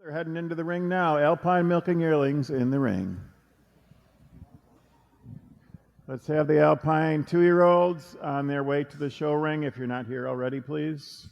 They're heading into the ring now. Alpine milking yearlings in the ring. Let's have the Alpine 2-year-olds on their way to the show ring. If you're not here already, please.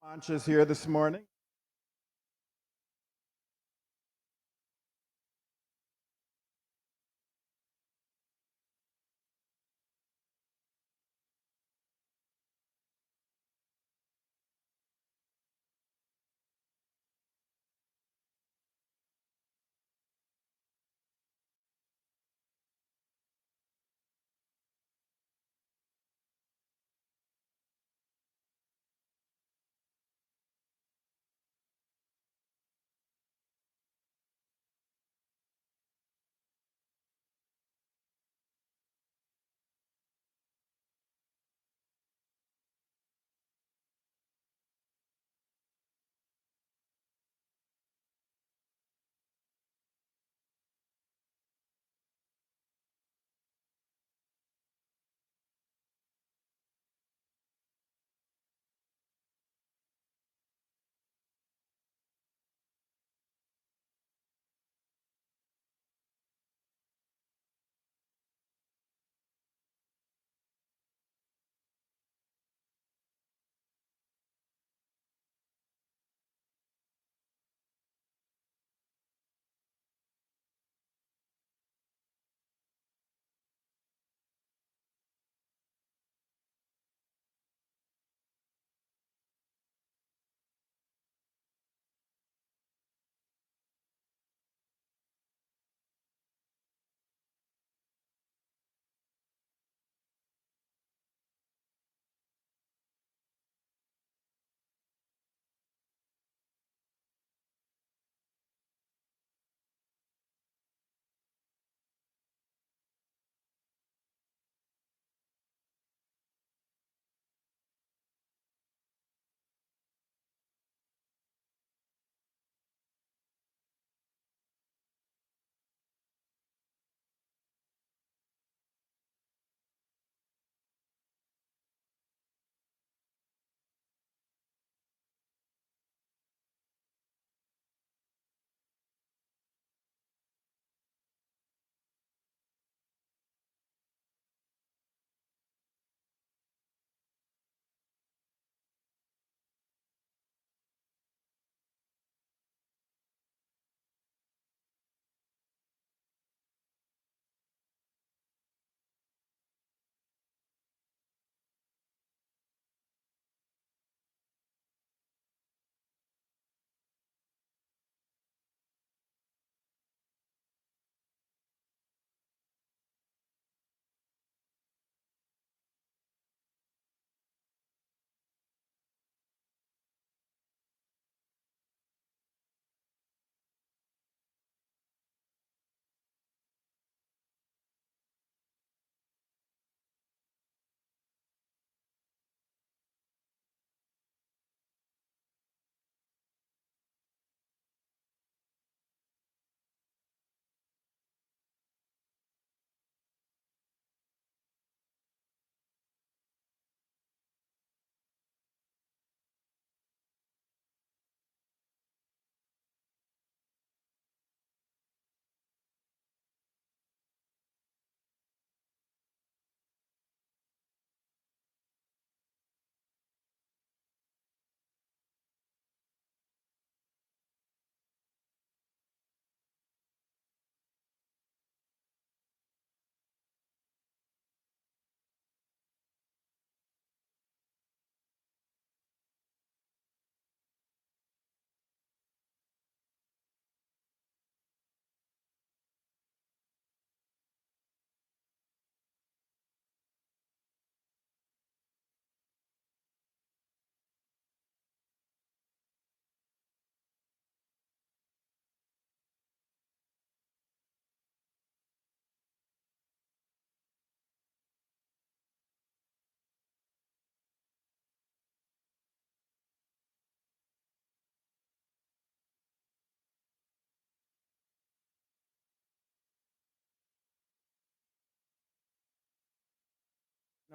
Launches here this morning.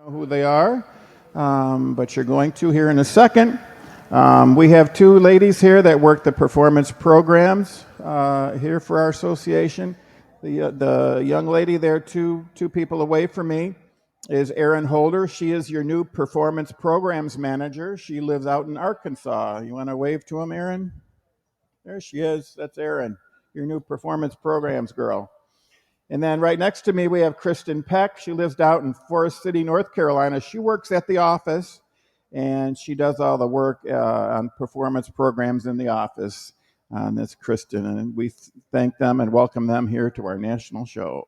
Know who they are, but you're going to here in a second. We have two ladies here that work the performance programs here for our association. The young lady there, two people away from me, is Erin Holder. She is your new performance programs manager. She lives out in Arkansas. You want to wave to him, Erin? There she is. That's Erin, your new performance programs girl. And then right next to me, we have Kristen Peck. She lives out in Forest City, North Carolina. She works at the office, and she does all the work on performance programs in the office. And that's Kristen, and we thank them and welcome them here to our national show.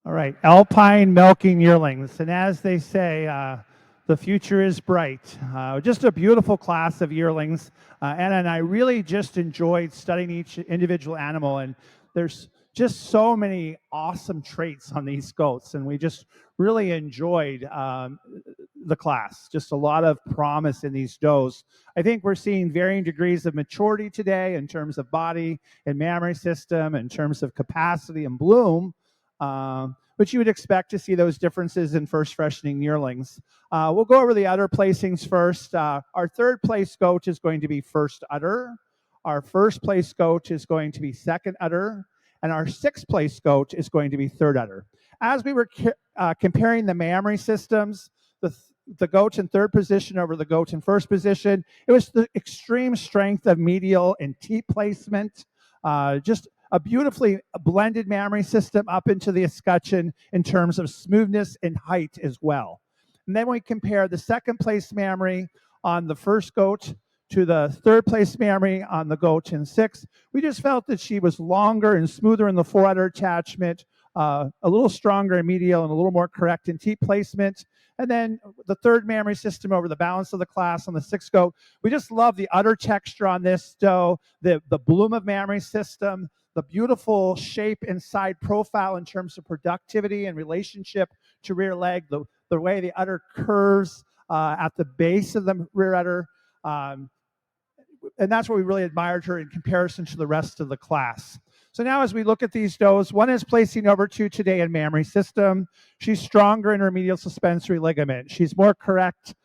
All right, Alpine milking yearlings. And as they say, the future is bright. Just a beautiful class of yearlings. Anna and I really just enjoyed studying each individual animal. And there's just so many awesome traits on these goats. And we just really enjoyed the class. Just a lot of promise in these does. I think we're seeing varying degrees of maturity today in terms of body and mammary system, in terms of capacity and bloom. But you would expect to see those differences in first freshening yearlings. We'll go over the udder placings first. Our third place goat is going to be first udder. Our first place goat is going to be second udder. And our sixth place goat is going to be third udder. As we were comparing the mammary systems, the goat in third position over the goat in first position, it was the extreme strength of medial and teat placement. Just a beautifully blended mammary system up into the escutcheon in terms of smoothness and height as well. And then we compare the second place mammary on the first goat to the third place mammary on the goat in sixth. We just felt that she was longer and smoother in the foreudder attachment, a little stronger in medial and a little more correct in teat placement. And then the third mammary system over the balance of the class on the sixth goat. We just love the udder texture on this doe, the bloom of mammary system, the beautiful shape and side profile in terms of productivity and relationship to rear leg, the way the udder curves at the base of the rear udder. And that's what we really admired her in comparison to the rest of the class. So now as we look at these does, one is placing over 2 today in mammary system. She's stronger in her medial suspensory ligament. She's more correct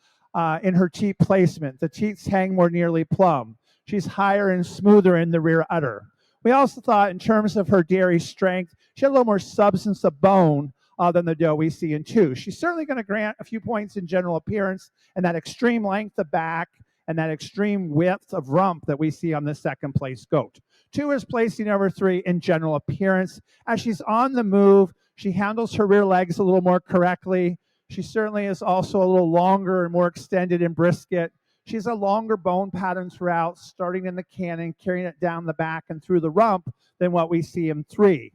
in her teat placement. The teats hang more nearly plumb. She's higher and smoother in the rear udder. We also thought in terms of her dairy strength, she had a little more substance of bone than the doe we see in 2. She's certainly going to grant a few points in general appearance and that extreme length of back and that extreme width of rump that we see on the second place goat. 2 is placing over 3 in general appearance. As she's on the move, she handles her rear legs a little more correctly. She certainly is also a little longer and more extended in brisket. She has a longer bone pattern throughout, starting in the cannon, carrying it down the back and through the rump than what we see in 3.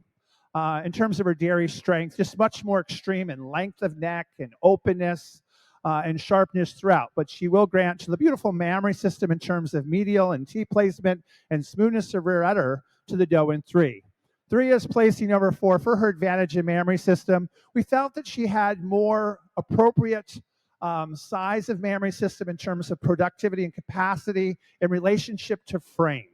In terms of her dairy strength, just much more extreme in length of neck and openness and sharpness throughout. But she will grant to the beautiful mammary system in terms of medial and teat placement and smoothness of rear udder to the doe in 3. 3 is placing over 4 for her advantage in mammary system. We felt that she had more appropriate size of mammary system in terms of productivity and capacity in relationship to frame.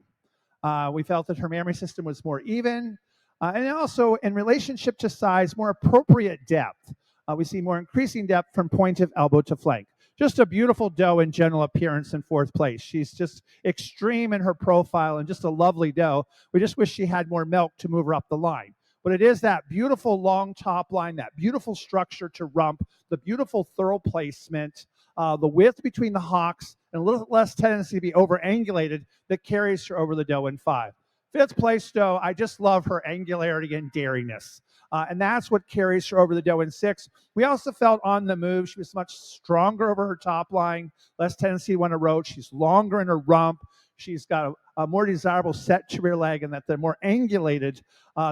We felt that her mammary system was more even, and also in relationship to size, more appropriate depth. We see more increasing depth from point of elbow to flank. Just a beautiful doe in general appearance in 4th place. She's just extreme in her profile and just a lovely doe. We just wish she had more milk to move her up the line. But it is that beautiful long top line, that beautiful structure to rump, the beautiful thorough placement, the width between the hocks, and a little less tendency to be over-angulated that carries her over the doe in 5. 5th place doe, I just love her angularity and dairiness. And that's what carries her over the doe in 6. We also felt on the move, she was much stronger over her top line, less tendency to want to roach. She's longer in her rump. She's got a more desirable set to rear leg, and that they're more angulated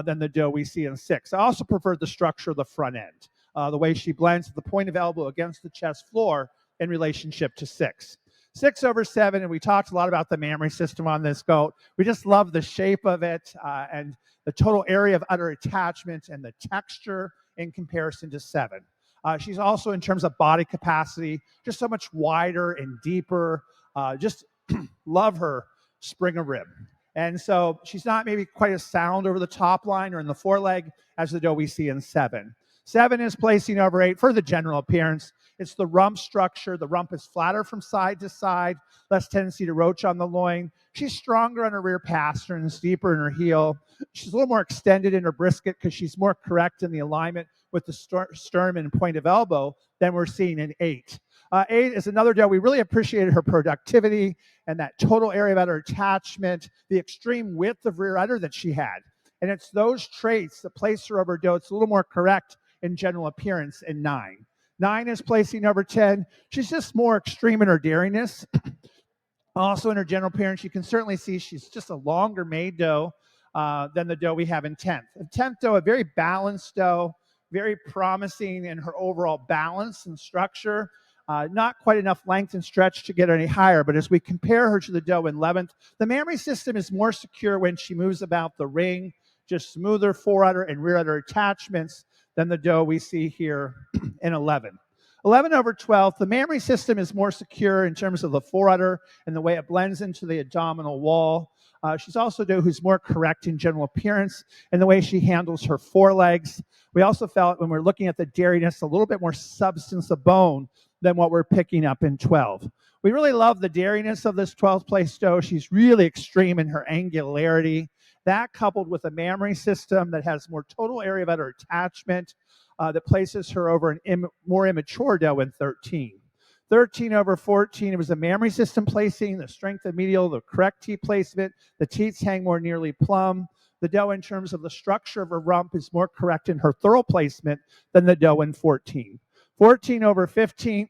than the doe we see in 6. I also prefer the structure of the front end, the way she blends at the point of elbow against the chest floor in relationship to 6. 6 over 7, and we talked a lot about the mammary system on this goat. We just love the shape of it and the total area of udder attachment and the texture in comparison to 7. She's also, in terms of body capacity, just so much wider and deeper. Just love her spring of rib. And so she's not maybe quite as sound over the top line or in the foreleg as the doe we see in 7. 7 is placing over 8 for the general appearance. It's the rump structure. The rump is flatter from side to side, less tendency to roach on the loin. She's stronger on her rear pasterns, deeper in her heel. She's a little more extended in her brisket because she's more correct in the alignment with the sternum and point of elbow than we're seeing in 8. 8 is another doe. We really appreciated her productivity and that total area of udder attachment, the extreme width of rear udder that she had. And it's those traits that place her over doe. It's a little more correct in general appearance in 9. 9 is placing over 10. She's just more extreme in her dairiness. Also in her general appearance, you can certainly see she's just a longer made doe than the doe we have in 10th. In 10th doe, a very balanced doe, very promising in her overall balance and structure. Not quite enough length and stretch to get her any higher, but as we compare her to the doe in 11th, the mammary system is more secure when she moves about the ring, just smoother forudder and rear udder attachments than the doe we see here in 11. 11 over 12, the mammary system is more secure in terms of the forudder and the way it blends into the abdominal wall. She's also a doe who's more correct in general appearance and the way she handles her forelegs. We also felt when we're looking at the dairiness, a little bit more substance of bone than what we're picking up in 12. We really love the dairiness of this 12th place doe. She's really extreme in her angularity. That coupled with a mammary system that has more total area of udder attachment that places her over an more immature doe in 13. 13 over 14, it was a mammary system placing, the strength of medial, the correct teat placement, the teats hang more nearly plumb. The doe, in terms of the structure of her rump, is more correct in her thorough placement than the doe in 14. 14 over 15,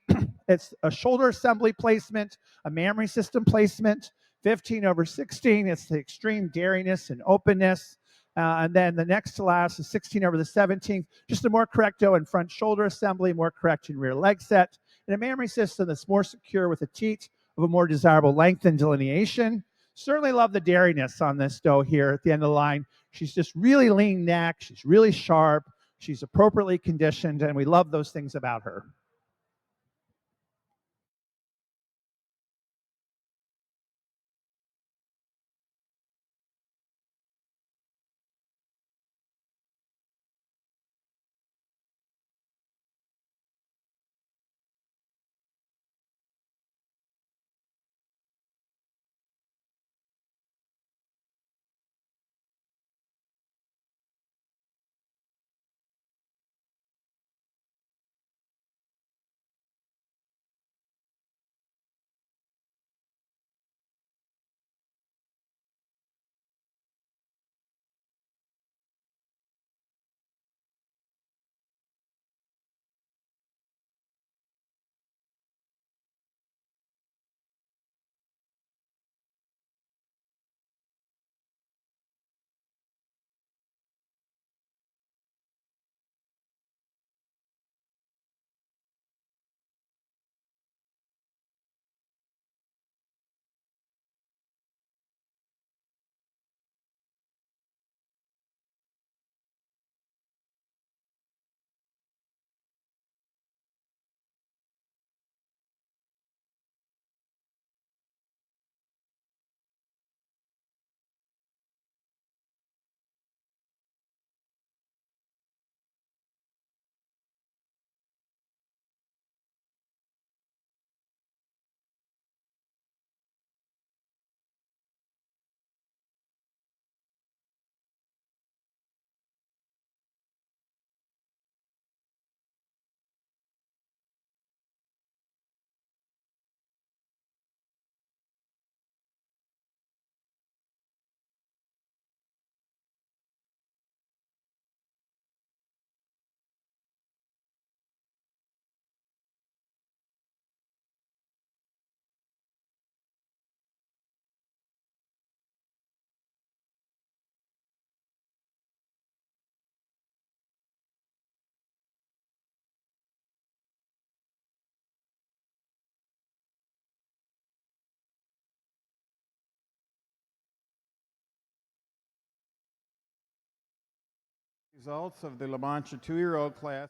it's a shoulder assembly placement, a mammary system placement. 15 over 16, it's the extreme dairiness and openness. And then the next to last is 16 over the 17th, just a more correct doe in front shoulder assembly, more correct in rear leg set, and a mammary system that's more secure with a teat of a more desirable length and delineation. Certainly love the dairiness on this doe here at the end of the line. She's just really lean neck, she's really sharp, she's appropriately conditioned, and we love those things about her. Results of the La Mancha 2-year-old class.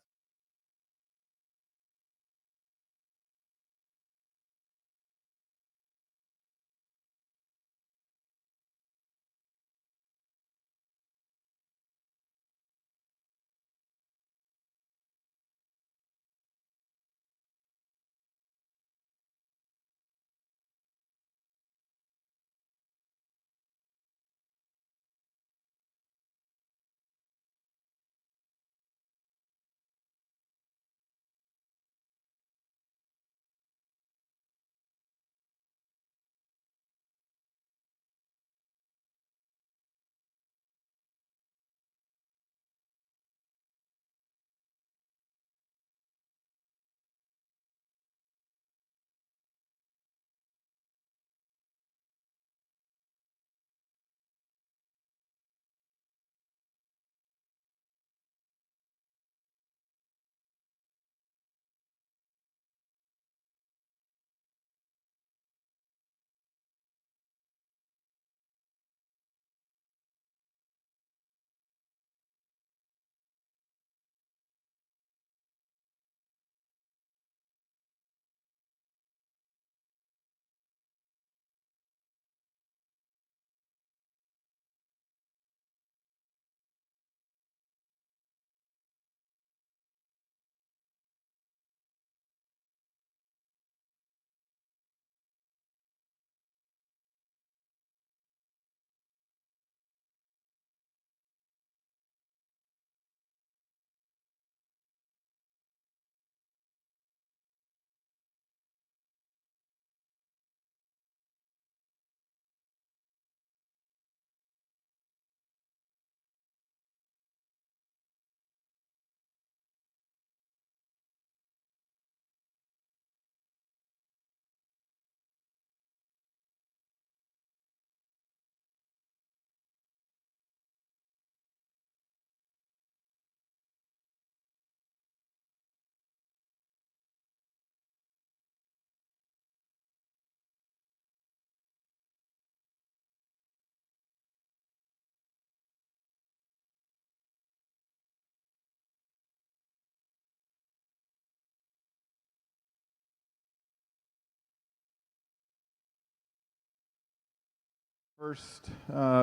First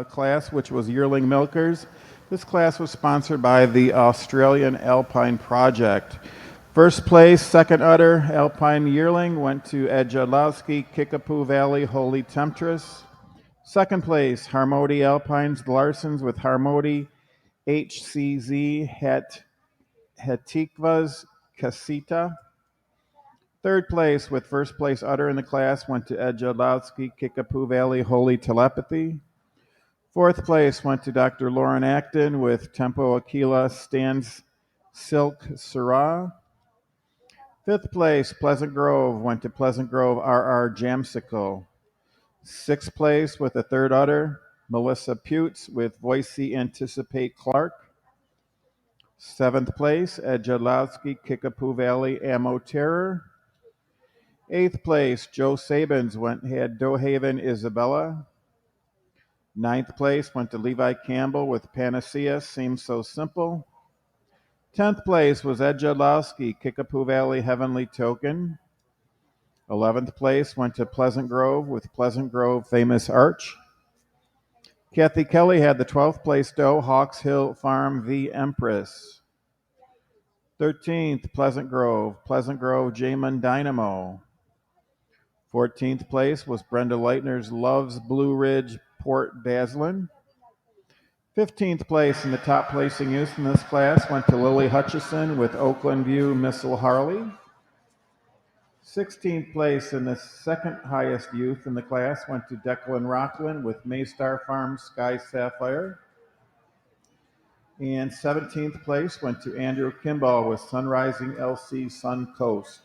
class, which was Yearling Milkers. This class was sponsored by the Australian Alpine Project. First place, second udder, Alpine Yearling, went to Ed Jodlowski, Kickapoo Valley, Holy Temptress. Second place, Harmody Alpines, the Larsons with Harmody, HCZ, Hetikvas, Casita. Third place, with first place udder in the class, went to Ed Jodlowski, Kickapoo Valley, Holy Telepathy. Fourth place went to Dr. Lauren Acton with Tempo Aquila Stands Silk Syrah. Fifth place, Pleasant Grove, went to Pleasant Grove RR Jamsicle. Sixth place with the third udder, Melissa Putes with Voicey Anticipate Clark. Seventh place, Ed Jodlowski, Kickapoo Valley Ammo Terror. Eighth place, Joe Sabins had Dohaven Isabella. Ninth place went to Levi Campbell with Panacea Seems So Simple. 10th place was Ed Jodlowski, Kickapoo Valley Heavenly Token. 11th place went to Pleasant Grove with Pleasant Grove Famous Arch. Kathy Kelly had the 12th place doe, Hawks Hill Farm The Empress. 13th, Pleasant Grove Jamin Dynamo. 14th place was Brenda Leitner's Love's Blue Ridge Port Dazzlin'. 15th place in the top placing youth in this class went to Lily Hutchison with Oakland View Missile Harley. 16th place in the second highest youth in the class went to Declan Rockland with Maystar Farms Sky Sapphire. And 17th place went to Andrew Kimball with Sunrising LC Sun Coast.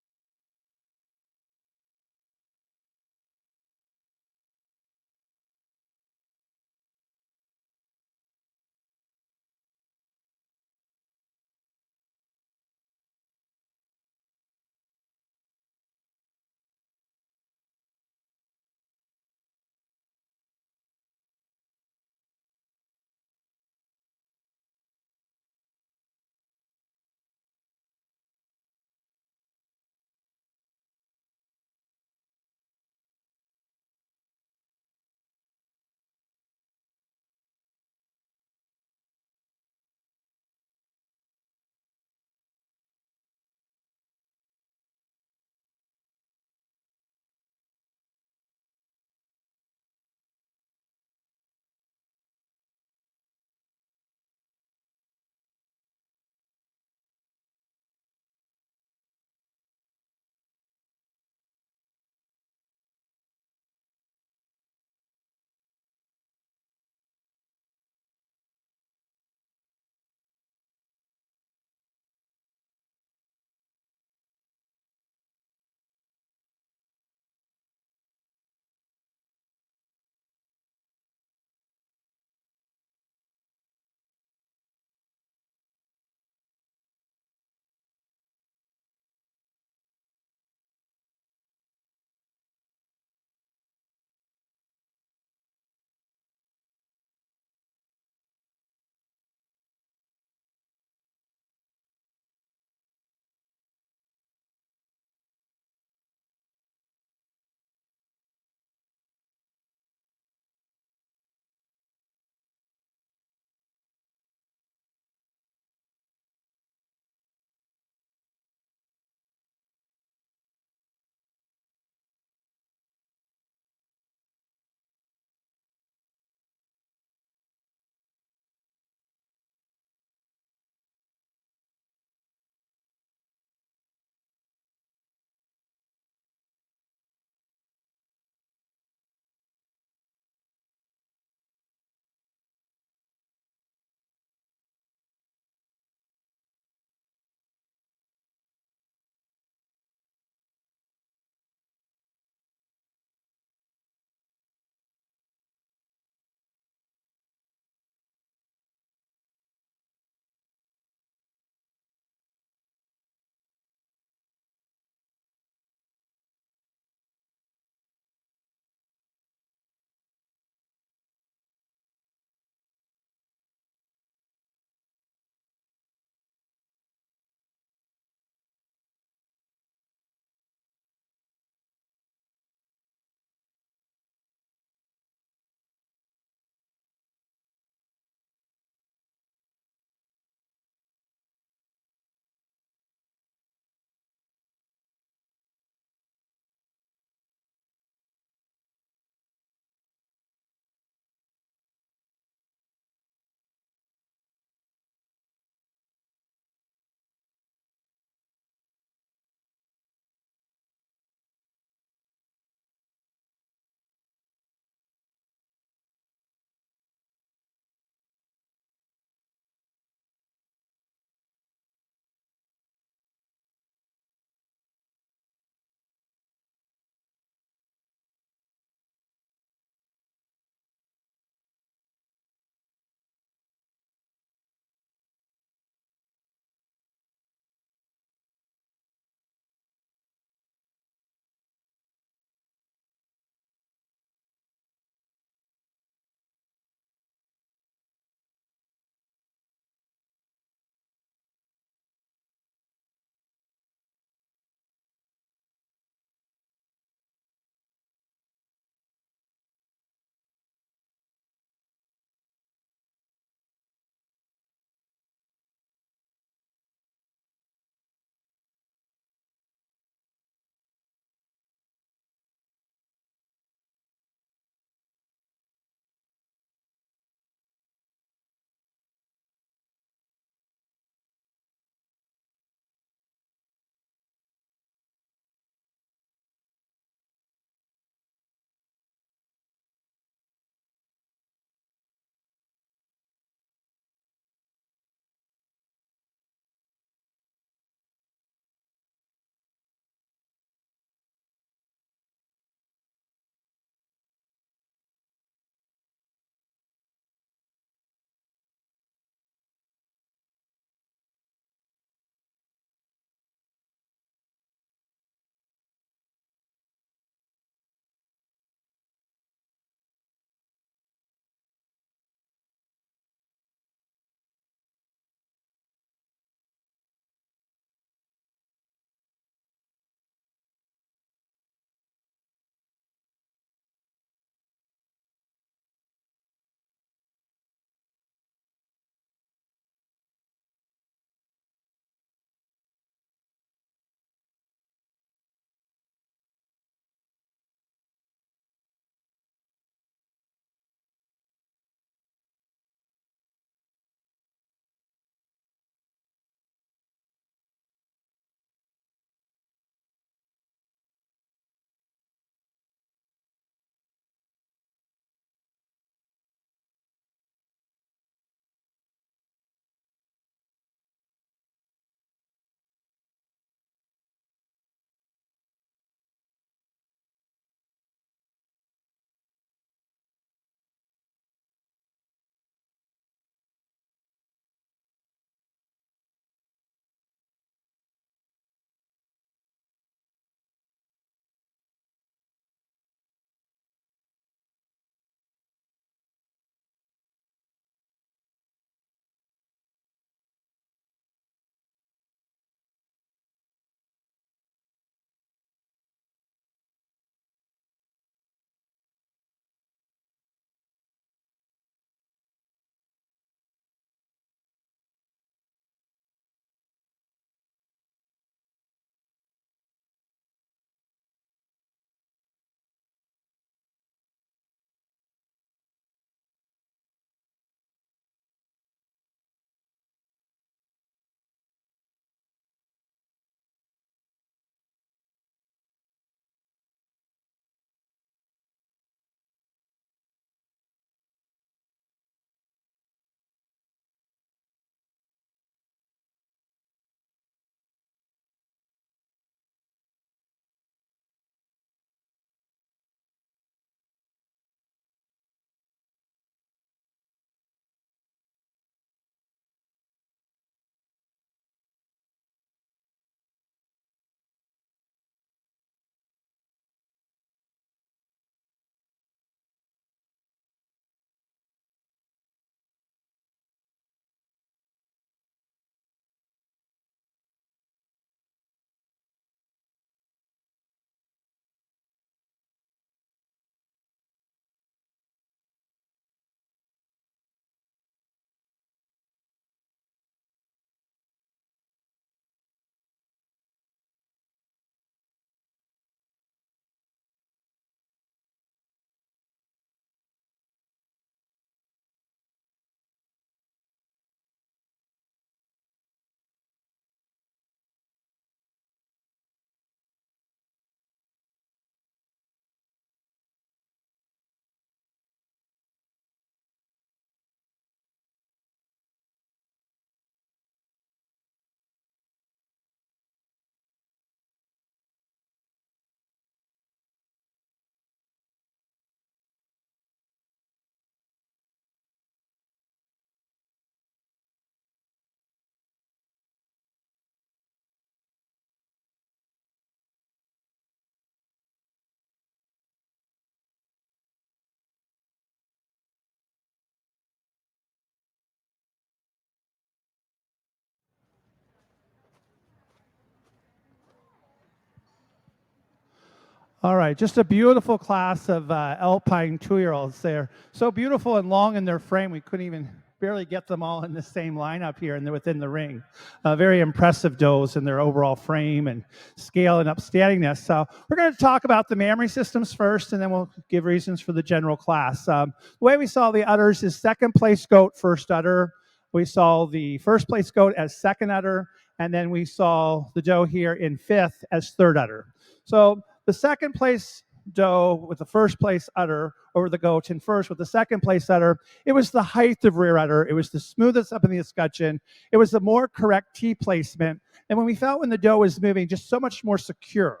All right, just a beautiful class of Alpine 2-year-olds there. So beautiful and long in their frame, we couldn't even barely get them all in the same lineup here and they're within the ring. Very impressive does in their overall frame and scale and upstandingness. So we're going to talk about the mammary systems first, and then we'll give reasons for the general class. The way we saw the udders is second place goat, first udder. We saw the first place goat as second udder, and then we saw the doe here in fifth as third udder. So the second place doe with the first place udder over the goat, and first with the second place udder, it was the height of rear udder. It was the smoothest up in the escutcheon. It was the more correct T placement. And when we felt when the doe was moving, just so much more secure.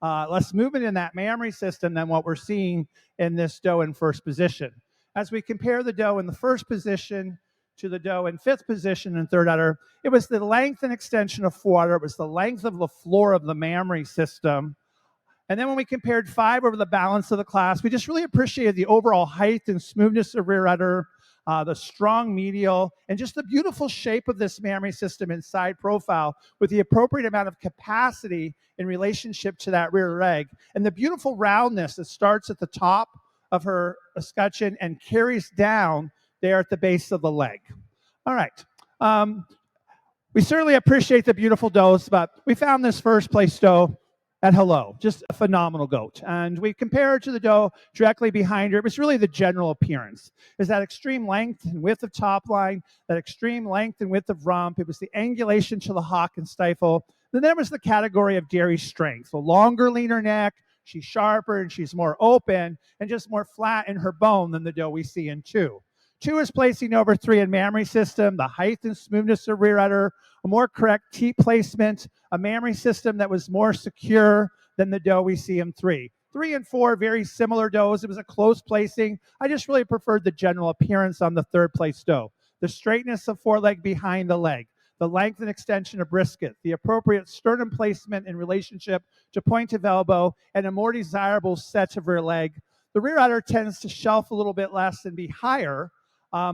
Less movement in that mammary system than what we're seeing in this doe in first position. As we compare the doe in the first position to the doe in fifth position and third udder, it was the length and extension of foreudder. It was the length of the floor of the mammary system. And then when we compared 5 over the balance of the class, we just really appreciated the overall height and smoothness of rear udder, the strong medial, and just the beautiful shape of this mammary system and side profile with the appropriate amount of capacity in relationship to that rear leg, and the beautiful roundness that starts at the top of her escutcheon and carries down there at the base of the leg. All right. We certainly appreciate the beautiful does, but we found this first place doe at hello, just a phenomenal goat. And we compared to the doe directly behind her. It was really the general appearance. Is that extreme length and width of top line, that extreme length and width of rump. It was the angulation to the hock and stifle. Then there was the category of dairy strength. A longer, leaner neck. She's sharper and she's more open and just more flat in her bone than the doe we see in 2. 2 is placing over 3 in mammary system, the height and smoothness of rear udder, a more correct T placement, a mammary system that was more secure than the doe we see in 3. 3 and 4, very similar does. It was a close placing. I just really preferred the general appearance on the third place doe. The straightness of foreleg behind the leg, the length and extension of brisket, the appropriate sternum placement in relationship to point of elbow, and a more desirable set of rear leg. The rear udder tends to shelf a little bit less and be higher,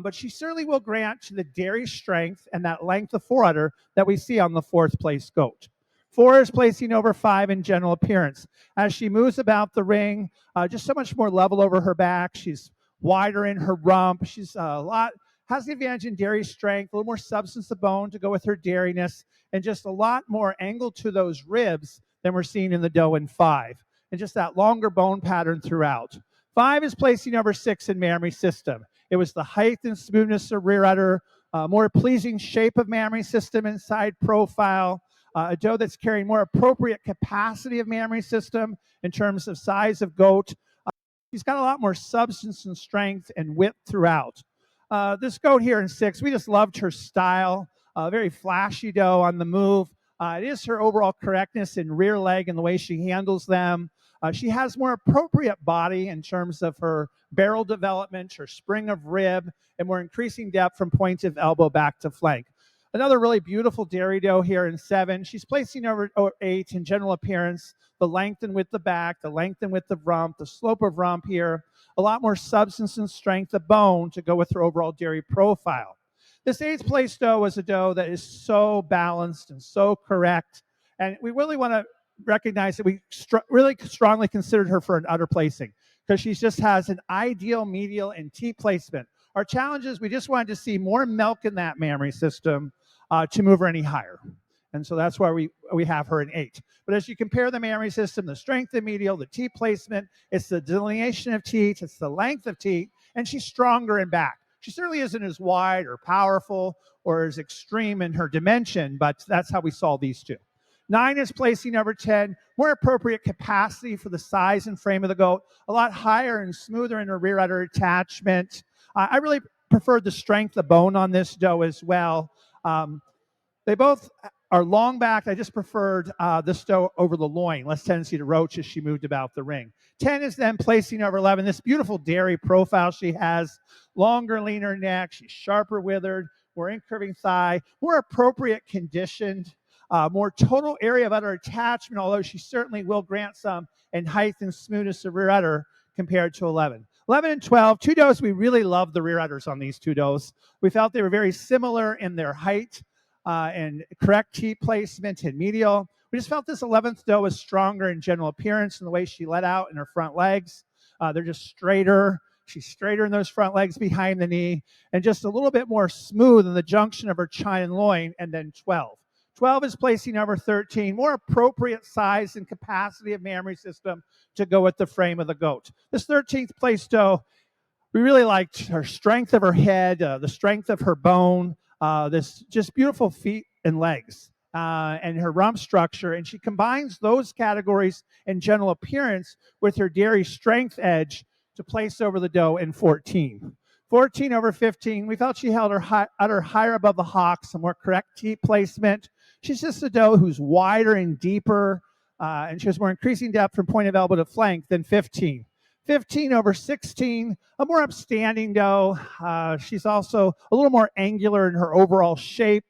but she certainly will grant to the dairy strength and that length of foreudder that we see on the fourth place goat. 4 is placing over 5 in general appearance. As she moves about the ring, just so much more level over her back. She's wider in her rump. She's has the advantage in dairy strength, a little more substance of bone to go with her dairiness, and just a lot more angle to those ribs than we're seeing in the doe in 5. And just that longer bone pattern throughout. 5 is placing over 6 in mammary system. It was the height and smoothness of rear udder, more pleasing shape of mammary system and side profile, a doe that's carrying more appropriate capacity of mammary system in terms of size of goat. She's got a lot more substance and strength and width throughout. This goat here in 6, we just loved her style, very flashy doe on the move. It is her overall correctness in rear leg and the way she handles them. She has more appropriate body in terms of her barrel development, her spring of rib, and more increasing depth from point of elbow back to flank. Another really beautiful dairy doe here in 7. She's placing over 8 in general appearance, the length and width of back, the length and width of rump, the slope of rump here, a lot more substance and strength of bone to go with her overall dairy profile. This 8th place doe was a doe that is so balanced and so correct, and we really want to recognize that we really strongly considered her for an udder placing because she just has an ideal medial and T placement. Our challenge is we just wanted to see more milk in that mammary system to move her any higher. And so that's why we have her in 8. But as you compare the mammary system, the strength of medial, the T placement, it's the delineation of teat, it's the length of teat, and she's stronger in back. She certainly isn't as wide or powerful or as extreme in her dimension, but that's how we saw these 2. 9 is placing over 10, more appropriate capacity for the size and frame of the goat, a lot higher and smoother in her rear udder attachment. I really preferred the strength of bone on this doe as well. They both are long back. I just preferred this doe over the loin, less tendency to roach as she moved about the ring. 10 is then placing over 11. This beautiful dairy profile she has, longer, leaner neck. She's sharper withered, more incurving thigh, more appropriate conditioned, more total area of udder attachment, although she certainly will grant some in height and smoothness of rear udder compared to 11. 11 and 12, 2 does, we really loved the rear udders on these 2 does. We felt they were very similar in their height and correct T placement and medial. We just felt this 11th doe was stronger in general appearance and the way she let out in her front legs. They're just straighter. She's straighter in those front legs behind the knee and just a little bit more smooth in the junction of her chine and loin, and then 12. 12 is placing over 13, more appropriate size and capacity of mammary system to go with the frame of the goat. This 13th place doe, we really liked her strength of her head, the strength of her bone, this just beautiful feet and legs, and her rump structure. And she combines those categories and general appearance with her dairy strength edge to place over the doe in 14. 14 over 15, we felt she held her udder higher above the hocks, a more correct teat placement. She's just a doe who's wider and deeper, and she has more increasing depth from point of elbow to flank than 15. 15 over 16, a more upstanding doe. She's also a little more angular in her overall shape.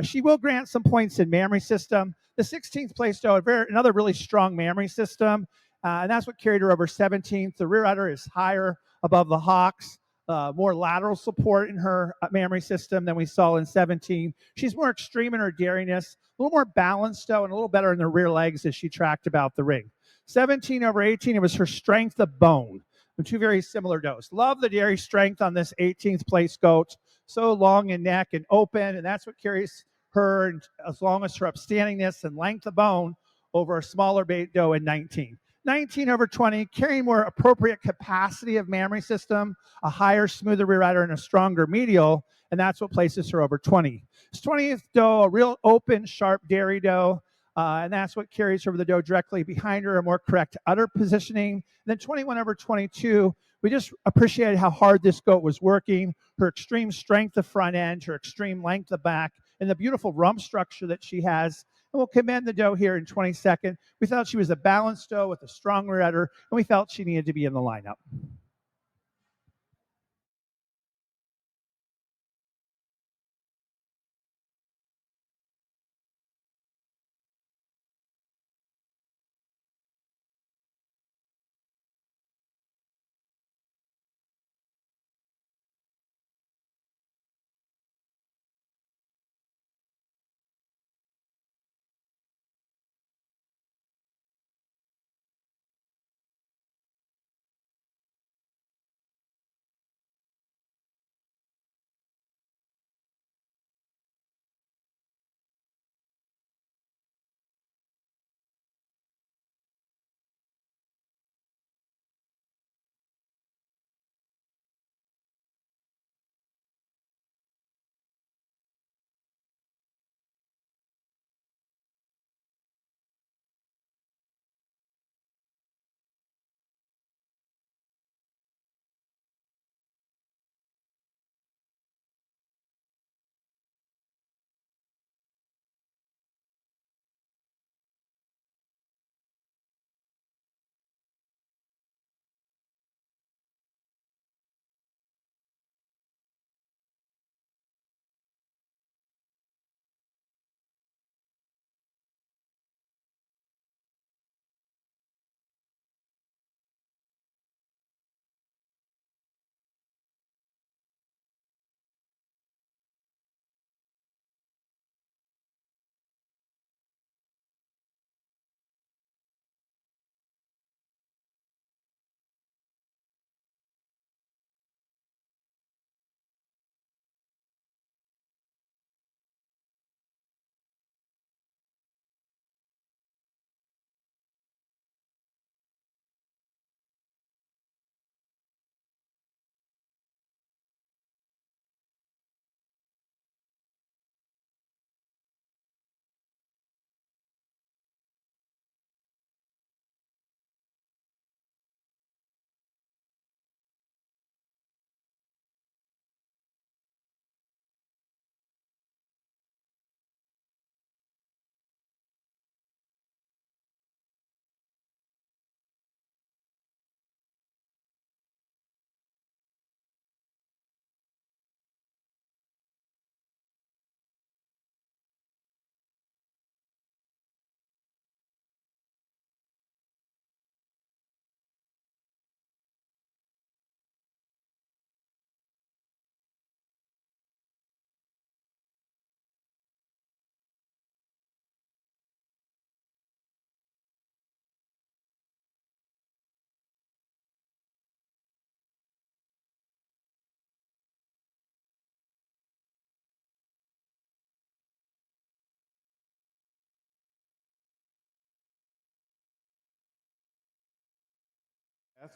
She will grant some points in mammary system. The 16th place doe, another really strong mammary system, and that's what carried her over 17th. The rear udder is higher above the hocks. More lateral support in her mammary system than we saw in 17. She's more extreme in her dairiness, a little more balanced though, and a little better in the rear legs as she tracked about the ring. 17 over 18, it was her strength of bone. Two very similar does. Love the dairy strength on this 18th place goat. So long in neck and open, and that's what carries her, as long as her upstandingness and length of bone over a smaller bait doe in 19. 19 over 20, carrying more appropriate capacity of mammary system, a higher, smoother rear udder, and a stronger medial, and that's what places her over 20. This 20th doe, a real open, sharp dairy doe, and that's what carries her over the doe directly behind her, a more correct udder positioning. And then 21 over 22, we just appreciated how hard this goat was working, her extreme strength of front end, her extreme length of back, and the beautiful rump structure that she has. And we'll commend the doe here in 22nd. We thought she was a balanced doe with a strong rear udder, and we felt she needed to be in the lineup.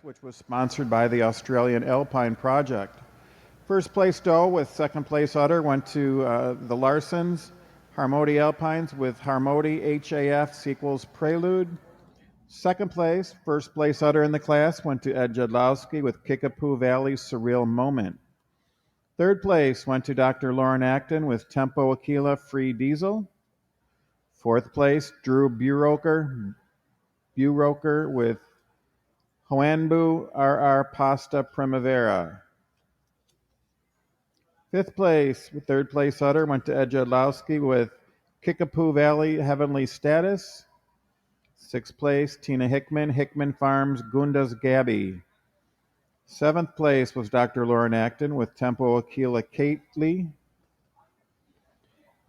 which was sponsored by the Australian Alpine project. First place doe with second place udder went to the Larsons, Harmody Alpines with Harmody HAF equals Prelude. Second place, first place udder in the class went to Ed Jadlowski with Kickapoo Valley Surreal Moment. Third place went to Dr. Lauren Acton with Tempo Aquila Free Diesel. Fourth place, Drew Buroker with Hoanbu RR Pasta Primavera. Fifth place, third place udder went to Ed Jadlowski with Kickapoo Valley Heavenly Status. Sixth place, Tina Hickman Farms Gunda's Gabby. Seventh place was Dr. Lauren Acton with Tempo Aquila Kately.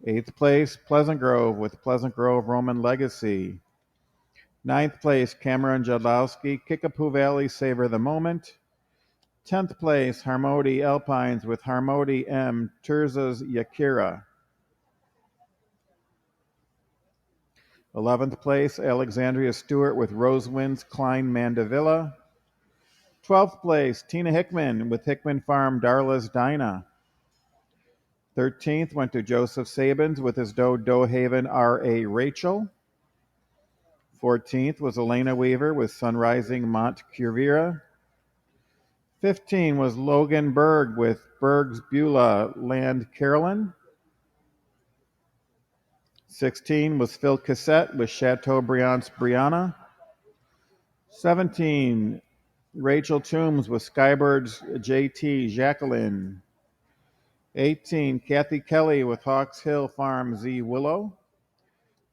Eighth place, Pleasant Grove with Pleasant Grove Roman Legacy. Ninth place, Cameron Jadlowski, Kickapoo Valley Savor the Moment. 10th place, Harmody Alpines with Harmody M. Terza's Yakira. 11th place, Alexandria Stewart with Rosewinds Klein Mandevilla. 12th place, Tina Hickman with Hickman Farm Darla's Dinah. 13th went to Joseph Sabins with his doe Haven R.A. Rachel. 14th was Elena Weaver with Sunrising Mont Curvira. 15 was Logan Berg with Berg's Beulah Land Carolyn. 16 was Phil Cassette with Chateaubriand's Brianna. 17, Rachel Toombs with Skybird's JT Jacqueline. 18, Kathy Kelly with Hawks Hill Farm Z Willow.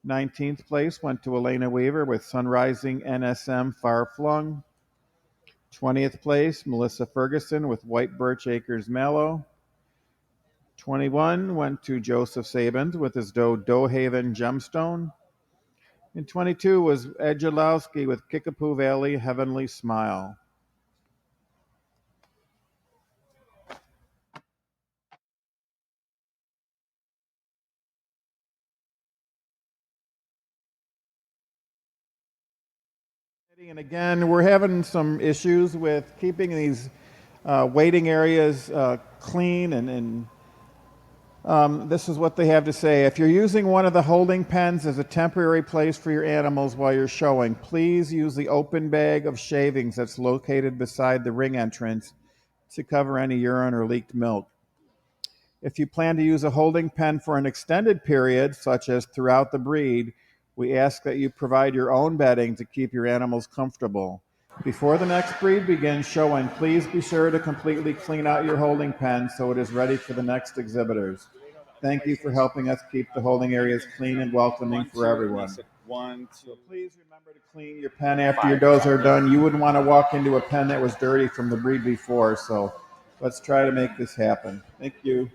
19th place went to Elena Weaver with Sunrising NSM Far Flung. 20th place, Melissa Ferguson with White Birch Acres Mallow. 21 went to Joseph Sabins with his doe Haven Gemstone. And 22 was Ed Jadlowski with Kickapoo Valley Heavenly Smile. And again, we're having some issues with keeping these waiting areas clean, and this is what they have to say. If you're using one of the holding pens as a temporary place for your animals while you're showing, please use the open bag of shavings that's located beside the ring entrance to cover any urine or leaked milk. If you plan to use a holding pen for an extended period, such as throughout the breed, we ask that you provide your own bedding to keep your animals comfortable. Before the next breed begins showing, please be sure to completely clean out your holding pen so it is ready for the next exhibitors. Thank you for helping us keep the holding areas clean and welcoming for everyone. So please remember to clean your pen after your does are done. You wouldn't want to walk into a pen that was dirty from the breed before, so let's try to make this happen. Thank you.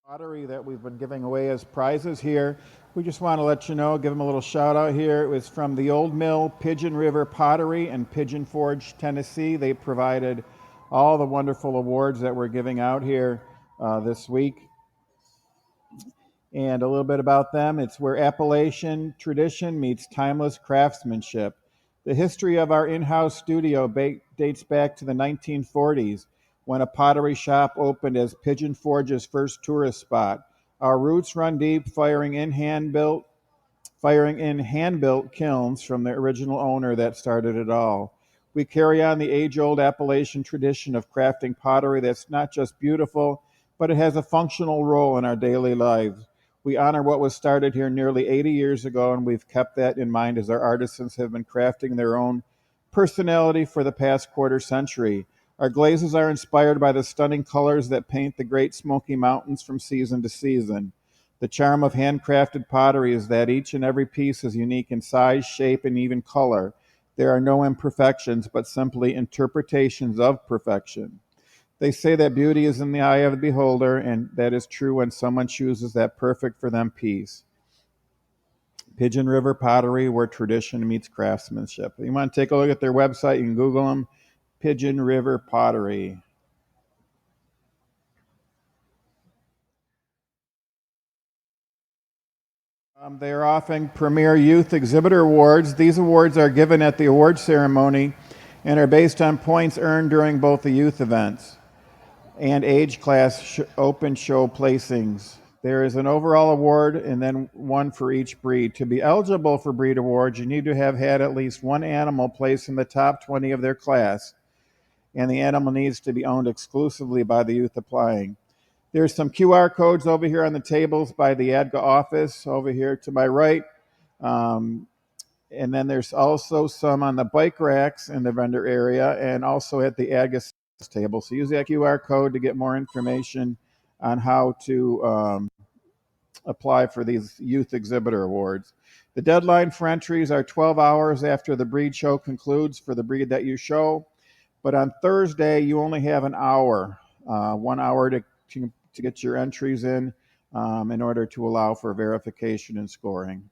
Pottery that we've been giving away as prizes here. We just want to let you know, give them a little shout out here. It was from the Old Mill, Pigeon River Pottery in Pigeon Forge, Tennessee. They provided all the wonderful awards that we're giving out here this week. And a little bit about them. It's where Appalachian tradition meets timeless craftsmanship. The history of our in-house studio dates back to the 1940s when a pottery shop opened as Pigeon Forge's first tourist spot. Our roots run deep, firing in hand-built kilns from the original owner that started it all. We carry on the age-old Appalachian tradition of crafting pottery that's not just beautiful, but it has a functional role in our daily lives. We honor what was started here nearly 80 years ago, and we've kept that in mind as our artisans have been crafting their own personality for the past quarter century. Our glazes are inspired by the stunning colors that paint the Great Smoky Mountains from season to season. The charm of handcrafted pottery is that each and every piece is unique in size, shape, and even color. There are no imperfections, but simply interpretations of perfection. They say that beauty is in the eye of the beholder, and that is true when someone chooses that perfect for them piece. Pigeon River Pottery, where tradition meets craftsmanship. If you want to take a look at their website, you can Google them, Pigeon River Pottery. They are offering Premier Youth Exhibitor Awards. These awards are given at the award ceremony and are based on points earned during both the youth events and age class open show placings. There is an overall award and then one for each breed. To be eligible for breed awards, you need to have had at least one animal placed in the top 20 of their class, and the animal needs to be owned exclusively by the youth applying. There's some QR codes over here on the tables by the ADGA office over here to my right. Um, and then there's also some on the bike racks in the vendor area and also at the ADGA table. So use that QR code to get more information on how to apply for these youth exhibitor awards. The deadline for entries are 12 hours after the breed show concludes for the breed that you show. But on Thursday, you only have an hour, 1 hour to get your entries in order to allow for verification and scoring.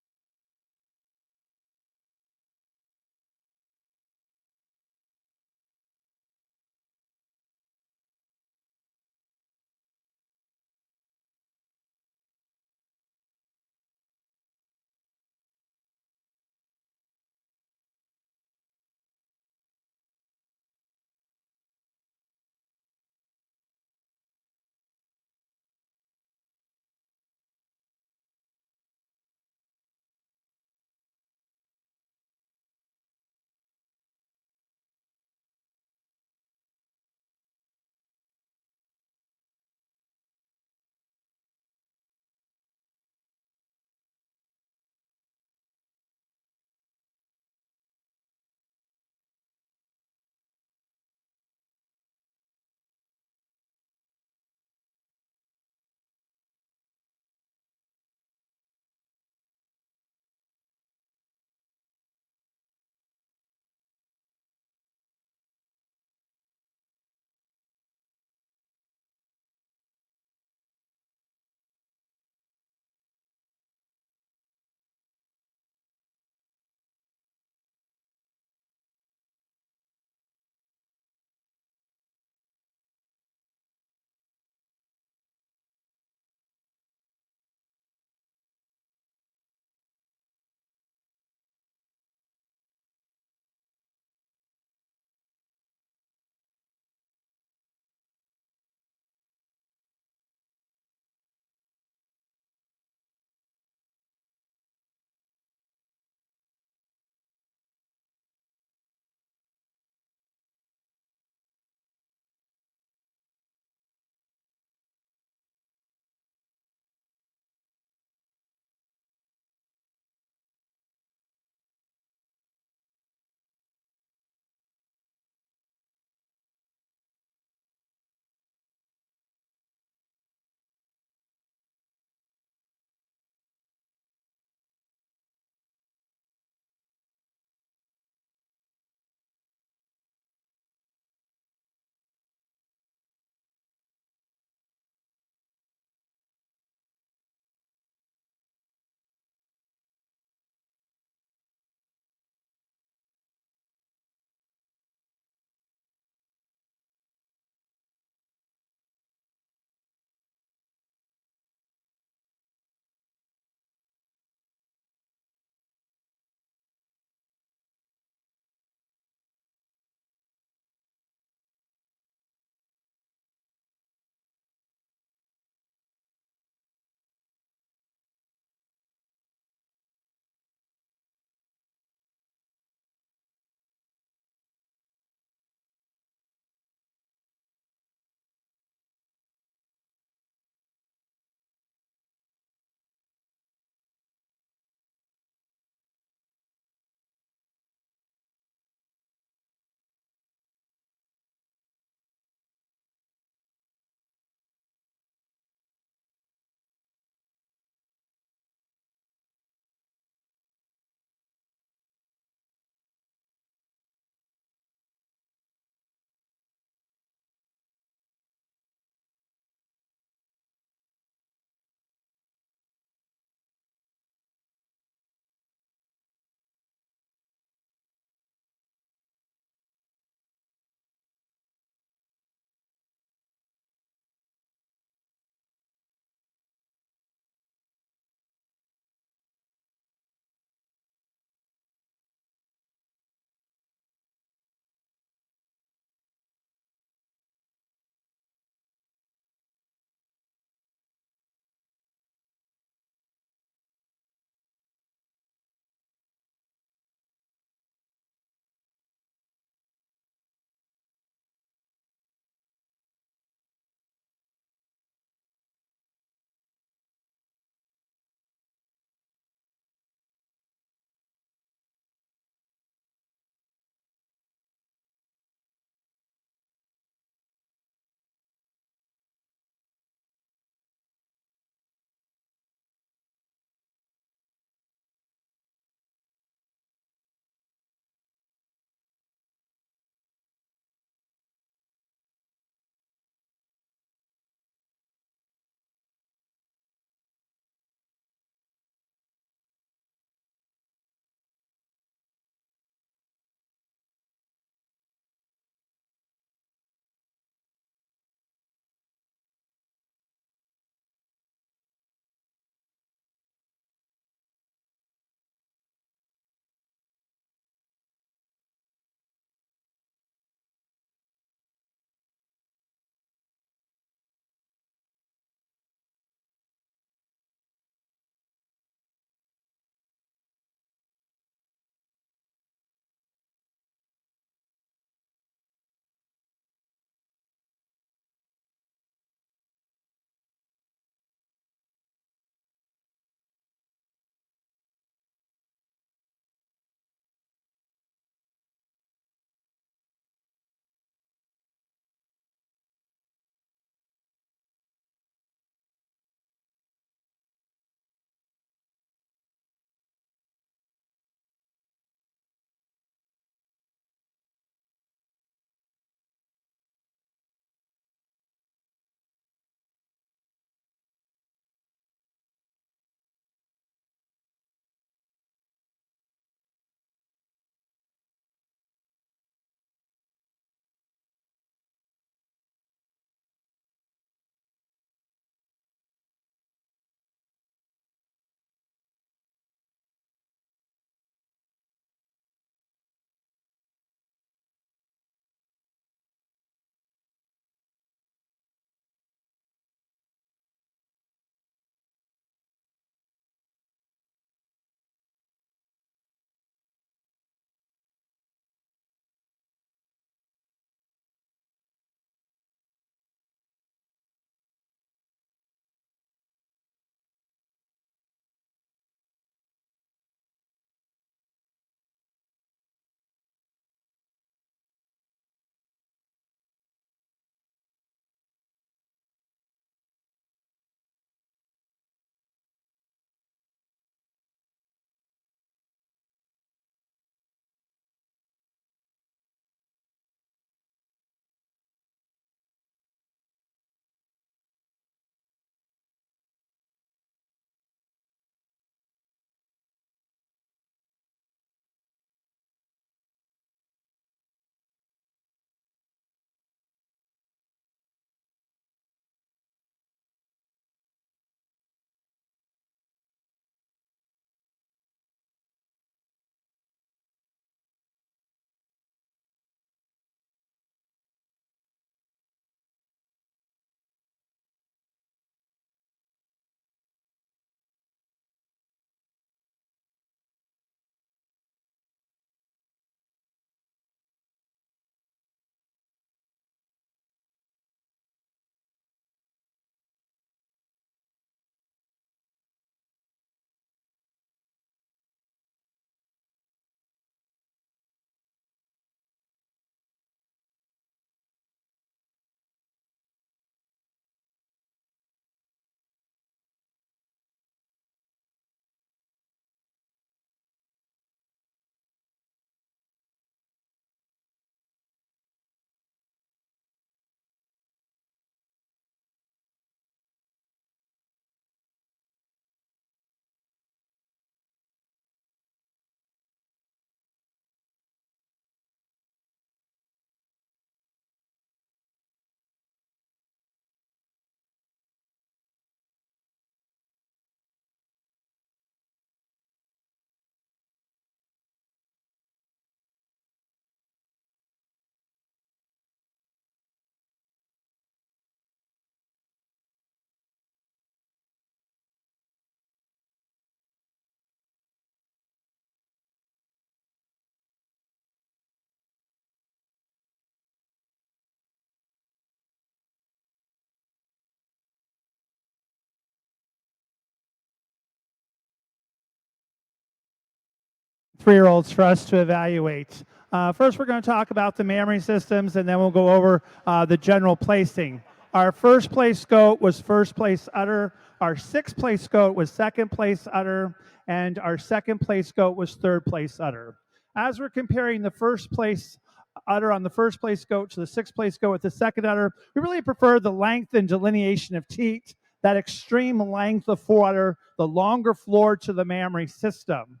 3-year-olds for us to evaluate. First, we're going to talk about the mammary systems, and then we'll go over the general placing. Our first place goat was first place udder. Our sixth place goat was second place udder. And our second place goat was third place udder. As we're comparing the first place udder on the first place goat to the sixth place goat with the second udder, we really prefer the length and delineation of teat, that extreme length of foreudder, the longer floor to the mammary system.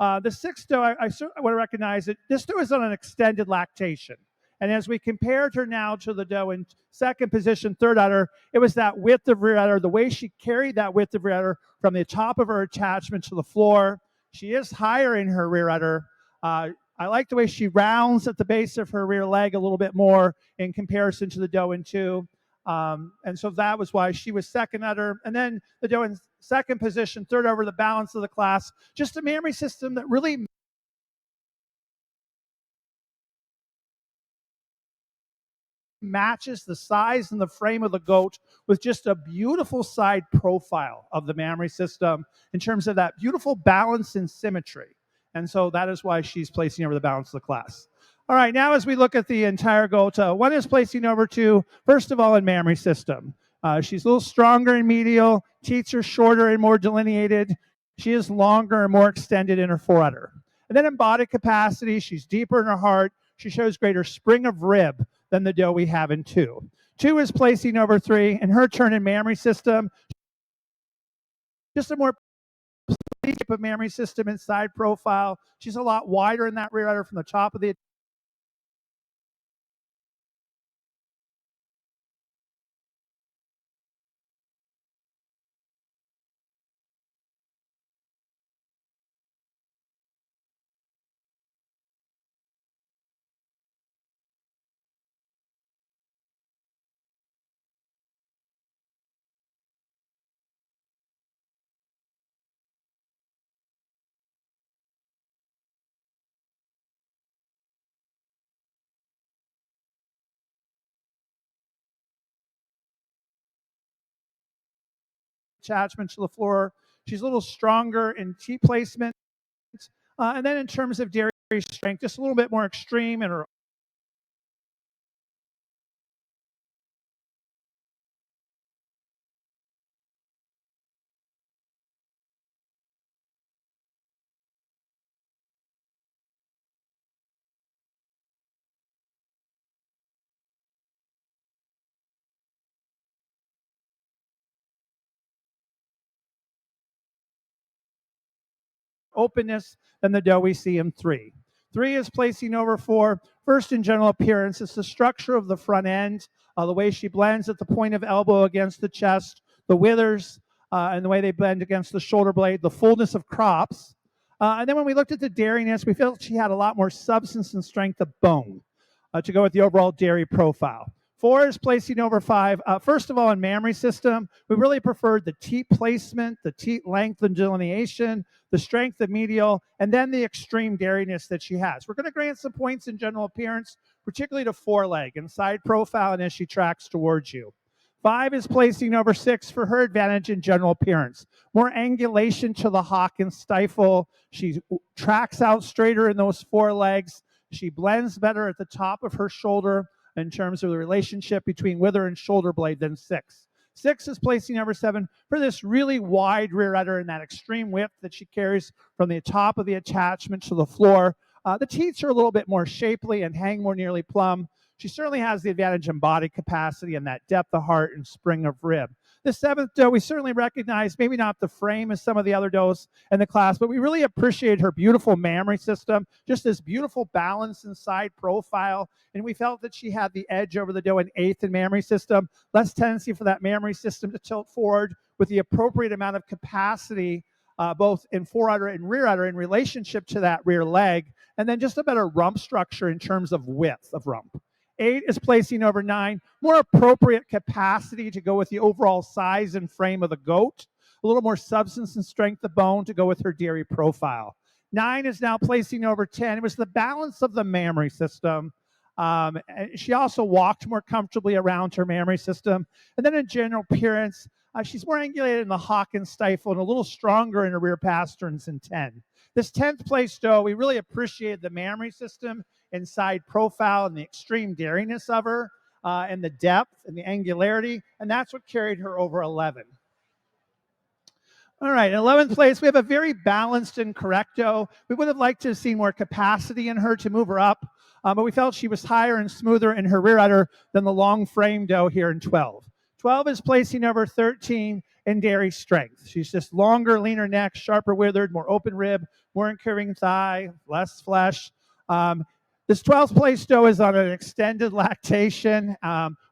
The sixth doe, I certainly want to recognize that this doe is on an extended lactation. And as we compared her now to the doe in second position, third udder, it was that width of rear udder, the way she carried that width of rear udder from the top of her attachment to the floor. She is higher in her rear udder. I like the way she rounds at the base of her rear leg a little bit more in comparison to the doe in two. And so that was why she was second udder. And then the doe in second position, third over the balance of the class. Just a mammary system that really matches the size and the frame of the goat with just a beautiful side profile of the mammary system in terms of that beautiful balance and symmetry. And so that is why she's placing over the balance of the class. All right, now as we look at the entire goat, one is placing over two, first of all, in mammary system. She's a little stronger in medial, teats are shorter and more delineated. She is longer and more extended in her foreudder. And then in body capacity, she's deeper in her heart. She shows greater spring of rib than the doe we have in two. Two is placing over three. In her turn in mammary system, just a more type of mammary system and side profile. She's a lot wider in that rear udder from the top of the attachment to the floor. She's a little stronger in teat placement. And then in terms of dairy strength, just a little bit more extreme in her openness than the doe we see in three. Three is placing over four. First, in general appearance, it's the structure of the front end, the way she blends at the point of elbow against the chest, the withers, and the way they blend against the shoulder blade, the fullness of crops. And then when we looked at the dairiness, we felt she had a lot more substance and strength of bone to go with the overall dairy profile. Four is placing over five. First of all, in mammary system, we really preferred the teat placement, the teat length and delineation, the strength of medial, and then the extreme dairiness that she has. We're going to grant some points in general appearance, particularly to foreleg and side profile and as she tracks towards you. Five is placing over six for her advantage in general appearance. More angulation to the hock and stifle. She tracks out straighter in those forelegs. She blends better at the top of her shoulder in terms of the relationship between wither and shoulder blade than six. Six is placing number seven for this really wide rear udder and that extreme width that she carries from the top of the attachment to the floor. The teats are a little bit more shapely and hang more nearly plumb. She certainly has the advantage in body capacity and that depth of heart and spring of rib. The seventh doe, we certainly recognize, maybe not the frame as some of the other does in the class, but we really appreciate her beautiful mammary system, just this beautiful balance and side profile. And we felt that she had the edge over the doe in eighth in mammary system, less tendency for that mammary system to tilt forward with the appropriate amount of capacity, both in foreudder and rear udder in relationship to that rear leg, and then just a better rump structure in terms of width of rump. Eight is placing over nine, more appropriate capacity to go with the overall size and frame of the goat, a little more substance and strength of bone to go with her dairy profile. Nine is now placing over 10. It was the balance of the mammary system. She also walked more comfortably around her mammary system. And then in general appearance, she's more angulated in the hock and stifle and a little stronger in her rear pasterns in 10. This 10th place doe, we really appreciated the mammary system and side profile and the extreme daringness of her, and the depth and the angularity, and that's what carried her over 11. All right, in 11th place, we have a very balanced and correct doe. We would have liked to have seen more capacity in her to move her up, but we felt she was higher and smoother in her rear udder than the long frame doe here in 12. 12 is placing number 13 in dairy strength. She's just longer, leaner neck, sharper withered, more open rib, more curving thigh, less flesh. This 12th place doe is on an extended lactation.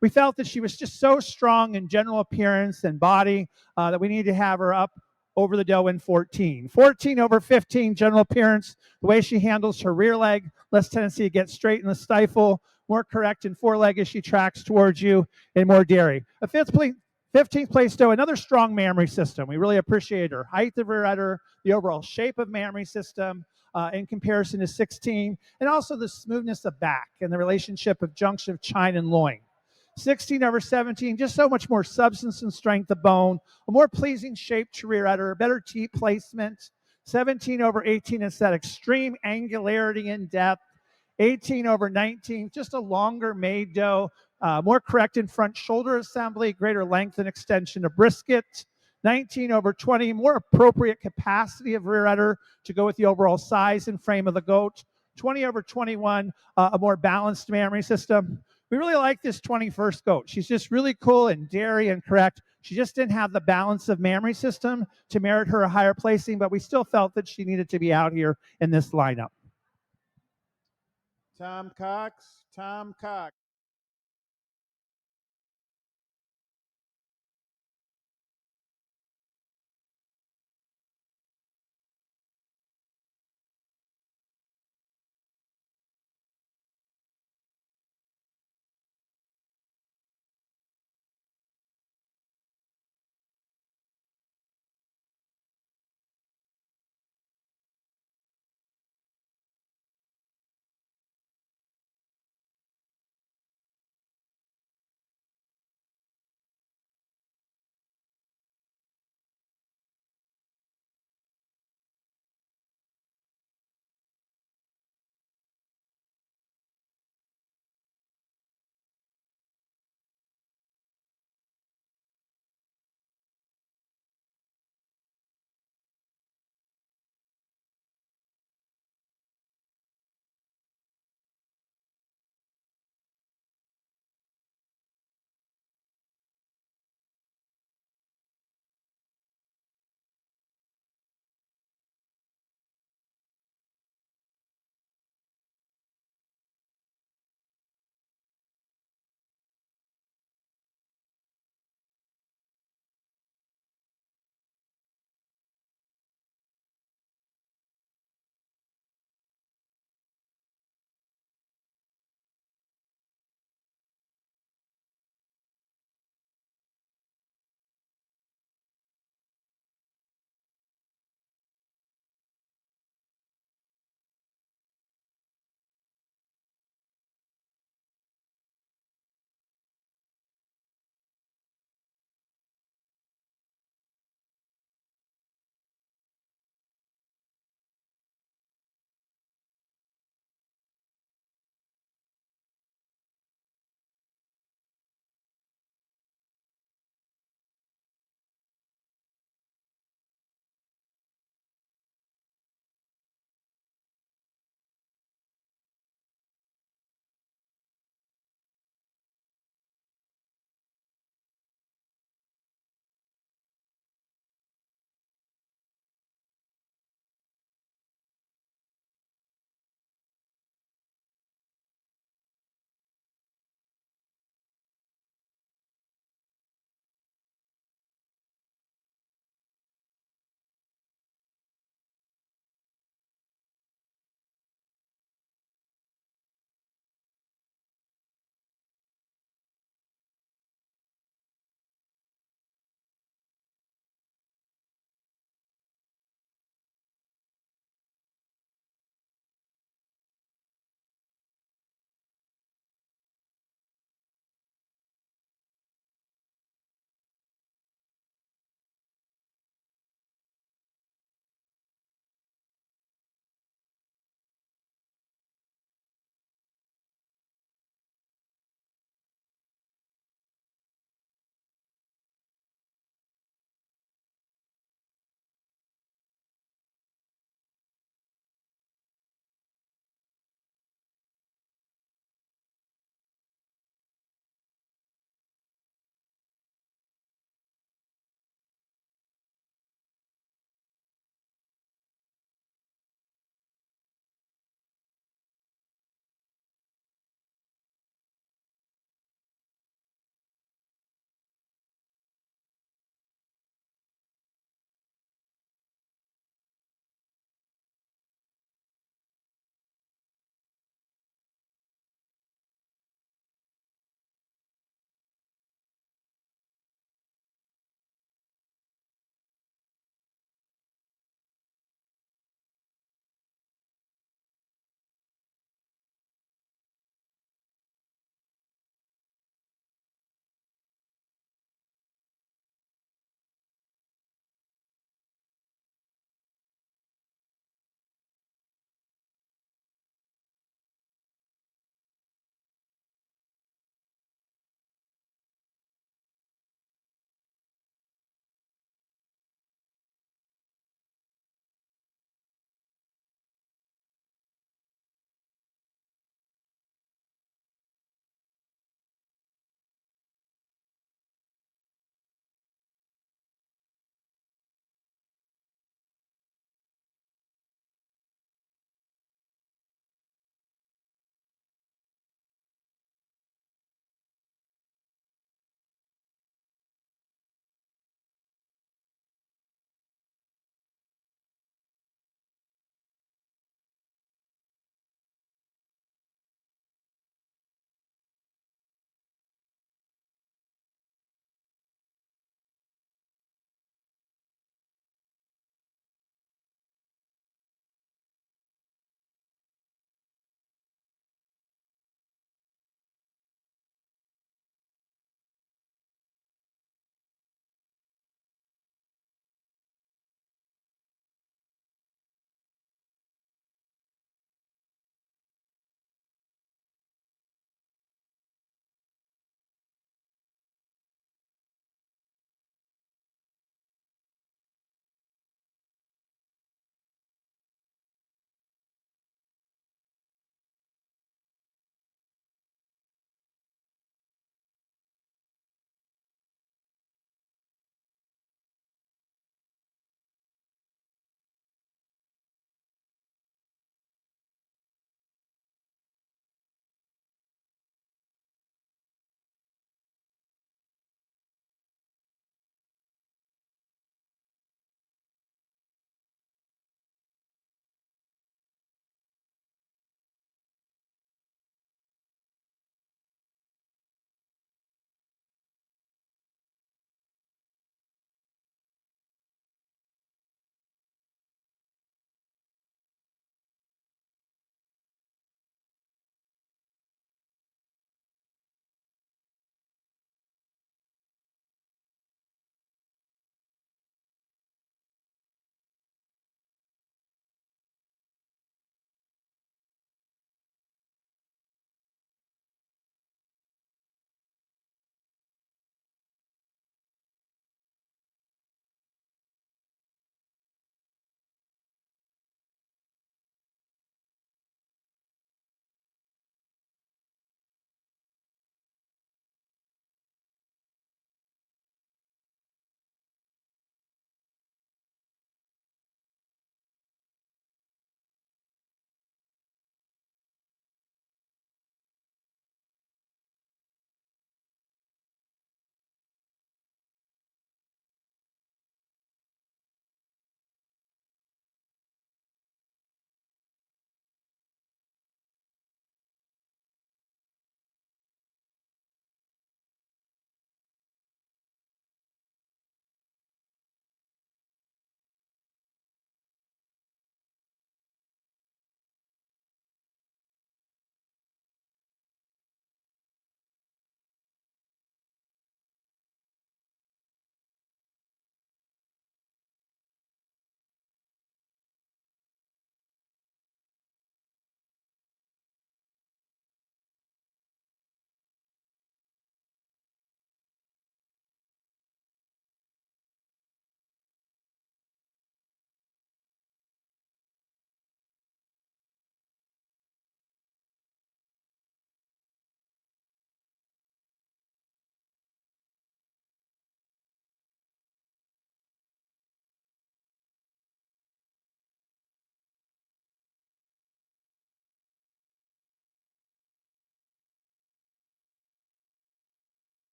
We felt that she was just so strong in general appearance and body that we needed to have her up over the doe in 14. 14 over 15, general appearance, the way she handles her rear leg, less tendency to get straight in the stifle, more correct in foreleg as she tracks towards you, and more dairy. A 15th place doe, another strong mammary system. We really appreciate her height of her udder, the overall shape of mammary system in comparison to 16, and also the smoothness of back and the relationship of junction of chine and loin. 16 over 17, just so much more substance and strength of bone, a more pleasing shape to rear udder, better teat placement. 17 over 18, it's that extreme angularity and depth. 18 over 19, just a longer made doe, more correct in front shoulder assembly, greater length and extension of brisket. 19 over 20, more appropriate capacity of rear udder to go with the overall size and frame of the goat. 20 over 21, a more balanced mammary system. We really like this 21st goat. She's just really cool and dairy and correct. She just didn't have the balance of mammary system to merit her a higher placing, but we still felt that she needed to be out here in this lineup. Tom Cox. Tom Cox.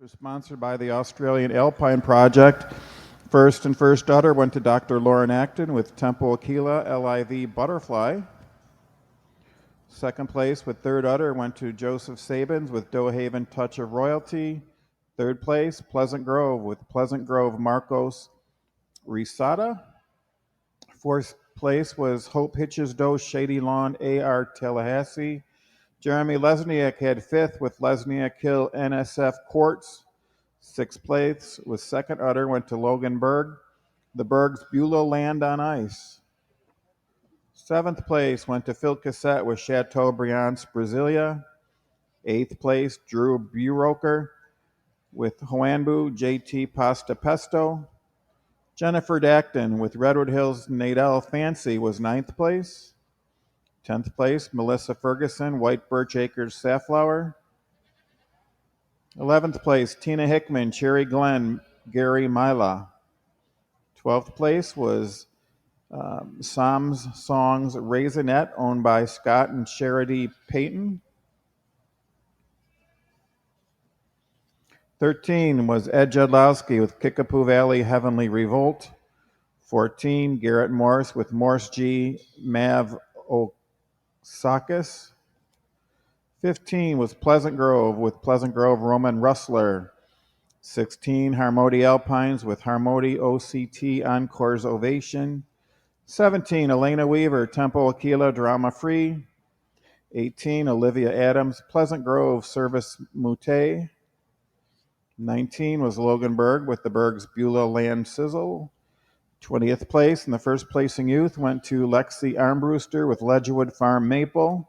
Sponsored by the Australian Alpine Project. First and first udder went to Dr. Lauren Acton with Temple Aquila LIV Butterfly. Second place with third udder went to Joseph Sabins with Dohaven Touch of Royalty. Third place, Pleasant Grove with Pleasant Grove Marcos Risada. Fourth place was Hope Hitches Doe Shady Lawn AR Tallahassee. Jeremy Lesniak had fifth with Lesniak Hill NSF Quartz. Sixth place with second udder went to Logan Berg, the Berg's Beulah Land on Ice. Seventh place went to Phil Cassette with Chateaubriand's Brasilia. Eighth place, Drew Buroker with Hoanbu JT Pasta Pesto. Jennifer Dacton with Redwood Hills Nadel Fancy was ninth place. 10th place, Melissa Ferguson, White Birch Acres Safflower. 11th place, Tina Hickman, Cherry Glen, Gary Mila. 12th place was Sam's Songs Raisinette, owned by Scott and Charity Payton. 13 was Ed Jedlowski with Kickapoo Valley Heavenly Revolt. 14, Garrett Morris with Morse G. Mav Osakis. 15 was Pleasant Grove with Pleasant Grove Roman Rustler. 16, Harmody Alpines with Harmody OCT Encore's Ovation. 17, Elena Weaver, Temple Aquila Drama Free. 18, Olivia Adams, Pleasant Grove Service Mute. 19 was Logan Berg with the Berg's Beulah Land Sizzle. 20th place, and the first placing youth went to Lexi Armbruster with Ledgewood Farm Maple.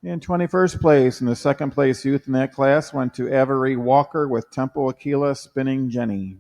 In 21st place, and the second place youth in that class went to Avery Walker with Temple Aquila Spinning Jenny.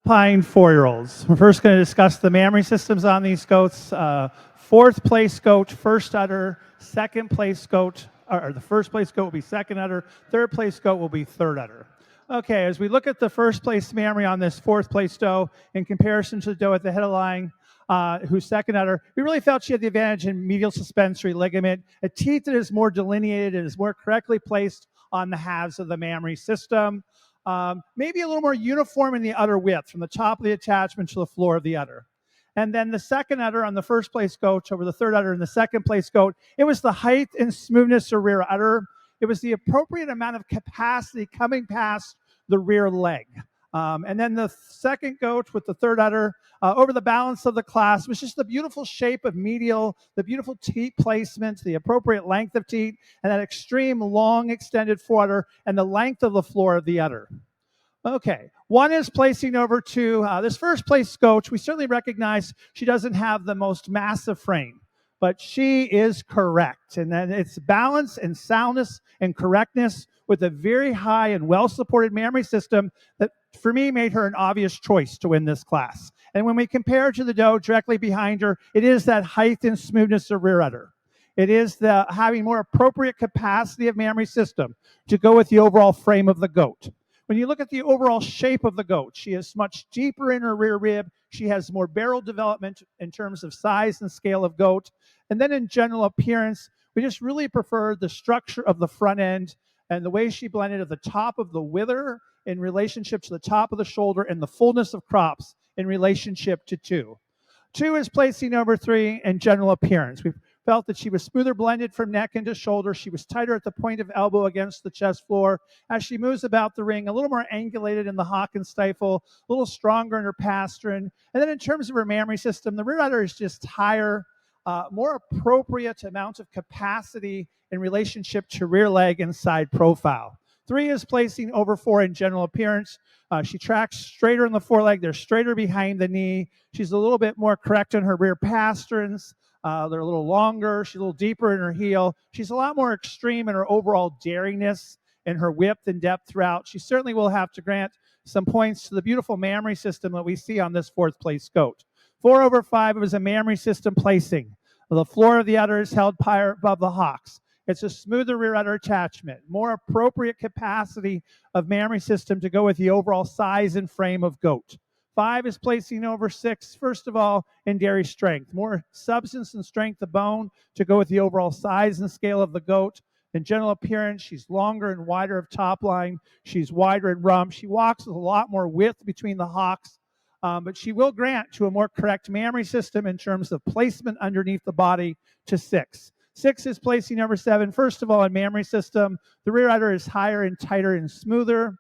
Alpine 4-year-olds. We're first going to discuss the mammary systems on these goats. Fourth place goat, first udder. Second place goat, or the first place goat will be second udder. Third place goat will be third udder. Okay, as we look at the first place mammary on this fourth place doe in comparison to the doe at the head of the line, who's second udder, we really felt she had the advantage in medial suspensory ligament, a teeth that is more delineated and is more correctly placed on the halves of the mammary system. Maybe a little more uniform in the udder width from the top of the attachment to the floor of the udder. And then the second udder on the first place goat over the third udder and the second place goat, it was the height and smoothness of rear udder. It was the appropriate amount of capacity coming past the rear leg. And then the second goat with the third udder over the balance of the class was just the beautiful shape of medial, the beautiful teat placement, the appropriate length of teat, and that extreme long extended forudder and the length of the floor of the udder. Okay, one is placing over to this first place goat. We certainly recognize she doesn't have the most massive frame, but she is correct. And then it's balance and soundness and correctness with a very high and well-supported mammary system that, for me, made her an obvious choice to win this class. And when we compare to the doe directly behind her, it is that height and smoothness of rear udder. It is the having more appropriate capacity of mammary system to go with the overall frame of the goat. When you look at the overall shape of the goat, she is much deeper in her rear rib. She has more barrel development in terms of size and scale of goat. And then in general appearance, we just really prefer the structure of the front end and the way she blended at the top of the wither in relationship to the top of the shoulder and the fullness of crops in relationship to 2. 2 is placing over 3 in general appearance. We felt that she was smoother blended from neck into shoulder. She was tighter at the point of elbow against the chest floor. As she moves about the ring, a little more angulated in the hock and stifle, a little stronger in her pastern. And then in terms of her mammary system, the rear udder is just higher, more appropriate amount of capacity in relationship to rear leg and side profile. 3 is placing over 4 in general appearance. She tracks straighter in the foreleg. They're straighter behind the knee. She's a little bit more correct in her rear pasterns. They're a little longer. She's a little deeper in her heel. She's a lot more extreme in her overall daringness and her width and depth throughout. She certainly will have to grant some points to the beautiful mammary system that we see on this fourth place goat. 4 over 5 was a mammary system placing. The floor of the udder is held higher above the hocks. It's a smoother rear udder attachment, more appropriate capacity of mammary system to go with the overall size and frame of goat. 5 is placing over 6, first of all, in dairy strength. More substance and strength of bone to go with the overall size and scale of the goat. In general appearance, she's longer and wider of top line. She's wider in rump. She walks with a lot more width between the hocks. But she will grant to a more correct mammary system in terms of placement underneath the body to 6. 6 is placing number 7. First of all, in mammary system, the rear udder is higher and tighter and smoother.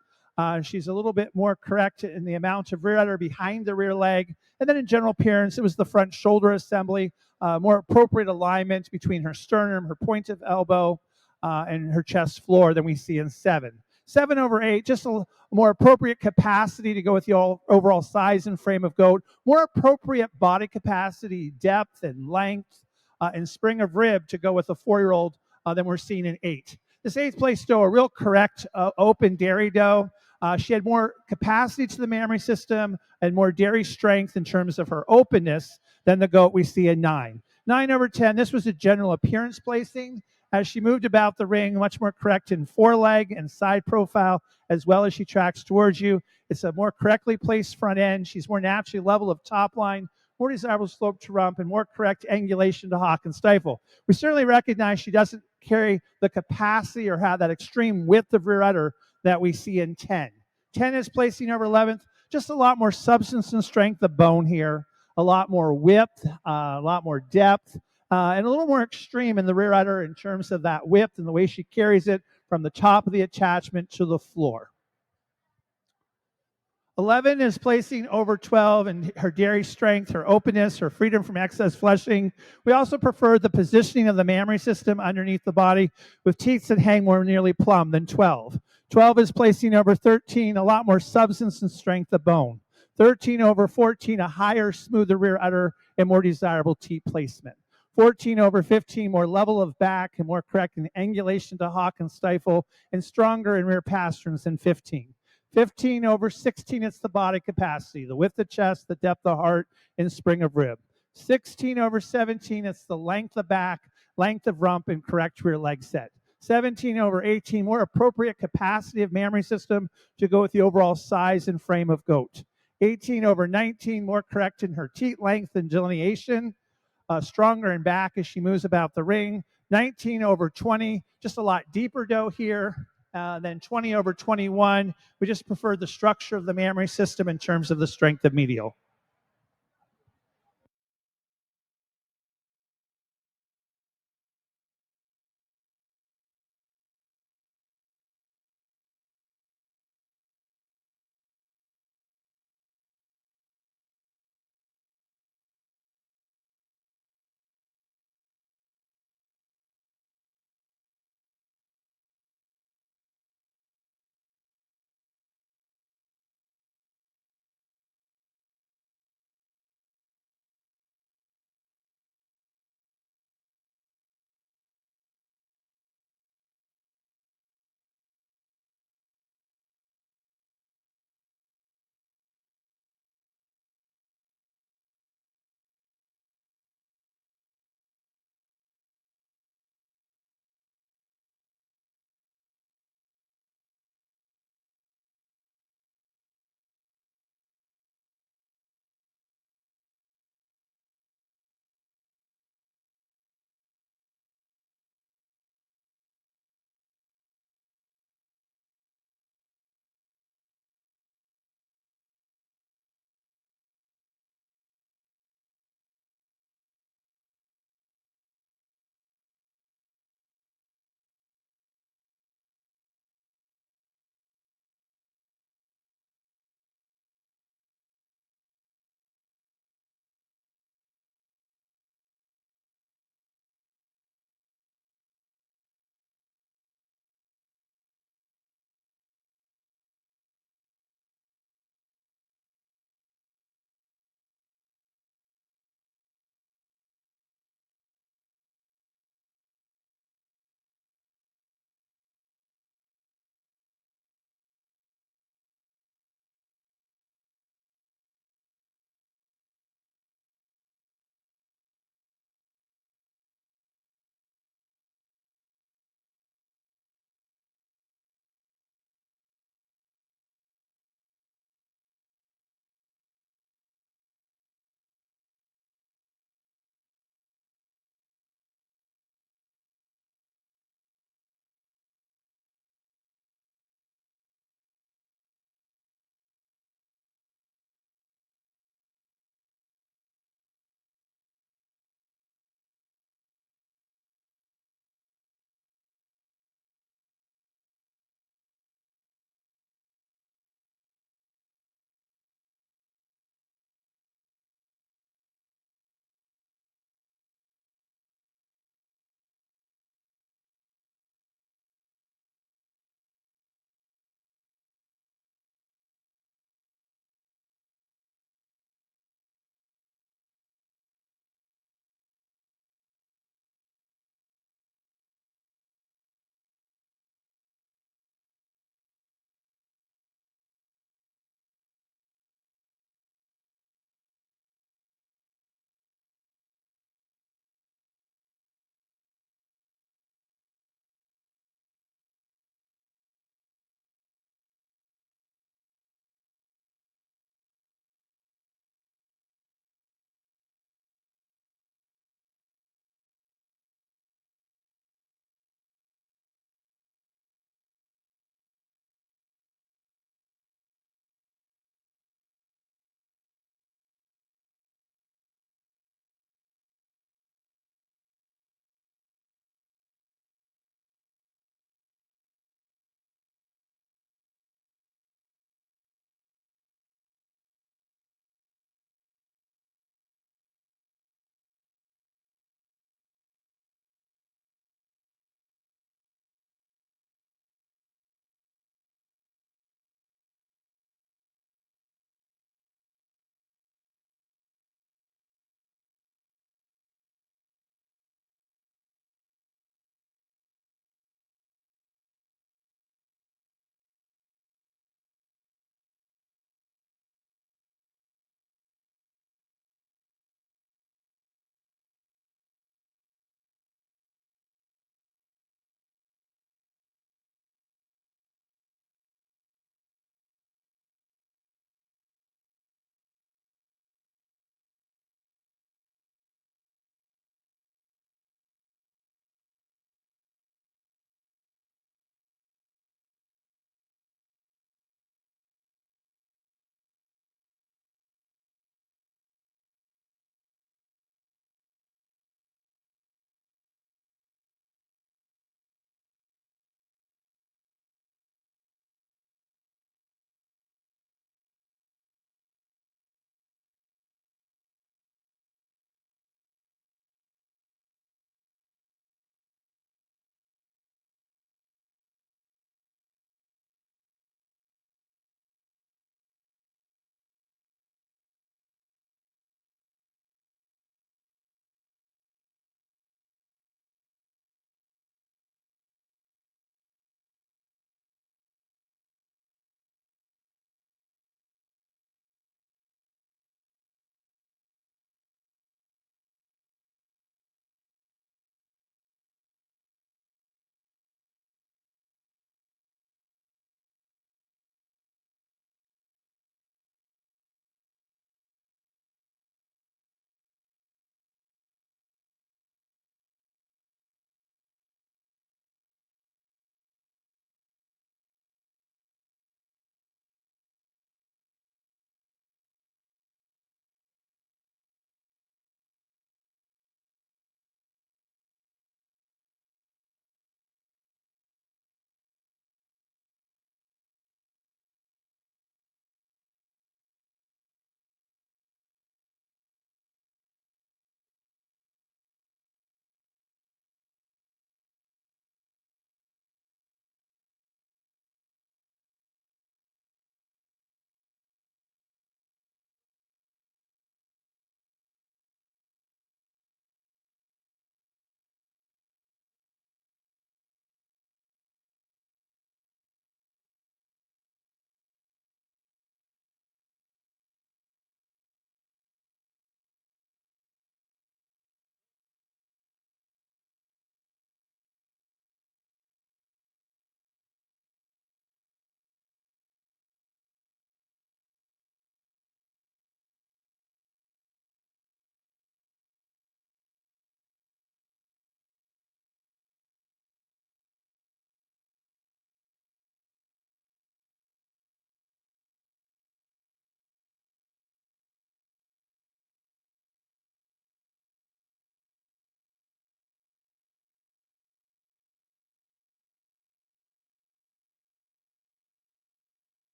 She's a little bit more correct in the amount of rear udder behind the rear leg. And then in general appearance, it was the front shoulder assembly, more appropriate alignment between her sternum, her point of elbow, and her chest floor than we see in 7. 7 over 8, just a more appropriate capacity to go with the overall size and frame of goat, more appropriate body capacity, depth and length, and spring of rib to go with a 4-year-old than we're seeing in 8. This 8th place doe, a real correct open dairy doe. She had more capacity to the mammary system and more dairy strength in terms of her openness than the goat we see in 9. 9 over 10, this was a general appearance placing. As she moved about the ring, much more correct in foreleg and side profile, as well as she tracks towards you. It's a more correctly placed front end. She's more naturally level of top line, more desirable slope to rump, and more correct angulation to hock and stifle. We certainly recognize she doesn't carry the capacity or have that extreme width of rear udder that we see in 10. 10 is placing over 11th. Just a lot more substance and strength of bone here, a lot more width, a lot more depth, and a little more extreme in the rear udder in terms of that width and the way she carries it from the top of the attachment to the floor. 11 is placing over 12 in her dairy strength, her openness, her freedom from excess fleshing. We also prefer the positioning of the mammary system underneath the body with teeth that hang more nearly plumb than 12. 12 is placing over 13, a lot more substance and strength of bone. 13 over 14, a higher, smoother rear udder and more desirable teeth placement. 14 over 15, more level of back and more correct in angulation to hock and stifle and stronger in rear pasterns than 15. 15 over 16, it's the body capacity, the width of chest, the depth of heart, and spring of rib. 16 over 17, it's the length of back, length of rump, and correct rear leg set. 17 over 18, more appropriate capacity of mammary system to go with the overall size and frame of goat. 18 over 19, more correct in her teat length and delineation, stronger in back as she moves about the ring. 19 over 20, just a lot deeper doe here. Then 20 over 21, we just prefer the structure of the mammary system in terms of the strength of medial.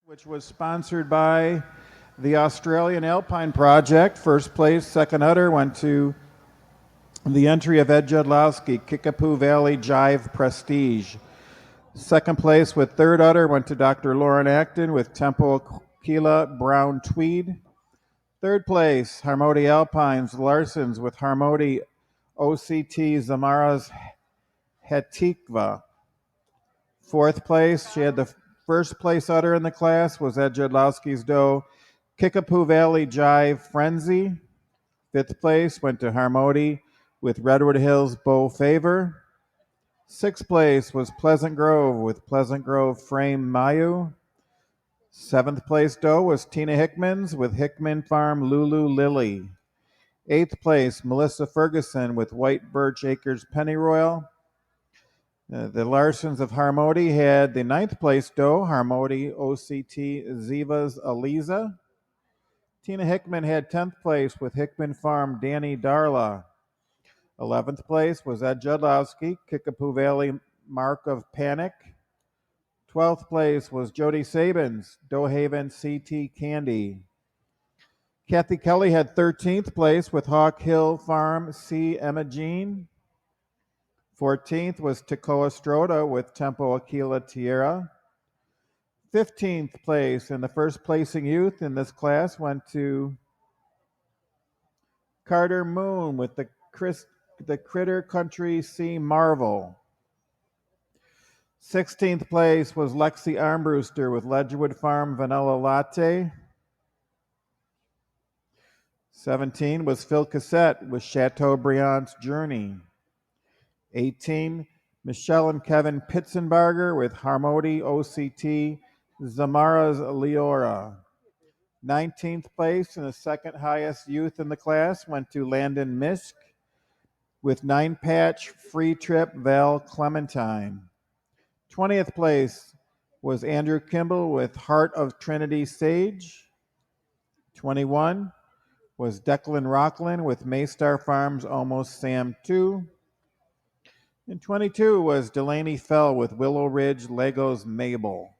which was sponsored by the Australian Alpine Project. First place, second udder went to the entry of Ed Judlowski, Kickapoo Valley Jive Prestige. Second place with third udder went to Dr. Lauren Acton with Temple Keela Brown Tweed. Third place, Harmody Alpines Larsens with Harmody OCT Zamaras Hetikva. Fourth place, she had the first place udder in the class was Ed Judlowski's doe, Kickapoo Valley Jive Frenzy. Fifth place went to Harmody with Redwood Hills Bow Favor. Sixth place was Pleasant Grove with Pleasant Grove Frame Mayu. Seventh place doe was Tina Hickman's with Hickman Farm Lulu Lily. Eighth place, Melissa Ferguson with White Birch Acres Pennyroyal. The Larsens of Harmody had the ninth place doe, Harmody OCT Zivas Aliza. Tina Hickman had 10th place with Hickman Farm Danny Darla. 11th place was Ed Judlowski, Kickapoo Valley Mark of Panic. 12th place was Jody Sabins, Doehaven CT Candy. Kathy Kelly had 13th place with Hawk Hill Farm C. Emma Jean. 14th was Tekoa Stroda with Tempo Aquila Tierra. 15th place and the first placing youth in this class went to Carter Moon with the Critter Country C. Marvel. 16th place was Lexi Armbruster with Ledgewood Farm Vanilla Latte. 17 was Phil Cassette with Chateaubriand's Journey. 18, Michelle and Kevin Pitzenbarger with Harmody OCT Zamara's Leora. 19th place and the second highest youth in the class went to Landon Misk with 9-patch Free Trip Val Clementine. 20th place was Andrew Kimball with Heart of Trinity Sage. 21 was Declan Rockland with Maystar Farms Almost Sam 2. And 22 was Delaney Fell with Willow Ridge Legos Mabel.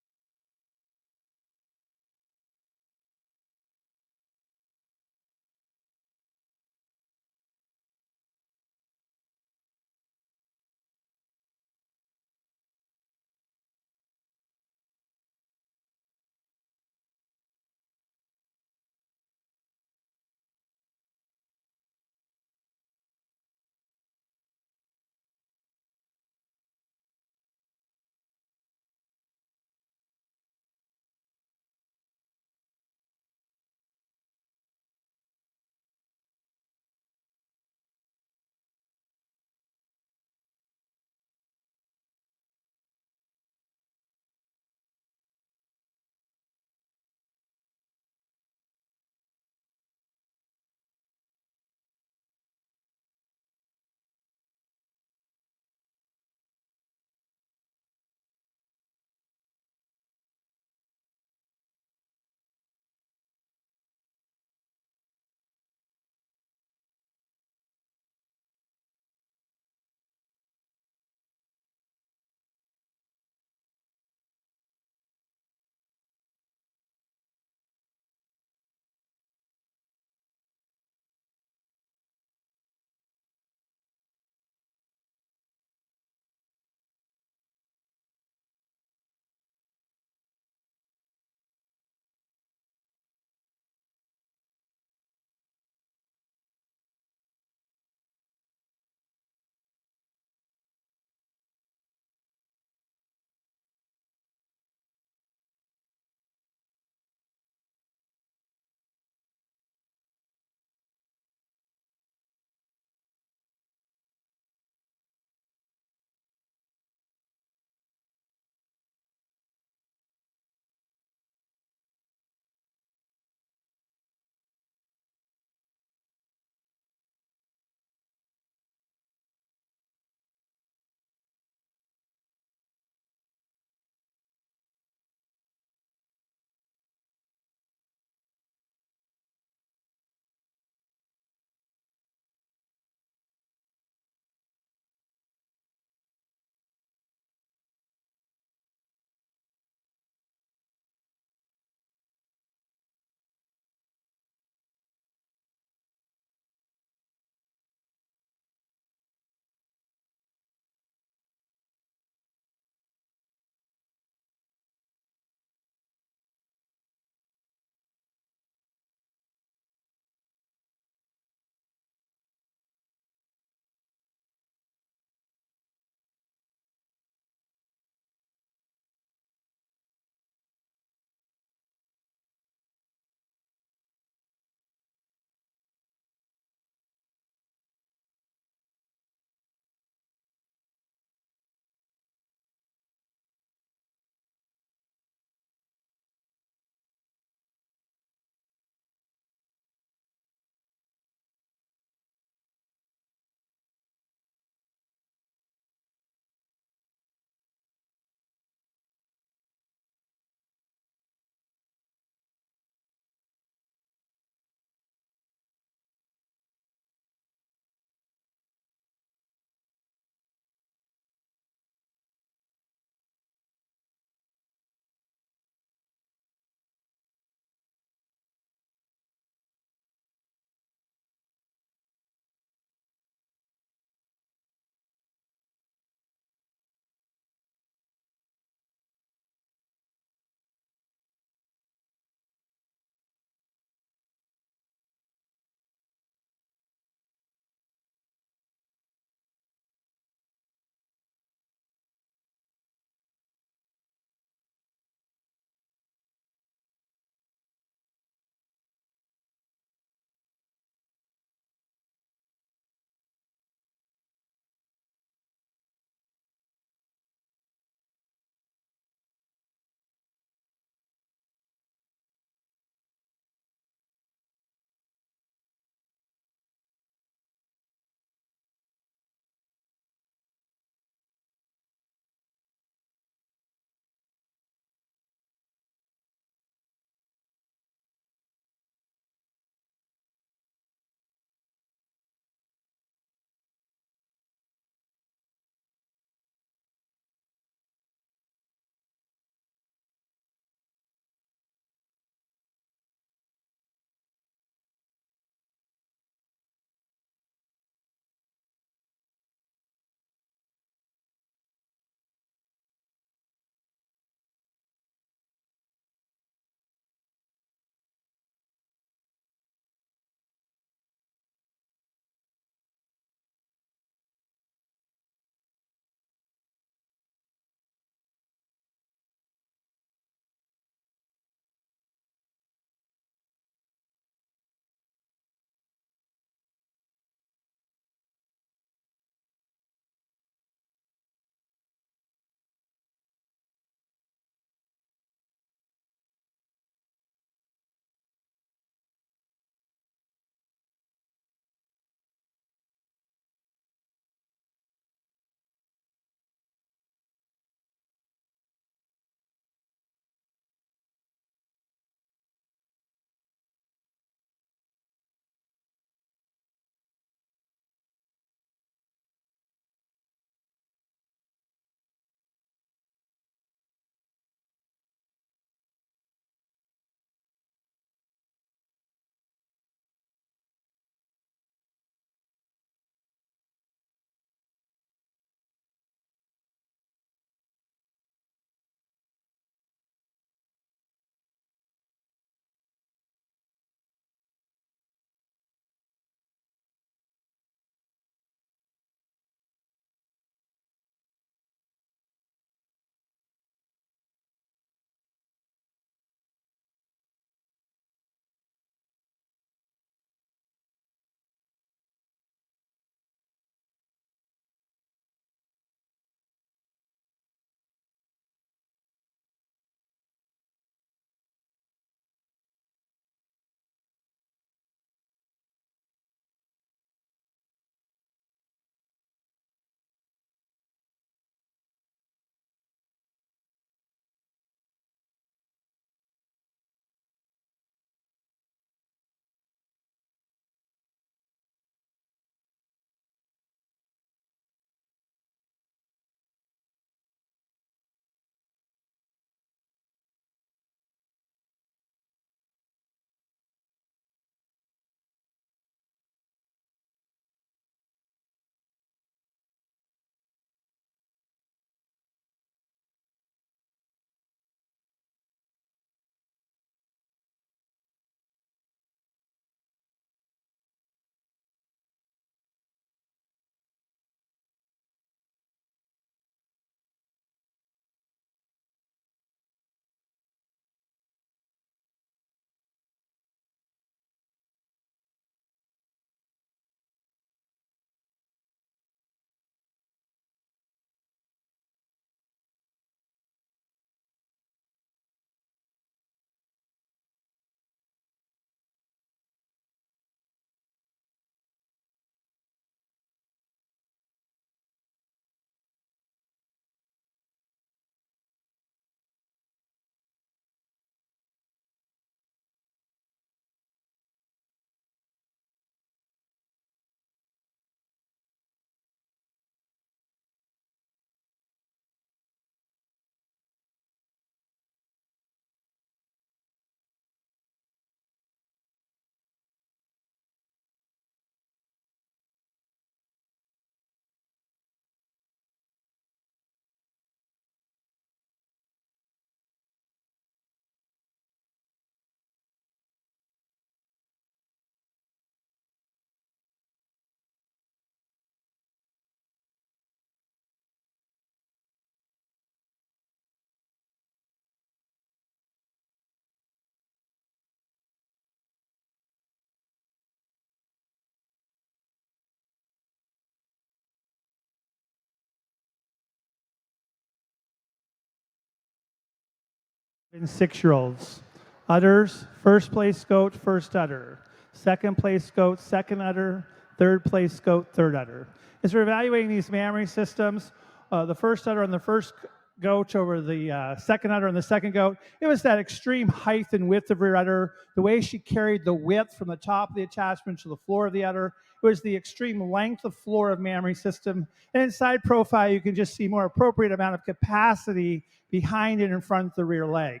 and 6-year-olds. Udders, first place goat, first udder. Second place goat, second udder. Third place goat, third udder. As we're evaluating these mammary systems, the first udder on the first goat over the second udder on the second goat, it was that extreme height and width of rear udder, the way she carried the width from the top of the attachment to the floor of the udder. It was the extreme length of floor of mammary system. And in side profile, you can just see more appropriate amount of capacity behind and in front of the rear leg.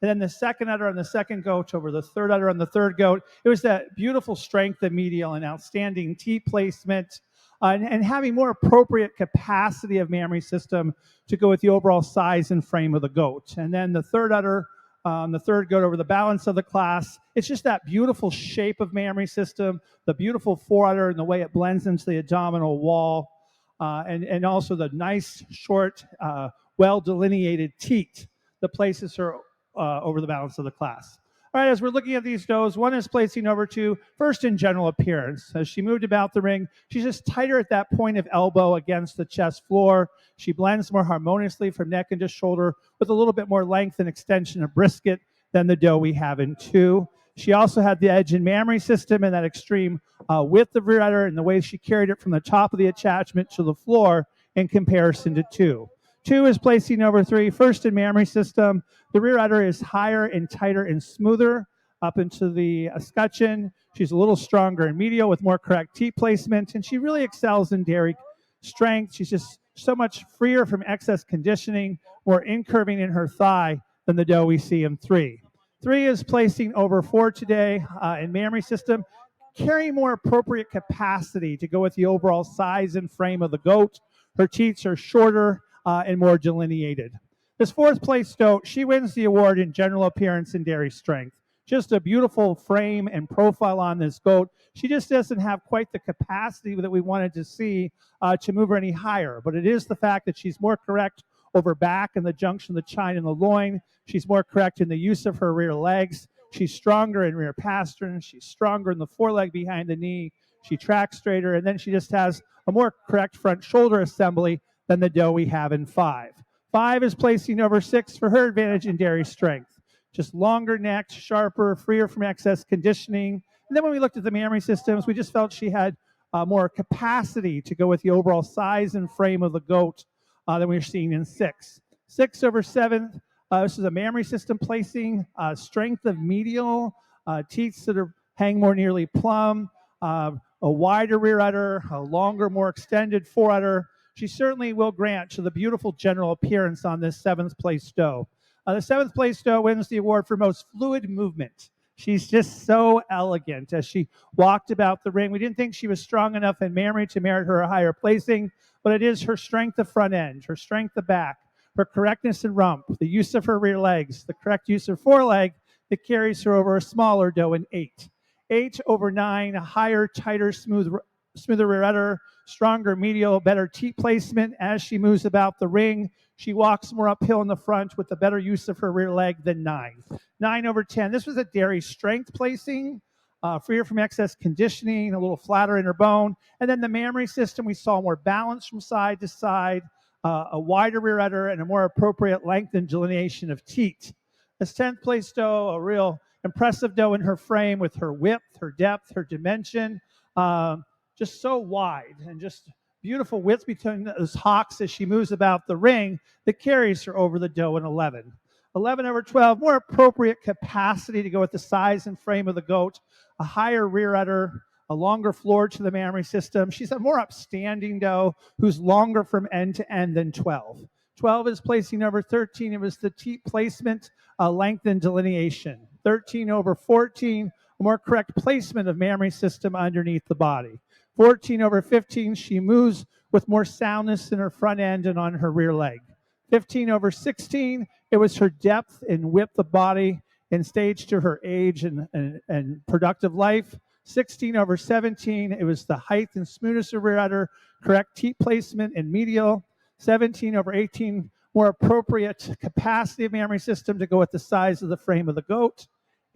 And then the second udder on the second goat over the third udder on the third goat, it was that beautiful strength of medial and outstanding teat placement, and having more appropriate capacity of mammary system to go with the overall size and frame of the goat. And then the third udder, the third goat over the balance of the class, it's just that beautiful shape of mammary system, the beautiful foreudder and the way it blends into the abdominal wall, and also the nice, short, well-delineated teat that places her over the balance of the class. All right, as we're looking at these does, one is placing over two, first in general appearance. As she moved about the ring, she's just tighter at that point of elbow against the chest floor. She blends more harmoniously from neck into shoulder with a little bit more length and extension of brisket than the doe we have in two. She also had the edge in mammary system and that extreme width of rear udder and the way she carried it from the top of the attachment to the floor in comparison to two. Two is placing over three, first in mammary system. The rear udder is higher and tighter and smoother up into the escutcheon. She's a little stronger in medial with more correct teat placement, and she really excels in dairy strength. She's just so much freer from excess conditioning, more incurving in her thigh than the doe we see in three. Three is placing over four today in mammary system, carrying more appropriate capacity to go with the overall size and frame of the goat. Her teats are shorter and more delineated. This fourth place goat, she wins the award in general appearance and dairy strength. Just a beautiful frame and profile on this goat. She just doesn't have quite the capacity that we wanted to see to move her any higher, but it is the fact that she's more correct over back and the junction of the chine and the loin. She's more correct in the use of her rear legs. She's stronger in rear pastern. She's stronger in the foreleg behind the knee. She tracks straighter, and then she just has a more correct front shoulder assembly than the doe we have in five. Five is placing over six for her advantage in dairy strength. Just longer necked, sharper, freer from excess conditioning. And then when we looked at the mammary systems, we just felt she had more capacity to go with the overall size and frame of the goat than we were seeing in six. Six over seven, this is a mammary system placing, strength of medial, teats that hang more nearly plumb, a wider rear udder, a longer, more extended foreudder. She certainly will grant to the beautiful general appearance on this seventh place doe. The seventh place doe wins the award for most fluid movement. She's just so elegant as she walked about the ring. We didn't think she was strong enough in mammary to merit her a higher placing, but it is her strength of front end, her strength of back, her correctness in rump, the use of her rear legs, the correct use of foreleg that carries her over a smaller doe in eight. 8 over 9, a higher, tighter, smoother rear udder, stronger medial, better teat placement as she moves about the ring. She walks more uphill in the front with the better use of her rear leg than 9. 9 over 10. This was a dairy strength placing, freer from excess conditioning, a little flatter in her bone. And then the mammary system, we saw more balance from side to side, a wider rear udder, and a more appropriate length and delineation of teat. This 10th place doe, a real impressive doe in her frame with her width, her depth, her dimension, just so wide and just beautiful width between those hocks as she moves about the ring that carries her over the doe in 11. 11 over 12, more appropriate capacity to go with the size and frame of the goat, a higher rear udder, a longer floor to the mammary system. She's a more upstanding doe who's longer from end to end than 12. 12 is placing over 13. It was the teat placement, length and delineation. 13 over 14, a more correct placement of mammary system underneath the body. 14 over 15, she moves with more soundness in her front end and on her rear leg. 15 over 16, it was her depth and width of body and stage to her age and productive life. 16 over 17, it was the height and smoothness of rear udder, correct teat placement and medial. 17 over 18, more appropriate capacity of mammary system to go with the size of the frame of the goat.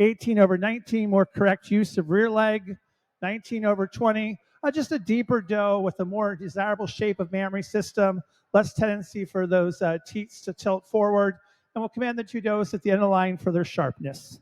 18 over 19, more correct use of rear leg. 19 over 20, just a deeper doe with a more desirable shape of mammary system, less tendency for those teats to tilt forward. and we'll command the two does at the end of the line for their sharpness.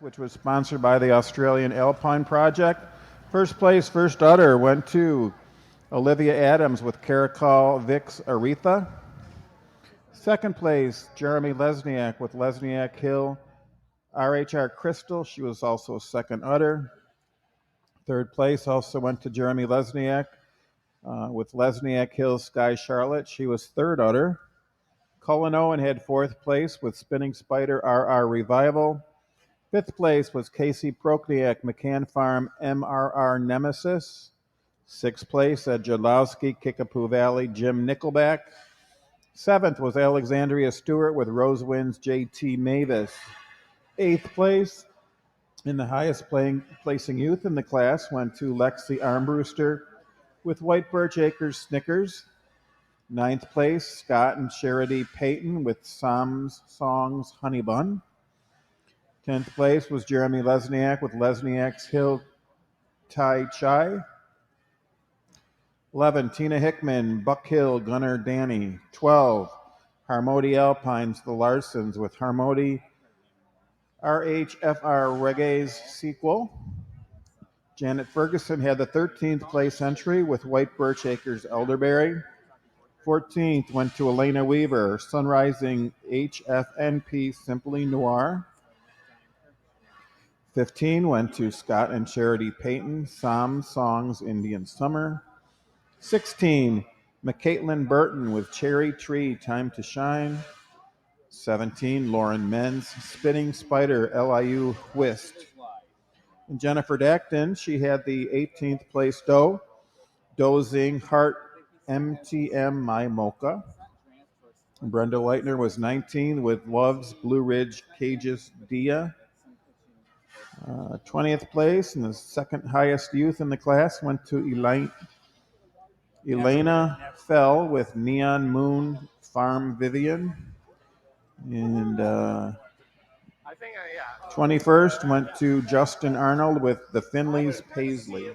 which was sponsored by the Australian Alpine project. First place, first udder, went to Olivia Adams with Caracol Vicks Aretha. Second place, Jeremy Lesniak with Lesniak Hill RHR Crystal. She was also second udder. Third place also went to Jeremy Lesniak with Lesniak Hill Sky Charlotte. She was third udder. Cullen Owen had fourth place with Spinning Spider RR Revival. Fifth place was Casey Prokniak, McCann Farm MRR Nemesis. Sixth place at Jodlowski, Kickapoo Valley, Jim Nickelback. Seventh was Alexandria Stewart with Rosewinds, JT Mavis. Eighth place in the highest placing youth in the class went to Lexi Armbruster with White Birch Acres Snickers. Ninth place, Scott and Charity Payton with Psalms Songs Honey Bun. 10th place was Jeremy Lesniak with Lesniak's Hill Tai Chai. 11, Tina Hickman, Buck Hill, Gunner Danny. 12, Harmody Alpines, The Larsons with Harmody RHFR Reggae's sequel. Janet Ferguson had the 13th place entry with White Birch Acres Elderberry. 14th went to Elena Weaver, Sunrising HFNP Simply Noir. 15 went to Scott and Charity Payton, Psalm Songs Indian Summer. 16, McCaitlin Burton with Cherry Tree Time to Shine. 17, Lauren Menz, Spinning Spider LIU Whist. And Jennifer Dacton, she had the 18th place doe, Dozing Heart MTM My Mocha. Brenda Leitner was 19 with Love's Blue Ridge Cages Dia. 20th place, and the second highest youth in the class went to Elena Fell with Neon Moon Farm Vivian. And 21st went to Justin Arnold with the Finleys Paisley.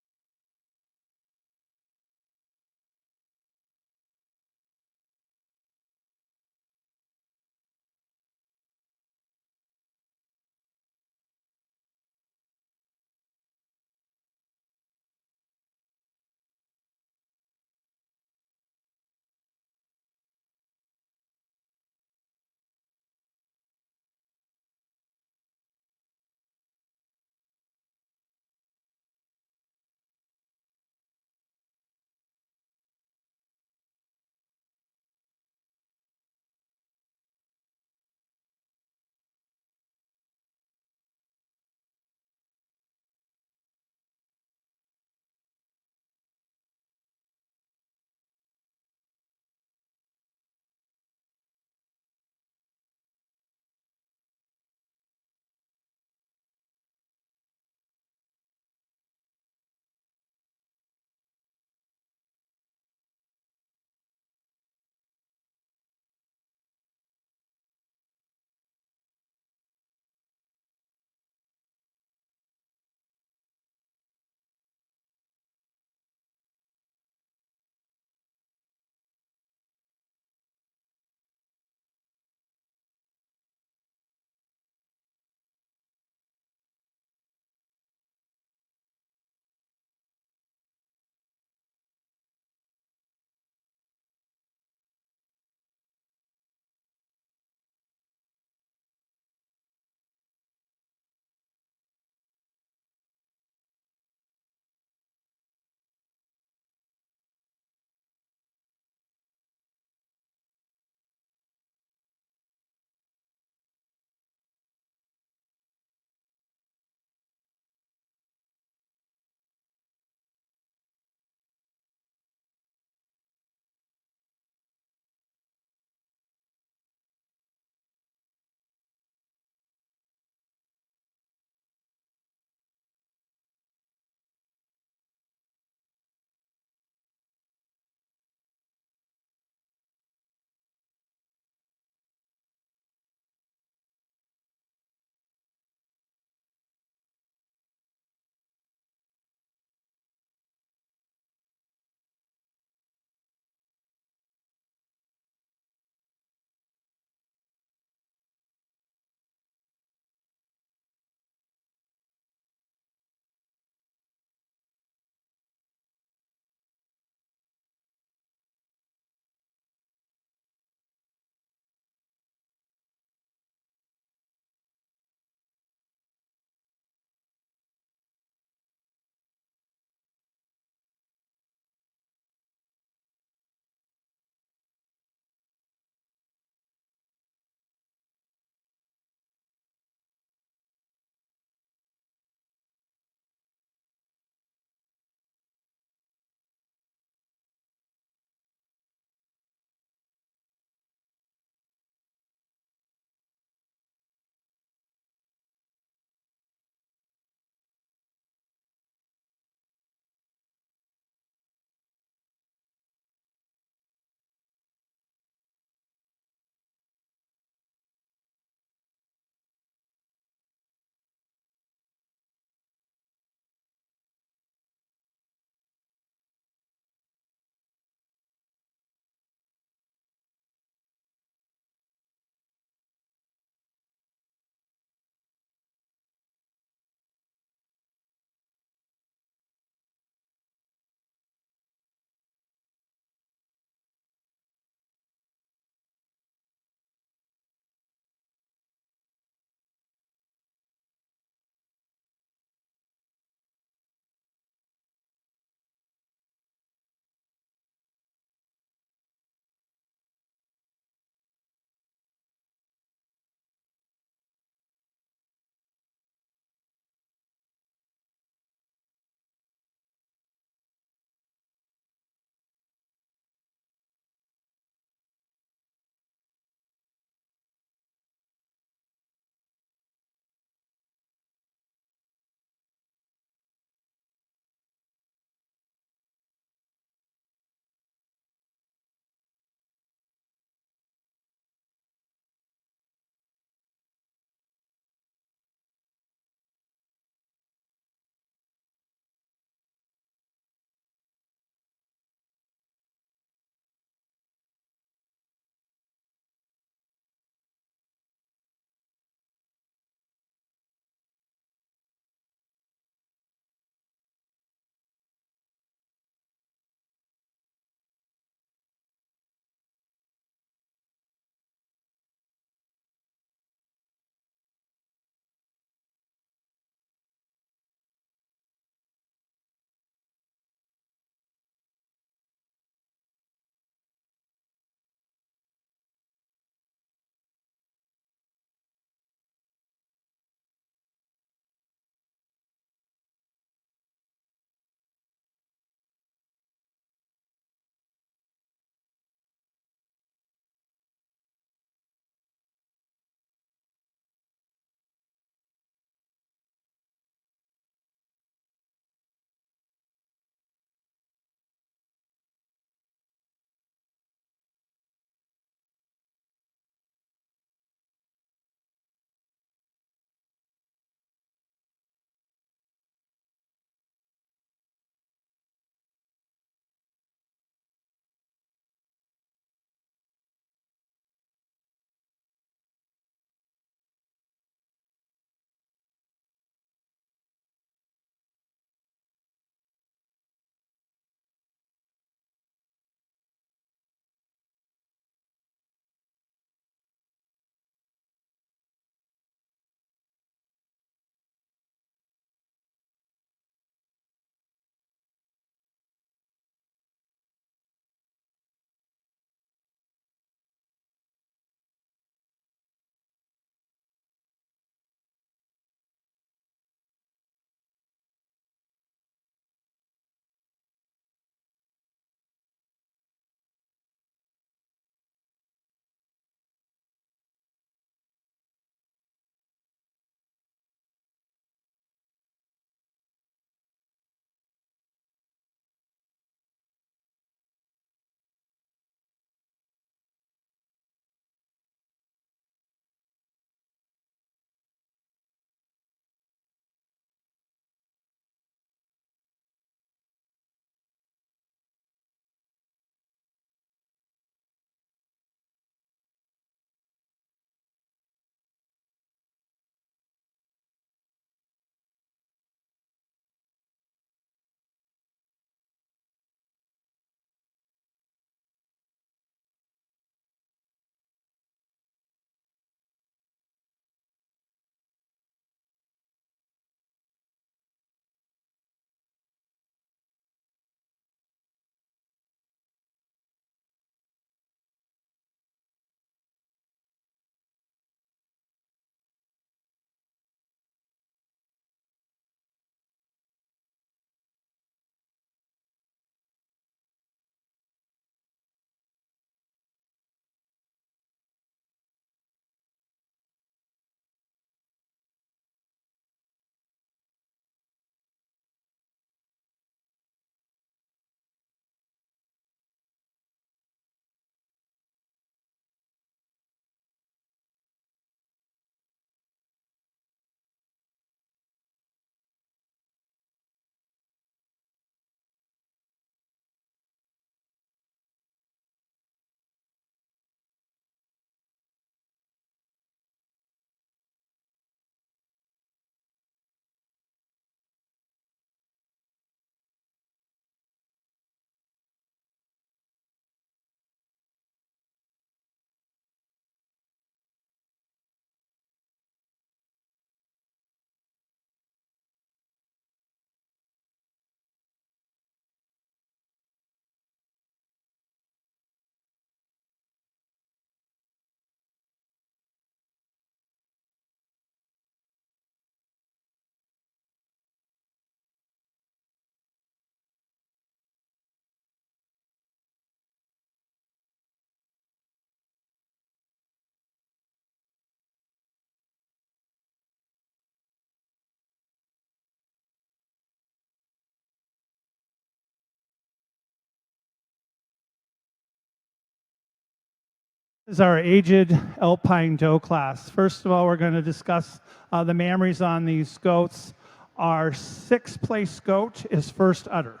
This is our aged Alpine doe class. First of all, we're going to discuss the mammaries on these goats. Our sixth place goat is first udder.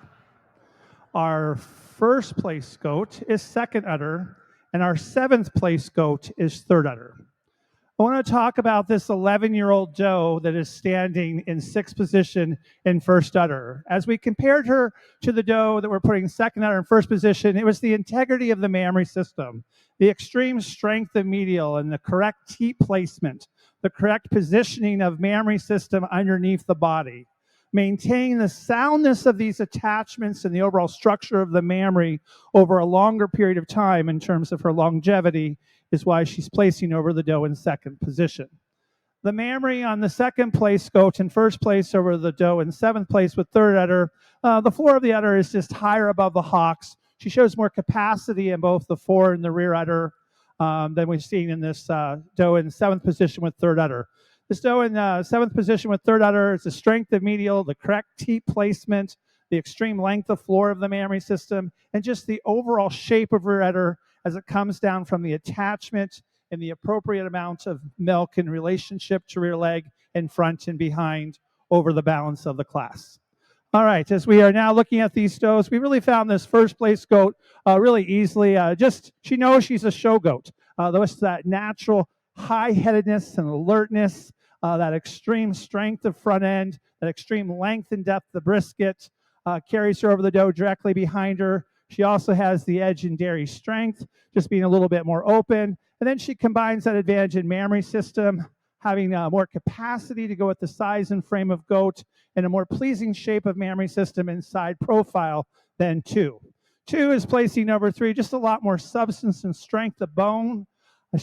Our first place goat is second udder, and our seventh place goat is third udder. I want to talk about this 11-year-old doe that is standing in sixth position in first udder. As we compared her to the doe that we're putting second udder in first position, it was the integrity of the mammary system, the extreme strength of medial and the correct teat placement, the correct positioning of mammary system underneath the body. Maintaining the soundness of these attachments and the overall structure of the mammary over a longer period of time in terms of her longevity is why she's placing over the doe in second position. The mammary on the second place goat in first place over the doe in seventh place with third udder. The floor of the udder is just higher above the hocks. She shows more capacity in both the fore and the rear udder than we've seen in this doe in seventh position with third udder. This doe in seventh position with third udder is the strength of medial, the correct teat placement, the extreme length of floor of the mammary system, and just the overall shape of rear udder as it comes down from the attachment and the appropriate amount of milk in relationship to rear leg and front and behind over the balance of the class. All right, as we are now looking at these does, we really found this first place goat really easily. She knows she's a show goat. There's that natural high-headedness and alertness, that extreme strength of front end, that extreme length and depth of brisket carries her over the doe directly behind her. She also has the edge in dairy strength, just being a little bit more open. And then she combines that advantage in mammary system, having more capacity to go with the size and frame of goat and a more pleasing shape of mammary system and side profile than 2. 2 is placing over 3, just a lot more substance and strength of bone.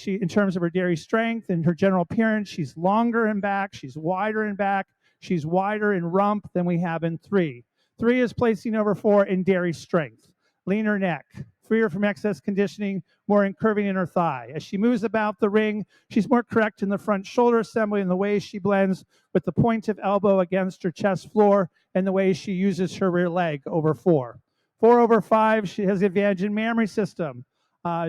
In terms of her dairy strength and her general appearance, she's longer in back, she's wider in back, she's wider in rump than we have in 3. 3 is placing over 4 in dairy strength. Leaner neck, freer from excess conditioning, more incurving in her thigh. As she moves about the ring, she's more correct in the front shoulder assembly and the way she blends with the point of elbow against her chest floor and the way she uses her rear leg over 4. 4 over 5, she has the advantage in mammary system.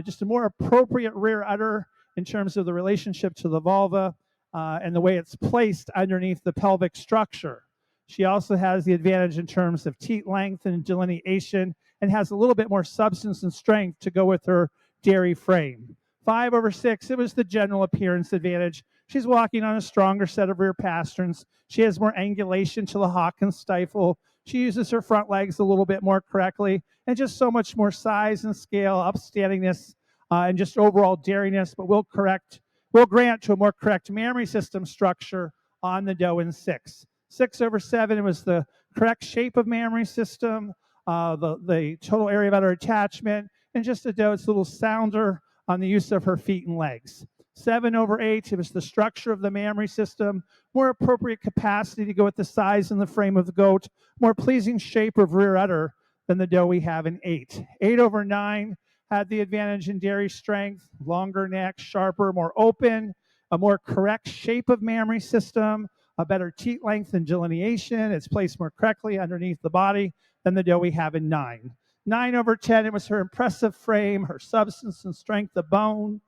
Just a more appropriate rear udder in terms of the relationship to the vulva and the way it's placed underneath the pelvic structure. She also has the advantage in terms of teat length and delineation and has a little bit more substance and strength to go with her dairy frame. 5 over 6, it was the general appearance advantage. She's walking on a stronger set of rear pasterns. She has more angulation to the hock and stifle. She uses her front legs a little bit more correctly, and just so much more size and scale, upstandingness, and just overall dairiness, but we'll grant to a more correct mammary system structure on the doe in 6. 6 over 7 was the correct shape of mammary system, the total area of udder attachment, and just a doe, it's a little sounder on the use of her feet and legs. 7 over 8, it was the structure of the mammary system, more appropriate capacity to go with the size and the frame of the goat, more pleasing shape of rear udder than the doe we have in 8. 8 over 9 had the advantage in dairy strength, longer neck, sharper, more open, a more correct shape of mammary system, a better teat length and delineation. It's placed more correctly underneath the body than the doe we have in 9. 9 over 10, it was her impressive frame, her substance and strength of bone.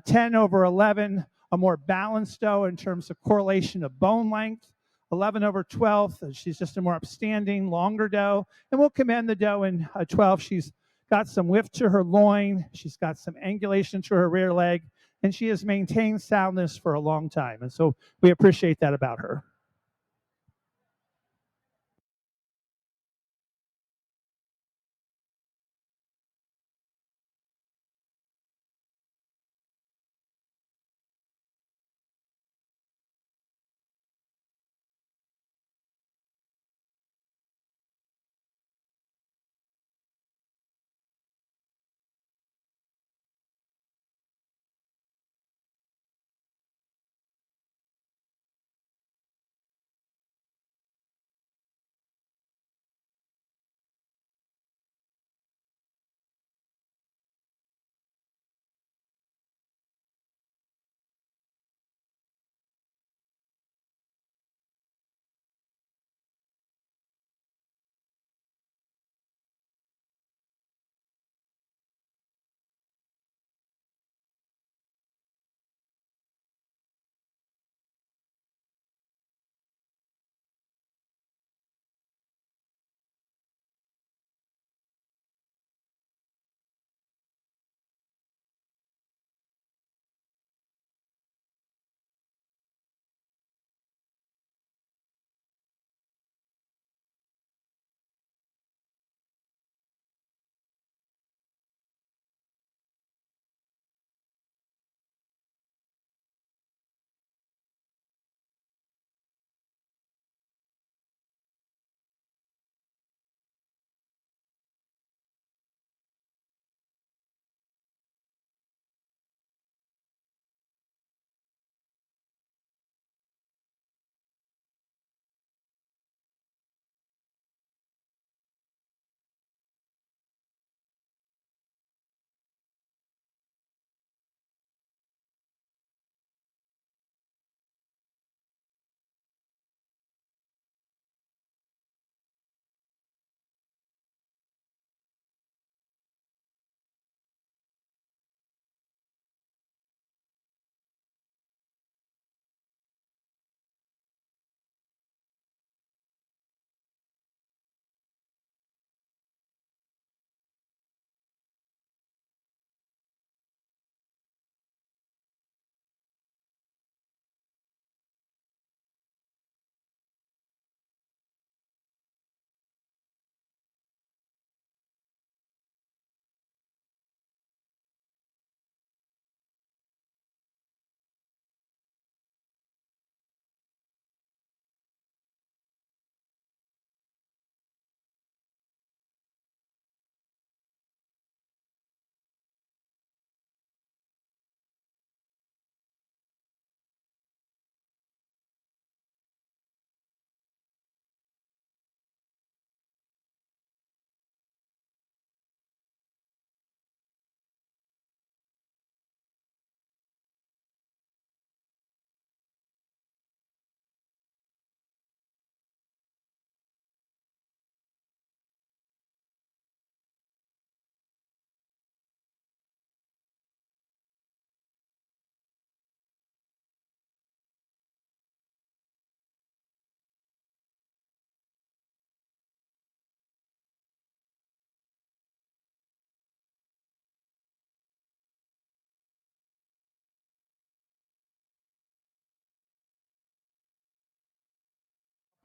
10 over 11, a more balanced doe in terms of correlation of bone length. 11 over 12, she's just a more upstanding, longer doe. And we'll commend the doe in 12. She's got some width to her loin. She's got some angulation to her rear leg. And she has maintained soundness for a long time. And so we appreciate that about her.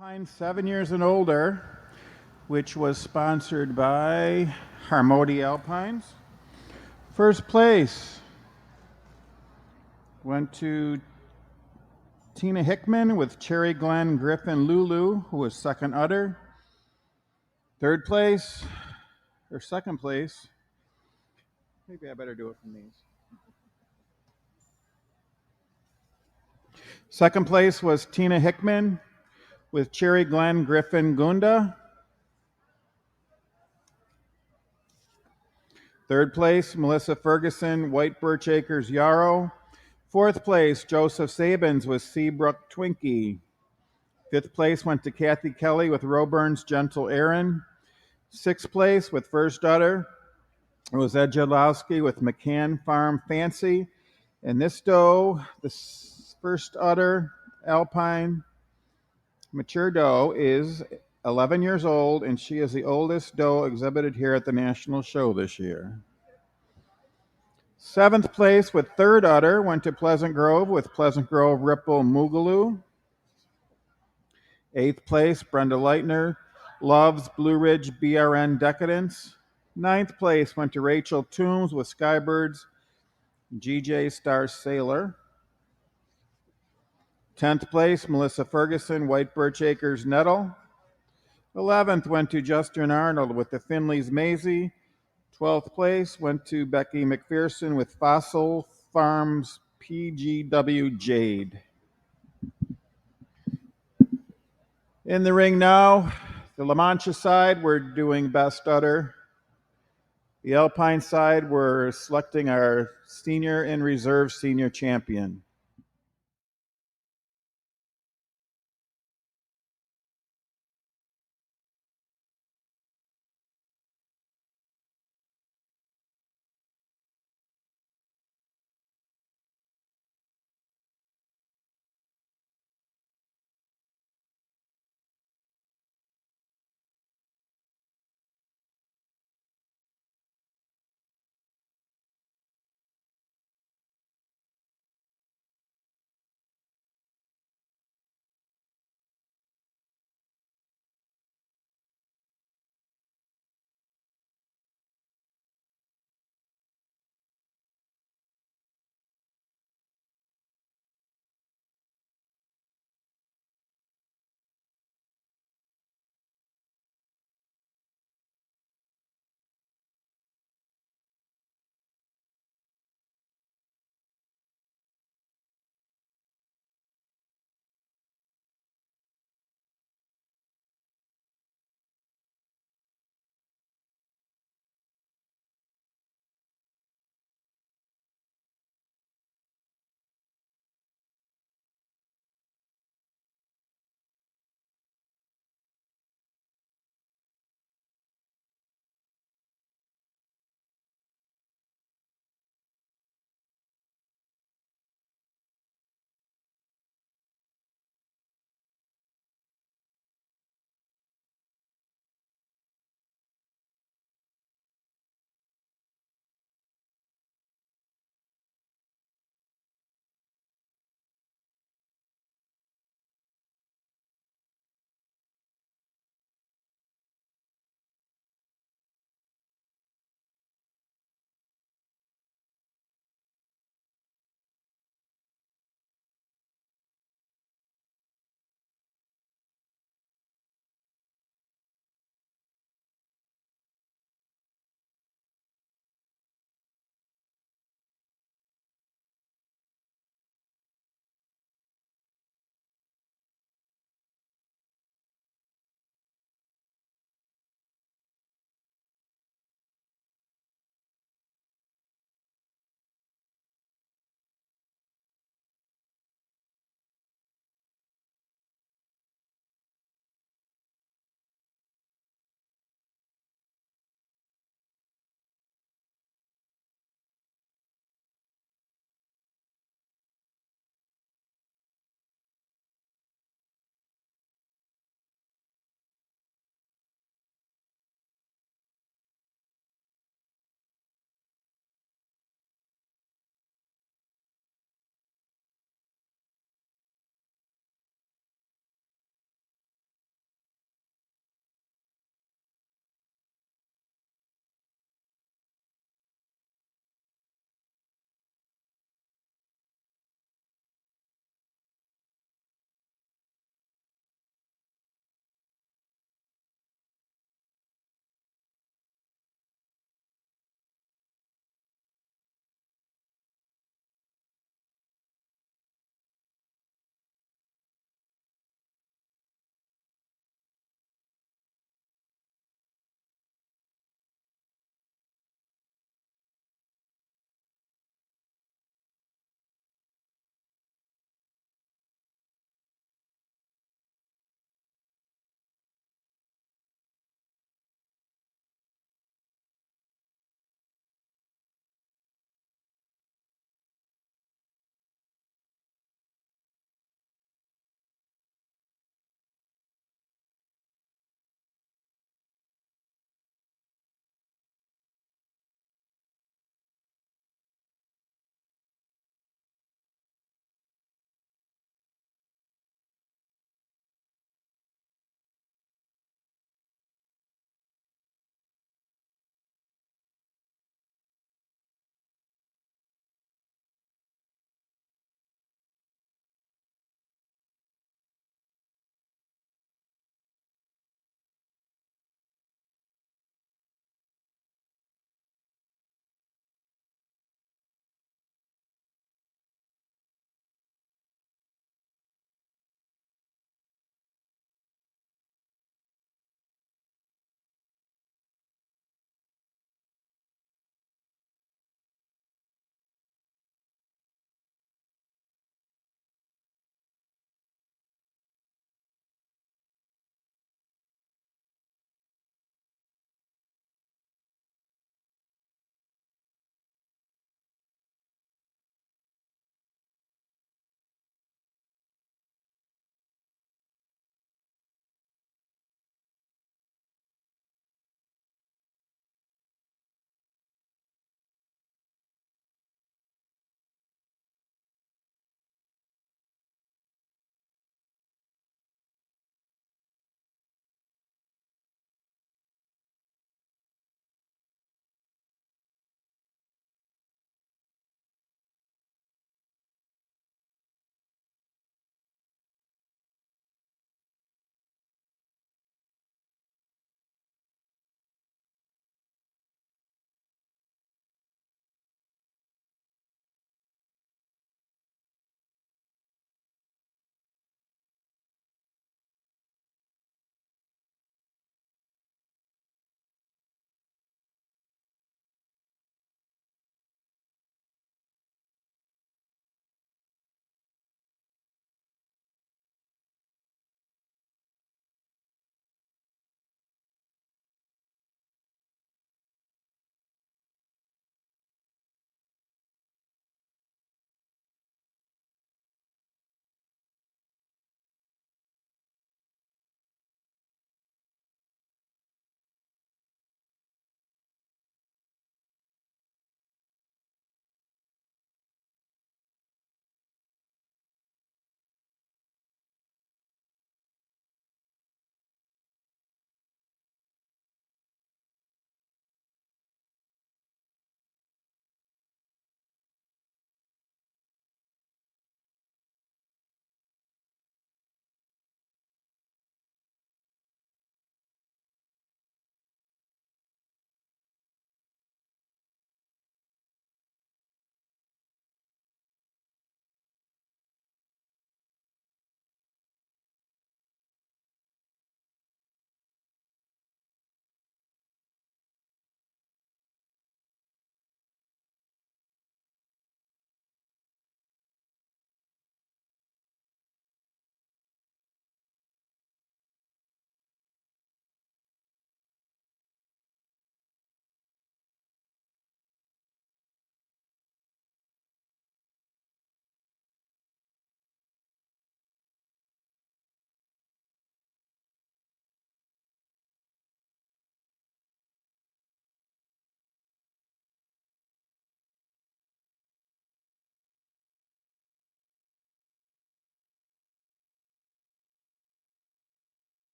Alpine 7 years and older, which was sponsored by Harmody Alpines. First place went to Tina Hickman with Cherry Glen Griffin Lulu, who was second udder. Third place, or second place, maybe I better do it from these. Second place was Tina Hickman with Cherry Glen Griffin Gunda. Third place, Melissa Ferguson, White Birch Acres Yarrow. Fourth place, Joseph Sabins with Seabrook Twinkie. Fifth place went to Kathy Kelly with Roburn's Gentle Aaron. Sixth place with first udder was Ed Jadlowski with McCann Farm Fancy. And this doe, this first udder, Alpine mature doe, is 11 years old, and she is the oldest doe exhibited here at the National Show this year. Seventh place with third udder went to Pleasant Grove with Pleasant Grove Ripple Moogaloo. Eighth place, Brenda Leitner, Loves Blue Ridge BRN Decadence. Ninth place went to Rachel Toombs with Skybirds GJ Star Sailor. 10th place, Melissa Ferguson, White Birch Acres Nettle. 11th went to Justin Arnold with the Finley's Maisie. 12th place went to Becky McPherson with Fossil Farms PGW Jade. In the ring now, the La Mancha side, we're doing best udder. The Alpine side, we're selecting our senior and reserve senior champion.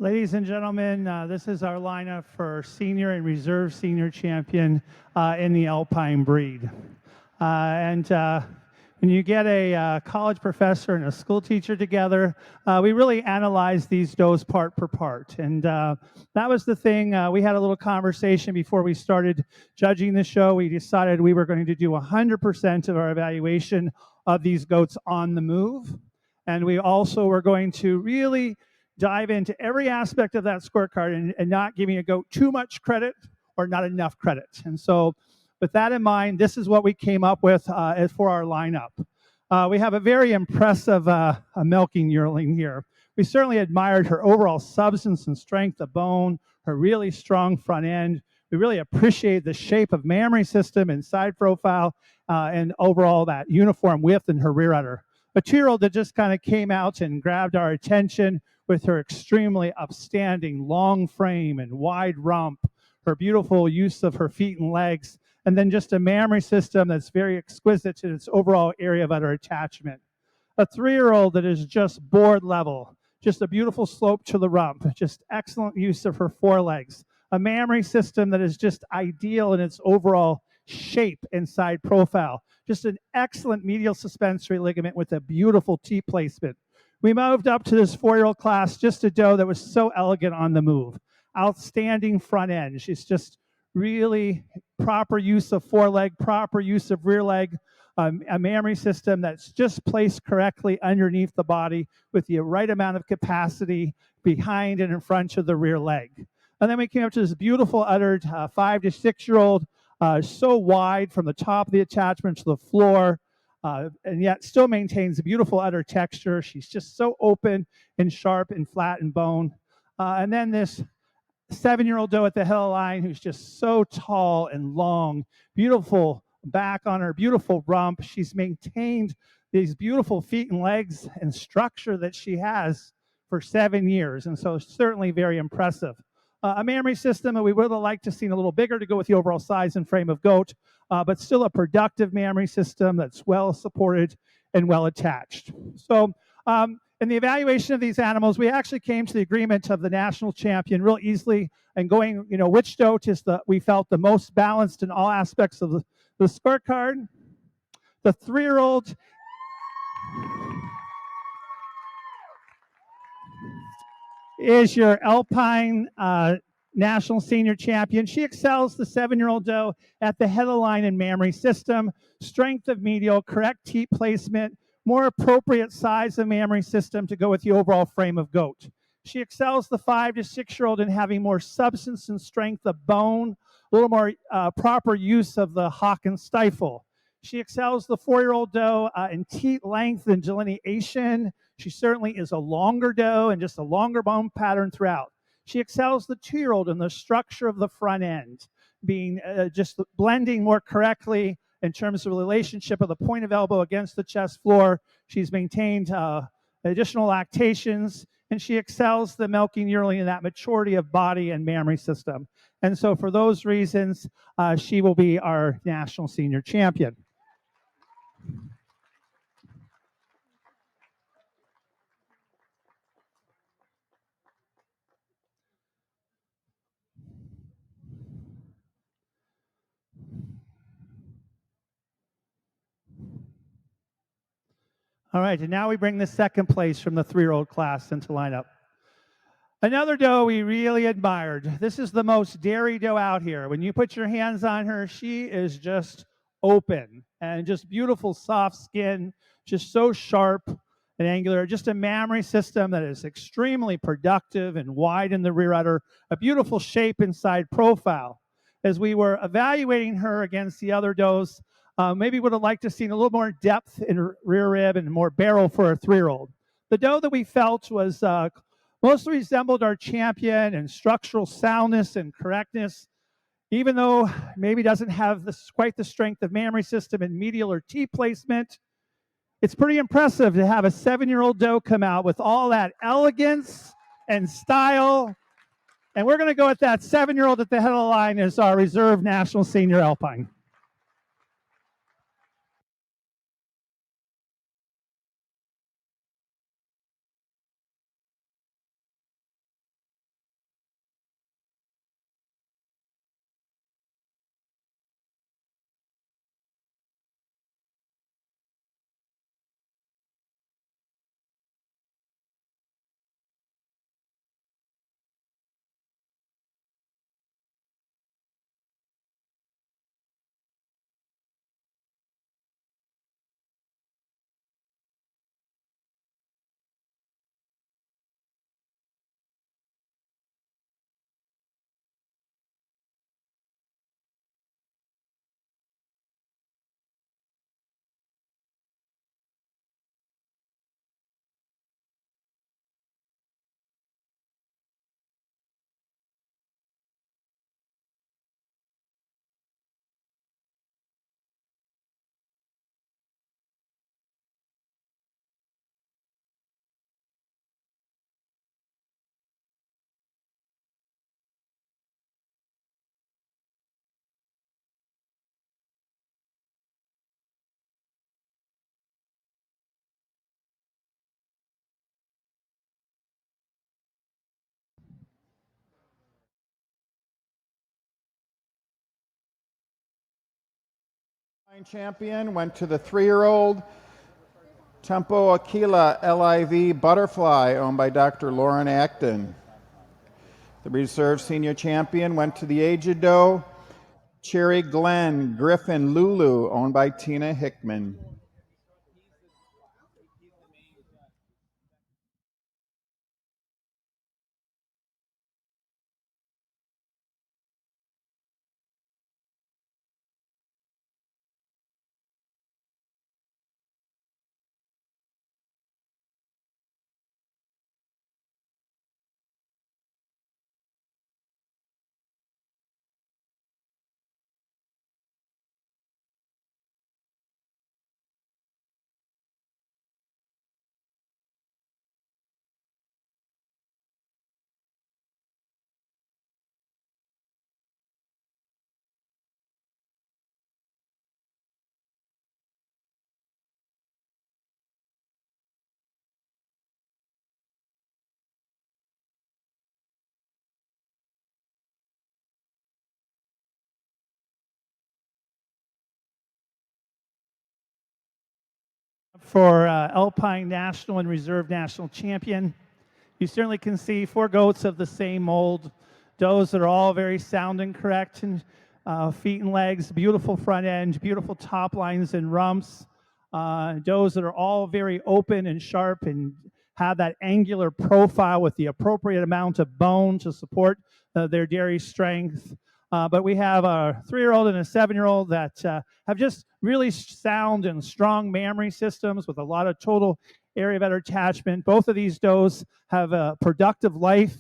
Ladies and gentlemen, this is our lineup for senior and reserve senior champion in the Alpine breed. And when you get a college professor and a school teacher together, we really analyze these does part per part. And that was the thing. We had a little conversation before we started judging the show. We decided we were going to do 100% of our evaluation of these goats on the move. And we also were going to really dive into every aspect of that scorecard and not giving a goat too much credit or not enough credit. And so with that in mind, this is what we came up with for our lineup. We have a very impressive a milking yearling here. We certainly admired her overall substance and strength of bone, her really strong front end. We really appreciate the shape of mammary system and side profile and overall that uniform width in her rear udder. A 2-year-old that just kind of came out and grabbed our attention with her extremely upstanding long frame and wide rump, her beautiful use of her feet and legs, and then just a mammary system that's very exquisite in its overall area of udder attachment. A 3-year-old that is just board level, just a beautiful slope to the rump, just excellent use of her forelegs, a mammary system that is just ideal in its overall shape and side profile, just an excellent medial suspensory ligament with a beautiful T placement. We moved up to this 4-year-old class, just a doe that was so elegant on the move. Outstanding front end. She's just really proper use of foreleg, proper use of rear leg, a mammary system that's just placed correctly underneath the body with the right amount of capacity behind and in front of the rear leg. And then we came up to this beautiful uddered 5 to 6-year-old, so wide from the top of the attachment to the floor, and yet still maintains a beautiful udder texture. She's just so open and sharp and flat and bone. And then this 7-year-old doe at the head of the line who's just so tall and long, beautiful back on her, beautiful rump. She's maintained these beautiful feet and legs and structure that she has for 7 years, and so certainly very impressive. A mammary system that we would have liked to see a little bigger to go with the overall size and frame of goat, but still a productive mammary system that's well supported and well attached. So in the evaluation of these animals, we actually came to the agreement of the national champion real easily and going, which goat is we felt the most balanced in all aspects of the scorecard. The 3-year-old is your Alpine national senior champion. She excels the 7-year-old doe at the head of the line and mammary system, strength of medial, correct teat placement, more appropriate size of mammary system to go with the overall frame of goat. She excels the 5 to 6-year-old in having more substance and strength of bone, a little more proper use of the hock and stifle. She excels the 4-year-old doe in teat length and delineation. She certainly is a longer doe and just a longer bone pattern throughout. She excels the 2-year-old in the structure of the front end, being just blending more correctly in terms of the relationship of the point of elbow against the chest floor. She's maintained additional lactations, and she excels the milking yearling in that maturity of body and mammary system. And so for those reasons, she will be our national senior champion. All right, and now we bring the second place from the 3-year-old class into lineup. Another doe we really admired. This is the most dairy doe out here. When you put your hands on her, she is just open and just beautiful soft skin, just so sharp and angular. Just a mammary system that is extremely productive and wide in the rear udder, a beautiful shape inside profile. As we were evaluating her against the other does, maybe would have liked to seen a little more depth in her rear rib and more barrel for a 3-year-old. The doe that we felt was mostly resembled our champion in structural soundness and correctness, even though maybe doesn't have quite the strength of mammary system and medial or T placement. It's pretty impressive to have a 7-year-old doe come out with all that elegance and style. And we're going to go with that 7-year-old at the head of the line as our reserve national senior Alpine. Champion went to the 3-year-old Tempo Aquila LIV Butterfly, owned by Dr. Lauren Acton. The reserve senior champion went to the aged doe Cherry Glen Griffin Lulu, owned by Tina Hickman. For Alpine National and Reserve National Champion. You certainly can see 4 goats of the same mold. Does that are all very sound and correct, and feet and legs, beautiful front end, beautiful top lines and rumps. Does that are all very open and sharp and have that angular profile with the appropriate amount of bone to support their dairy strength. But we have a 3-year-old and a 7-year-old that have just really sound and strong mammary systems with a lot of total area of attachment. Both of these does have a productive life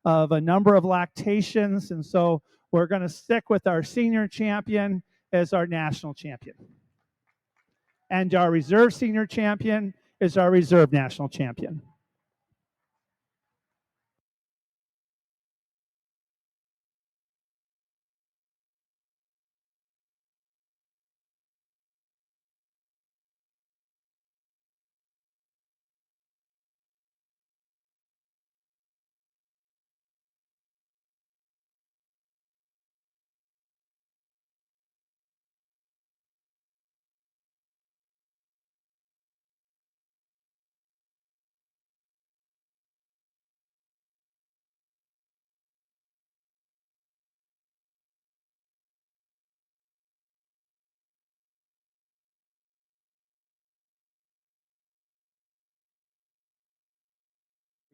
of a number of lactations, and so we're going to stick with our senior champion as our national champion. And our reserve senior champion is our reserve national champion.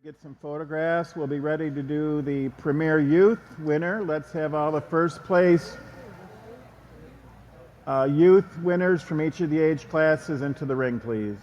Get some photographs. We'll be ready to do the Premier Youth winner. Let's have all the first place youth winners from each of the age classes into the ring, please.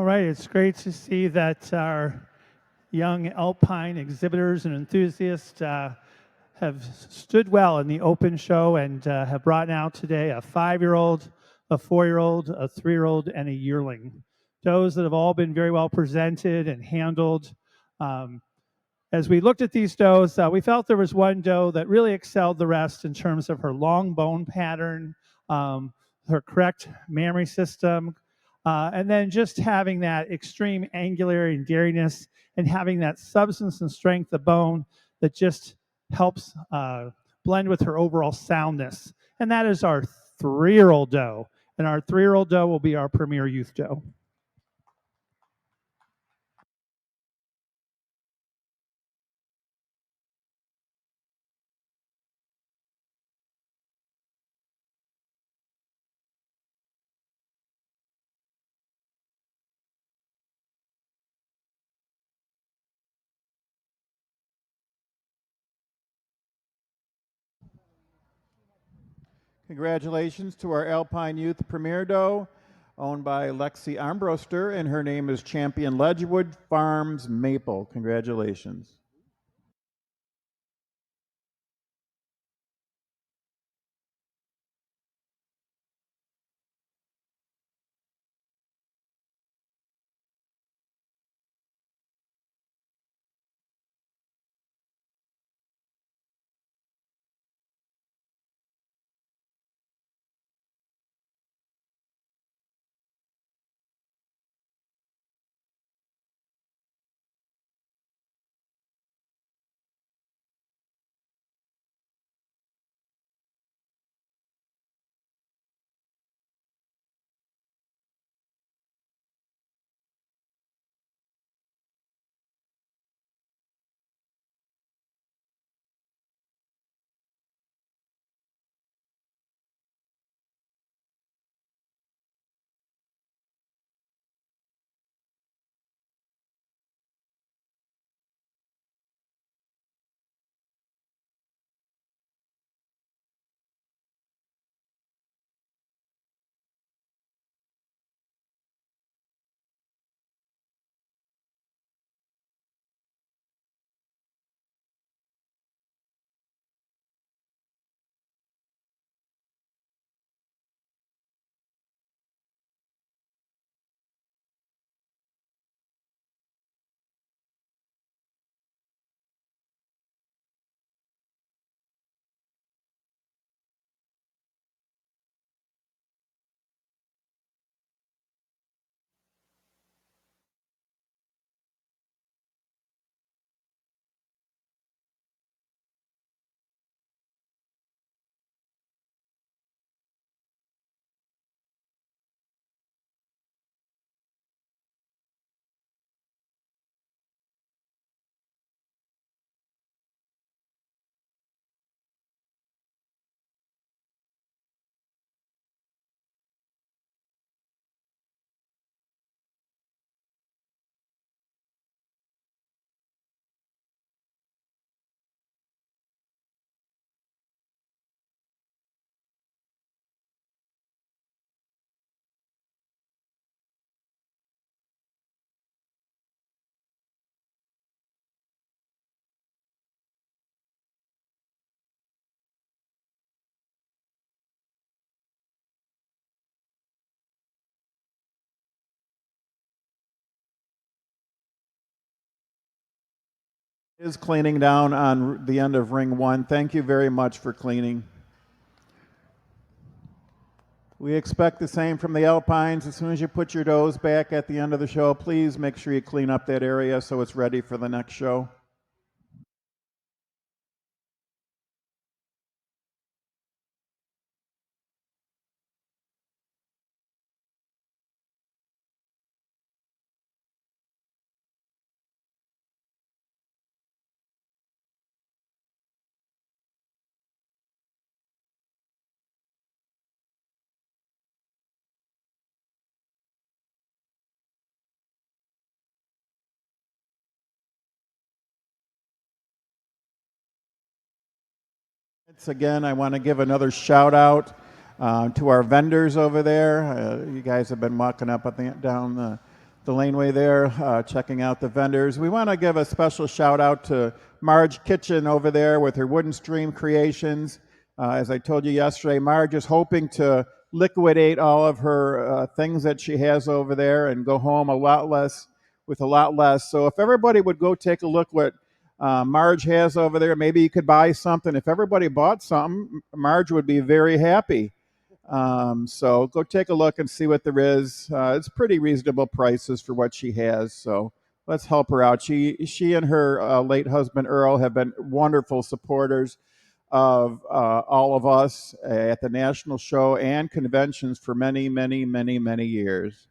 All right, it's great to see that our young Alpine exhibitors and enthusiasts have stood well in the open show and have brought out today a 5-year-old, a 4-year-old, a 3-year-old, and a yearling. Does that have all been very well presented and handled. As we looked at these does, we felt there was one doe that really excelled the rest in terms of her long bone pattern, her correct mammary system, and then just having that extreme angularity and dairiness and having that substance and strength of bone that just helps blend with her overall soundness. And that is our 3-year-old doe. And our 3-year-old doe will be our premier youth doe. Congratulations to our Alpine Youth Premier Doe, owned by Lexi Armbruster, and her name is Champion Ledgewood Farms Maple. Congratulations. Is cleaning down on the end of ring 1. Thank you very much for cleaning. We expect the same from the Alpines. As soon as you put your does back at the end of the show, please make sure you clean up that area so it's ready for the next show. Again, I want to give another shout out to our vendors over there. You guys have been walking up and down the laneway there, checking out the vendors. We want to give a special shout out to Marge Kitchen over there with her Wooden Stream Creations. As I told you yesterday, Marge is hoping to liquidate all of her things that she has over there and go home with a lot less. So if everybody would go take a look what Marge has over there, maybe you could buy something. If everybody bought something, Marge would be very happy. So go take a look and see what there is. It's pretty reasonable prices for what she has. So let's help her out. She and her late husband Earl have been wonderful supporters of all of us at the national show and conventions for many, many, many, many years.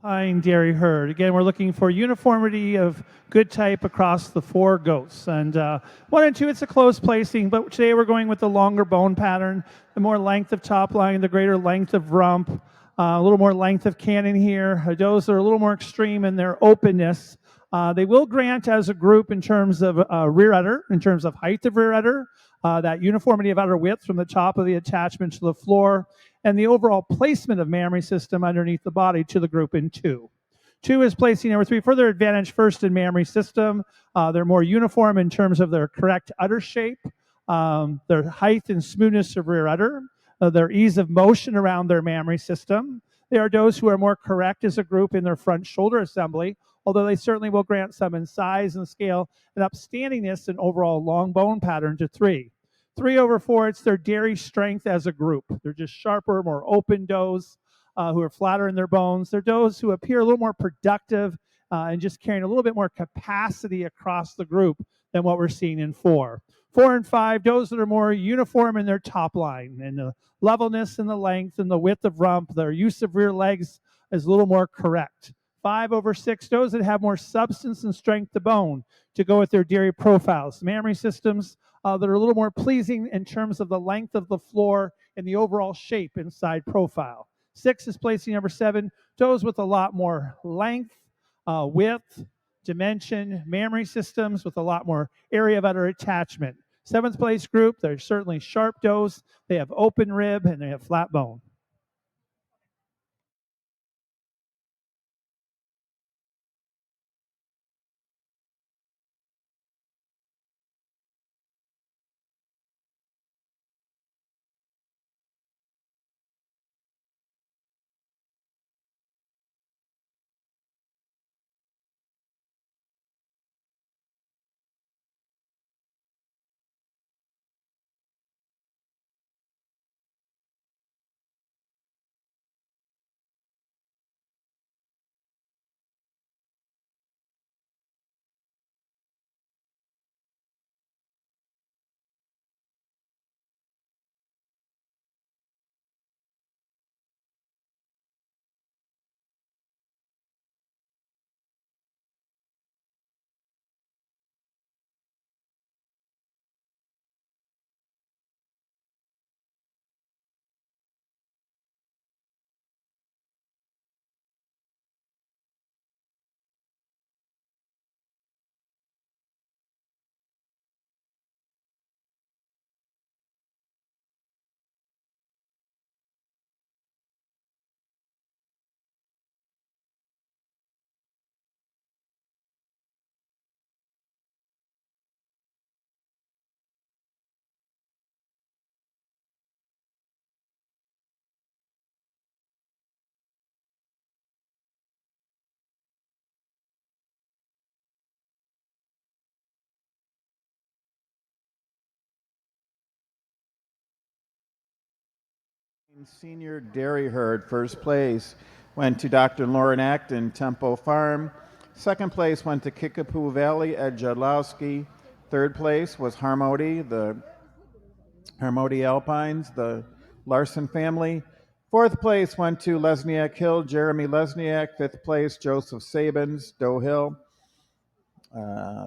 Alpine dairy herd. Again, we're looking for uniformity of good type across the four goats. And 1 and 2, it's a close placing, but today we're going with the longer bone pattern, the more length of top line, the greater length of rump, a little more length of cannon here. Does are a little more extreme in their openness. They will grant as a group in terms of rear udder, in terms of height of rear udder, that uniformity of udder width from the top of the attachment to the floor, and the overall placement of mammary system underneath the body to the group in 2. 2 is placing number 3. Further advantage first in mammary system. They're more uniform in terms of their correct udder shape, their height and smoothness of rear udder, their ease of motion around their mammary system. They are those who are more correct as a group in their front shoulder assembly, although they certainly will grant some in size and scale and upstandingness and overall long bone pattern to 3. 3 over 4, it's their dairy strength as a group. They're just sharper, more open does who are flatter in their bones. They're does who appear a little more productive and just carrying a little bit more capacity across the group than what we're seeing in 4. 4 and 5, does that are more uniform in their top line and the levelness and the length and the width of rump. Their use of rear legs is a little more correct. 5 over 6, those that have more substance and strength to bone to go with their dairy profiles. Mammary systems that are a little more pleasing in terms of the length of the floor and the overall shape inside profile. 6 is placing number 7, toes with a lot more length, width, dimension, mammary systems with a lot more area of udder attachment. 7th place group, they're certainly sharp does. They have open rib and they have flat bone. Senior dairy herd, first place went to Dr. Lauren Acton, Tempo Farm. Second place went to Kickapoo Valley, Ed Jadlowski. Third place was the Harmody Alpines, the Larson family. Fourth place went to Lesniak Hill, Jeremy Lesniak. Fifth place, Joseph Sabins, Doe Hill.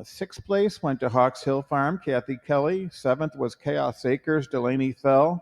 Sixth place went to Hawks Hill Farm, Kathy Kelly. Seventh was Chaos Acres, Delaney Fell.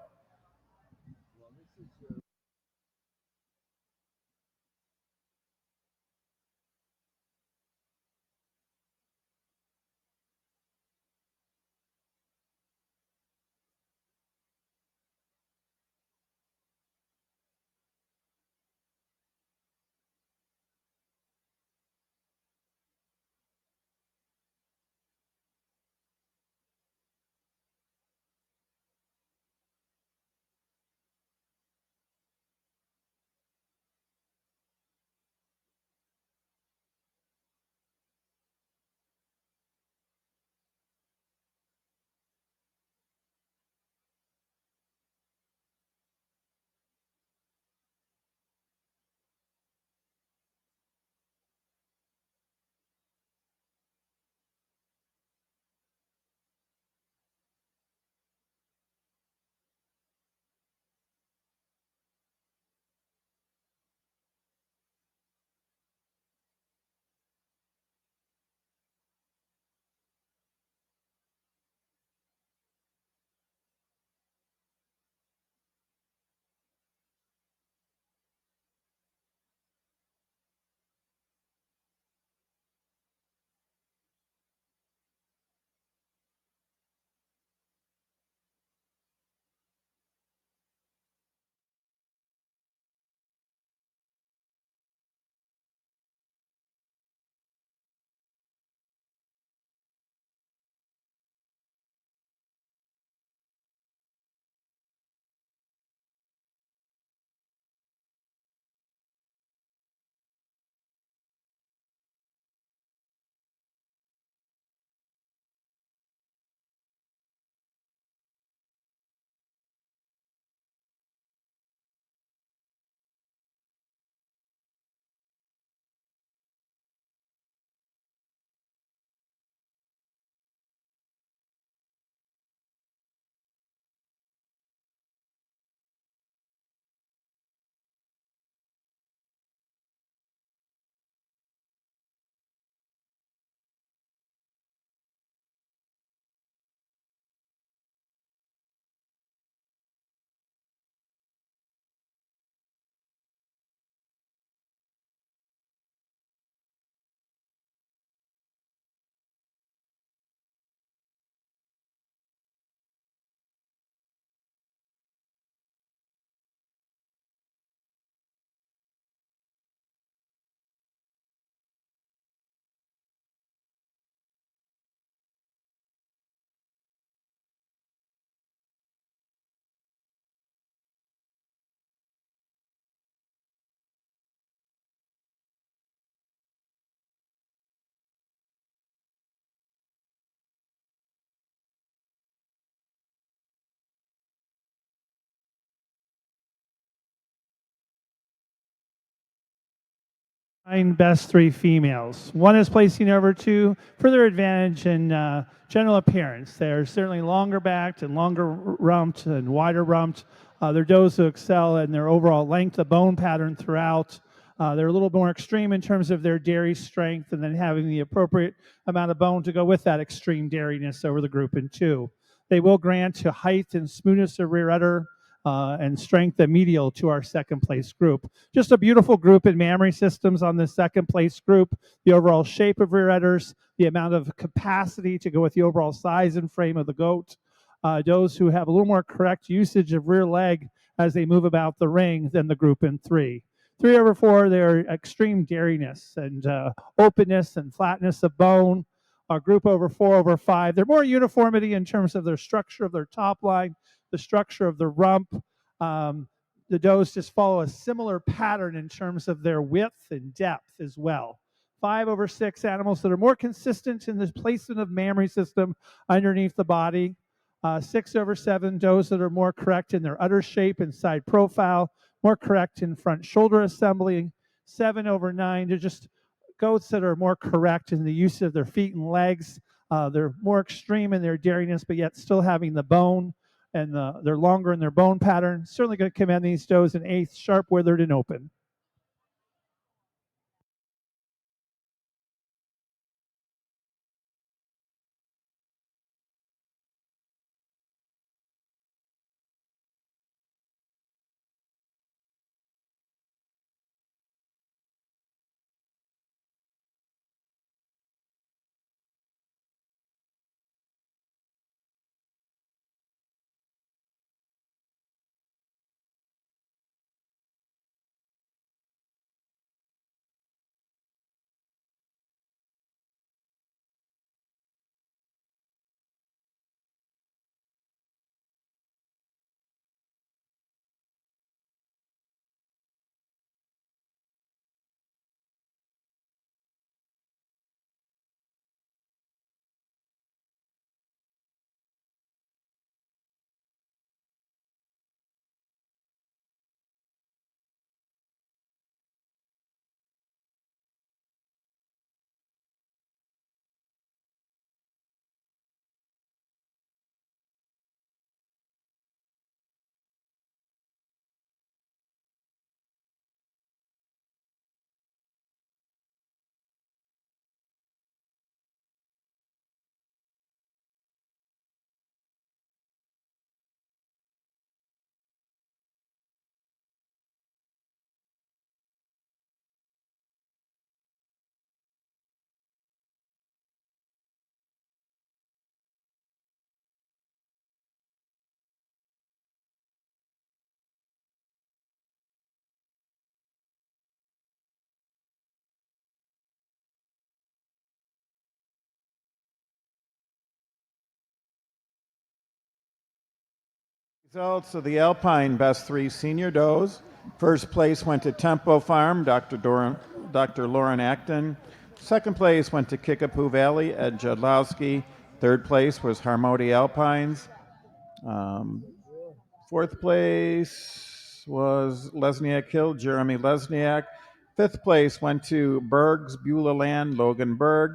Best three females. One is placing over two for their advantage in general appearance. They're certainly longer backed and longer rumped and wider rumped. They're does who excel in their overall length of bone pattern throughout. They're a little more extreme in terms of their dairy strength and then having the appropriate amount of bone to go with that extreme dairiness over the group in two. They will grant to height and smoothness of rear udder and strength and medial to our second place group. Just a beautiful group in mammary systems on the second place group. The overall shape of rear udders, the amount of capacity to go with the overall size and frame of the goat. Those who have a little more correct usage of rear leg as they move about the ring than the group in three. 3/4, they're extreme dairiness and openness and flatness of bone. Our group over 4/5, they're more uniformity in terms of their structure of their top line, the structure of the rump. The does just follow a similar pattern in terms of their width and depth as well. 5/6 animals that are more consistent in the placement of mammary system underneath the body. 6/7 does that are more correct in their udder shape and side profile, more correct in front shoulder assembly. 7/9, they're just goats that are more correct in the use of their feet and legs. They're more extreme in their dairiness, but yet still having the bone, and they're longer in their bone pattern. Certainly going to command these does in eighth, sharp, withered, and open. Results of the Alpine Best 3 Senior Does. First place went to Tempo Farm, Dr. Lauren Acton. Second place went to Kickapoo Valley, Ed Jodlowski. Third place was Harmody Alpines. Fourth place was Lesniak Hill, Jeremy Lesniak. Fifth place went to Berg's Beulah Land, Logan Berg.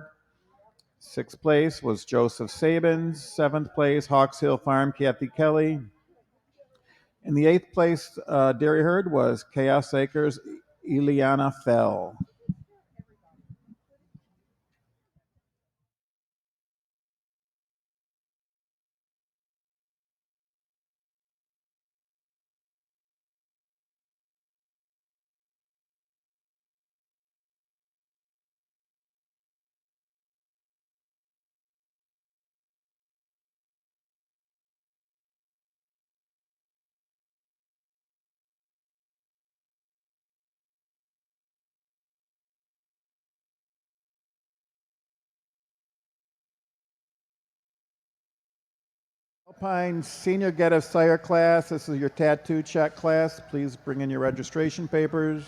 Sixth place was Joseph Sabins. Seventh place, Hawks Hill Farm, Kathy Kelly. In the eighth place dairy herd was Chaos Acres, Eliana Fell. Alpine Senior Get a Sire class. This is your tattoo check class. Please bring in your registration papers.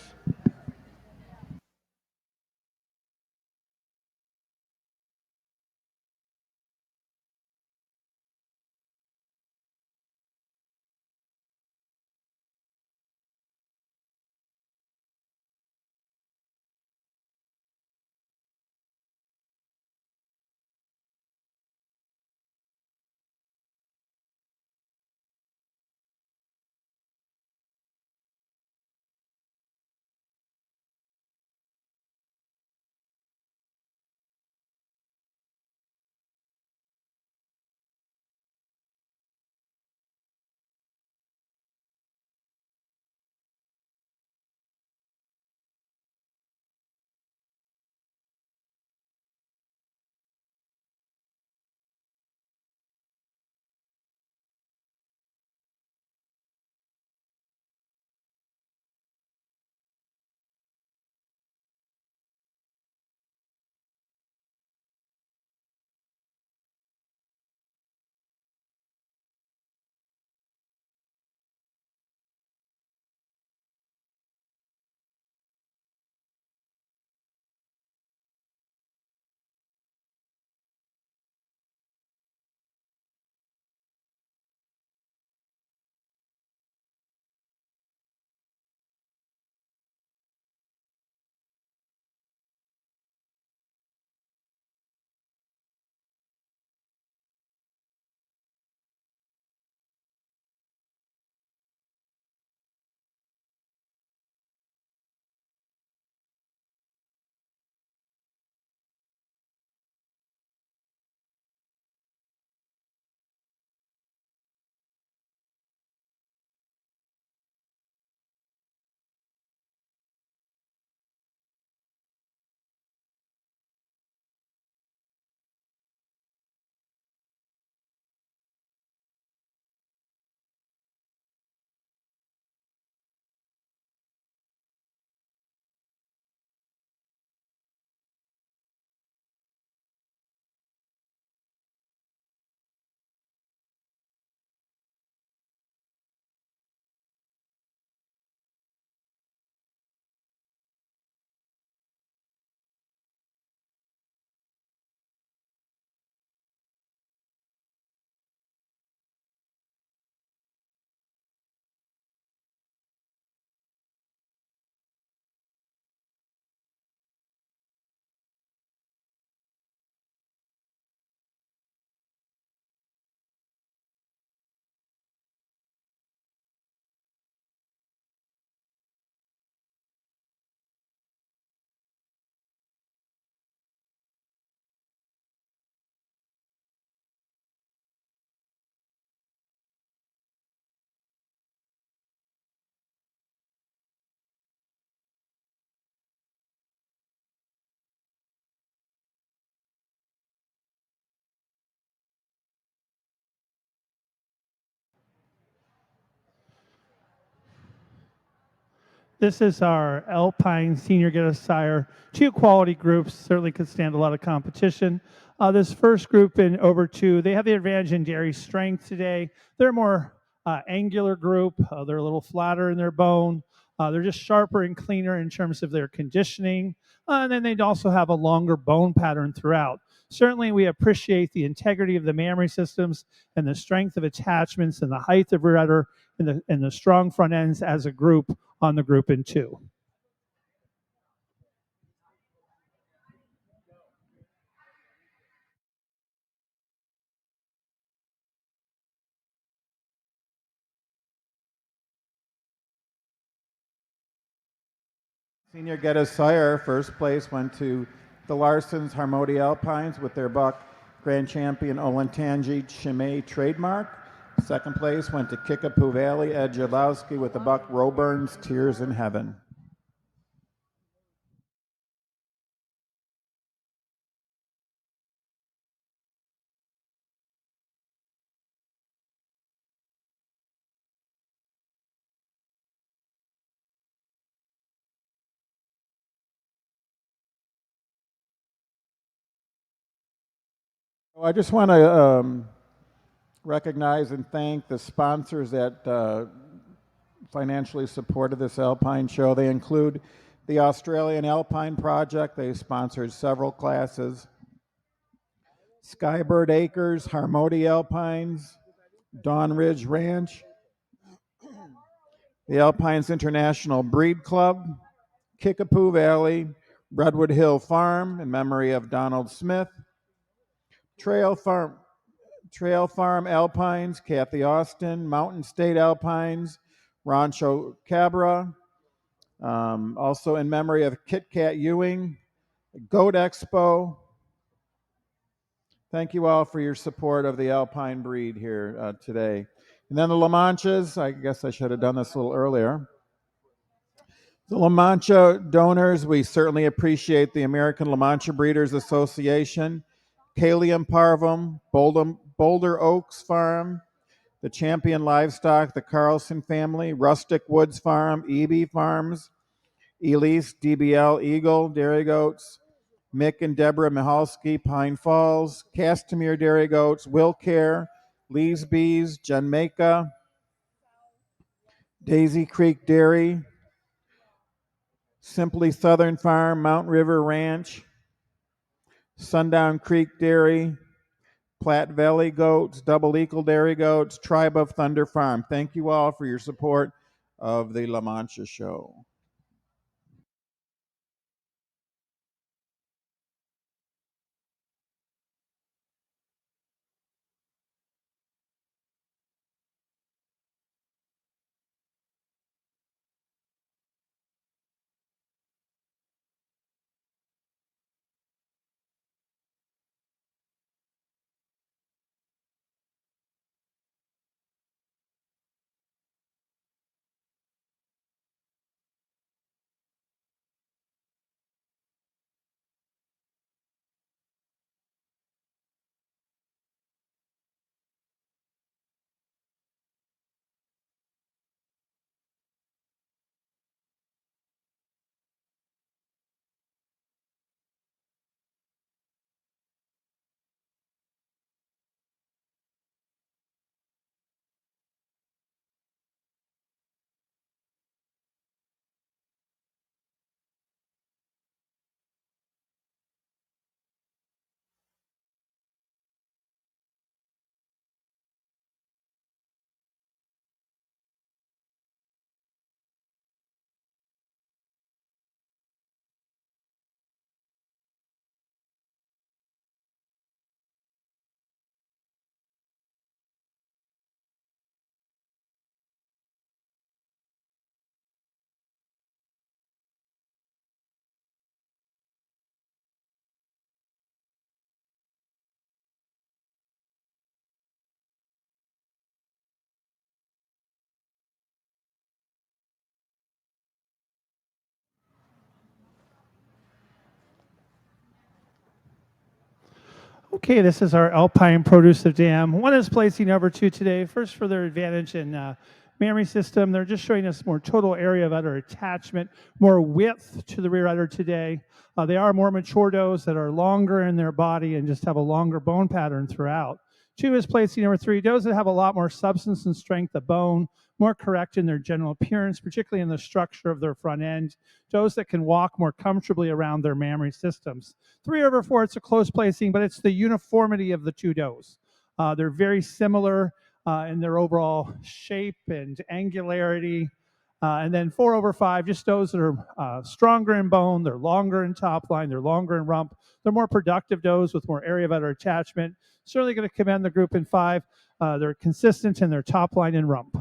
This is our Alpine Senior Get a Sire. Two quality groups certainly could stand a lot of competition. This first group in over two, they have the advantage in dairy strength today. They're a more angular group. They're a little flatter in their bone. They're just sharper and cleaner in terms of their conditioning. And then they'd also have a longer bone pattern throughout. Certainly, we appreciate the integrity of the mammary systems and the strength of attachments and the height of rudder and the strong front ends as a group on the group in two. Senior Get a Sire, first place went to the Larsons Harmody Alpines with their buck Grand Champion Olentangy Chimay trademark. Second place went to Kickapoo Valley Ed Jadlowski with the buck Roburn's Tears in Heaven. I just want to recognize and thank the sponsors that financially supported this Alpine show. They include the Australian Alpine Project. They sponsored several classes. Skybird Acres, Harmody Alpines, Dawn Ridge Ranch, the Alpines International Breed Club, Kickapoo Valley, Redwood Hill Farm in memory of Donald Smith, Trail Farm Alpines, Kathy Austin, Mountain State Alpines, Rancho Cabra, also in memory of Kit Kat Ewing, Goat Expo. Thank you all for your support of the Alpine breed here today. And then the La Manchas, I guess I should have done this a little earlier. The La Mancha donors, we certainly appreciate the American La Mancha Breeders Association, Kalium Parvum, Boulder Oaks Farm, the Champion Livestock, the Carlson family, Rustic Woods Farm, EB Farms, Elise DBL Eagle Dairy Goats, Mick and Deborah Mihalski Pine Falls, Castamere Dairy Goats, Will Care, Lee's Bees, Jamaica, Daisy Creek Dairy, Simply Southern Farm, Mount River Ranch, Sundown Creek Dairy, Platte Valley Goats, Double Eagle Dairy Goats, Tribe of Thunder Farm. Thank you all for your support of the La Mancha Show. Okay, this is our Alpine Produce of Dam. One is placing over two today. First, for their advantage in mammary system. They're just showing us more total area of udder attachment, more width to the rear udder today. They are more mature does that are longer in their body and just have a longer bone pattern throughout. 2 is placing number 3, does that have a lot more substance and strength of bone, more correct in their general appearance, particularly in the structure of their front end. Does that can walk more comfortably around their mammary systems. 3 over 4, it's a close placing, but it's the uniformity of the 2 does. They're very similar in their overall shape and angularity. And then 4 over 5, just those that are stronger in bone, they're longer in top line, they're longer in rump, they're more productive does with more area of udder attachment. Certainly going to commend the group in 5. They're consistent in their top line and rump.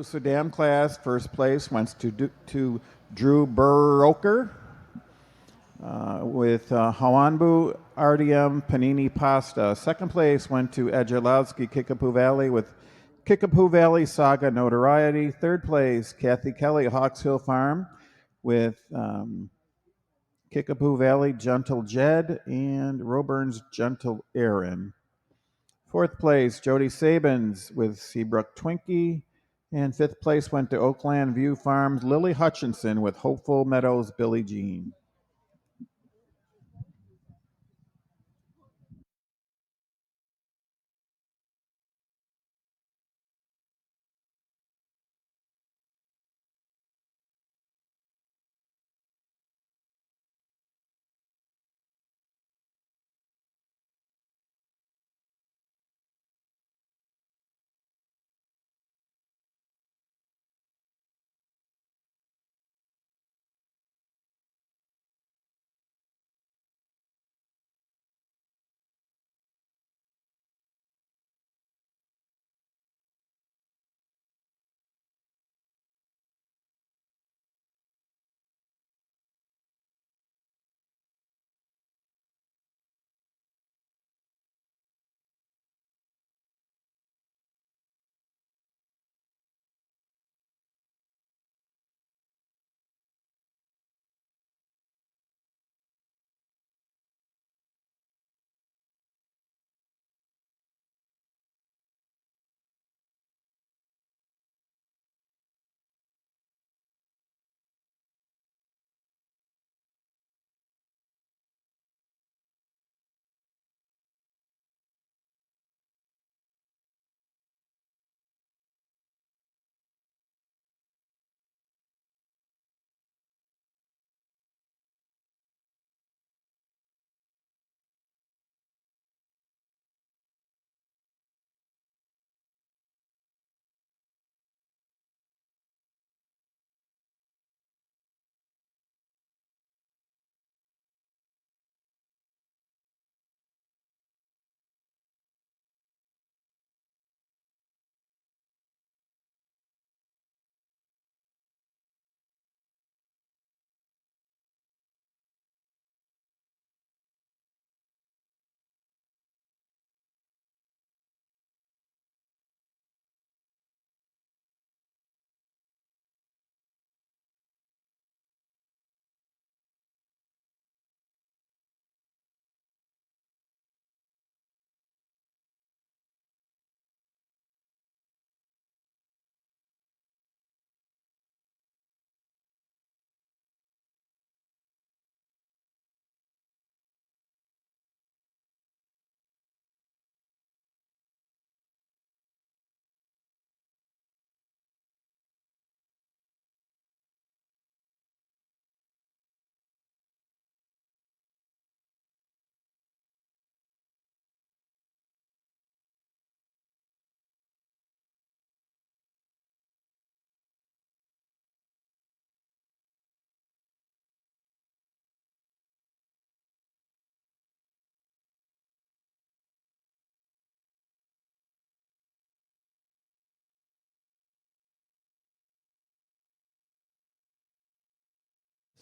Sudan class, first place went to Drew Burroker with Hawanbu RDM Panini Pasta. Second place went to Edgelowski Kickapoo Valley with Kickapoo Valley Saga Notoriety. Third place, Kathy Kelly Hawks Hill Farm with Kickapoo Valley Gentle Jed and Roburn's Gentle Aaron. Fourth place, Jody Sabins with Seabrook Twinkie. And fifth place went to Oakland View Farms Lily Hutchinson with Hopeful Meadows Billie Jean.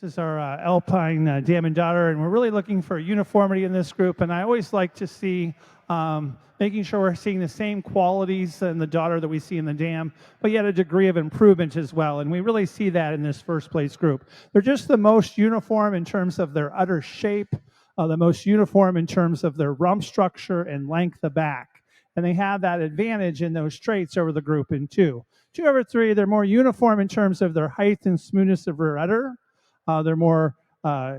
This is our Alpine dam and daughter, and we're really looking for uniformity in this group. And I always like to see making sure we're seeing the same qualities in the daughter that we see in the dam, but yet a degree of improvement as well. And we really see that in this first place group. They're just the most uniform in terms of their udder shape, the most uniform in terms of their rump structure and length of back. And they have that advantage in those traits over the group in two. 2 over 3, they're more uniform in terms of their height and smoothness of rear udder. They're more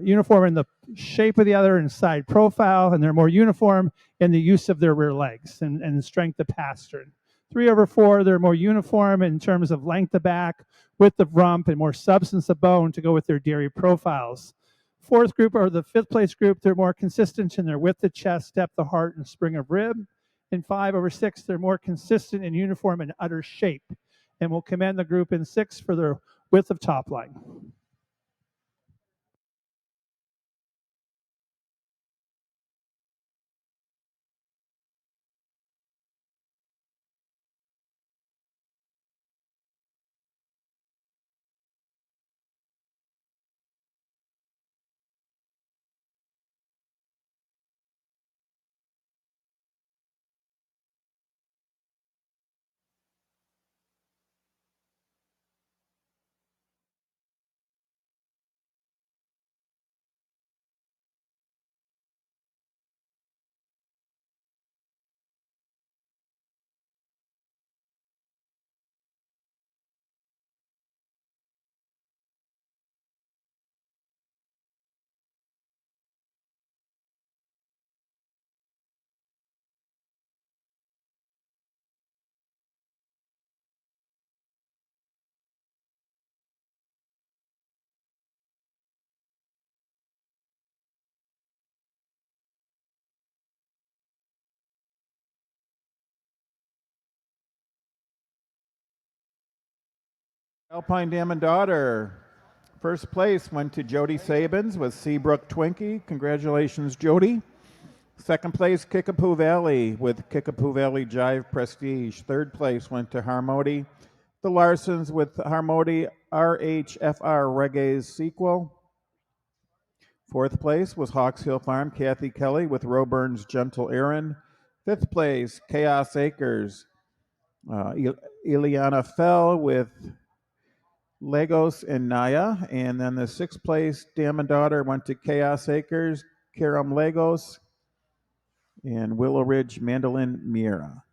uniform in the shape of the udder and side profile, and they're more uniform in the use of their rear legs and strength of pastern. 3 over 4, they're more uniform in terms of length of back, width of rump, and more substance of bone to go with their dairy profiles. Fourth group, or the fifth place group, they're more consistent in their width of chest, depth of heart, and spring of rib. In 5 over 6, they're more consistent and uniform in udder shape. And we'll commend the group in 6 for their width of top line. Alpine Dam and Daughter. First place went to Jody Sabins with Seabrook Twinkie. Congratulations, Jody. Second place, Kickapoo Valley with Kickapoo Valley Jive Prestige. Third place went to Harmody. The Larsons with Harmody RHFR Reggae's sequel. Fourth place was Hawks Hill Farm, Kathy Kelly with Roburn's Gentle Aaron. Fifth place, Chaos Acres, Ileana Fell with Legos and Naya. And then the sixth place, Dam and Daughter, went to Chaos Acres, Karam Legos, and Willow Ridge Mandolin Mira.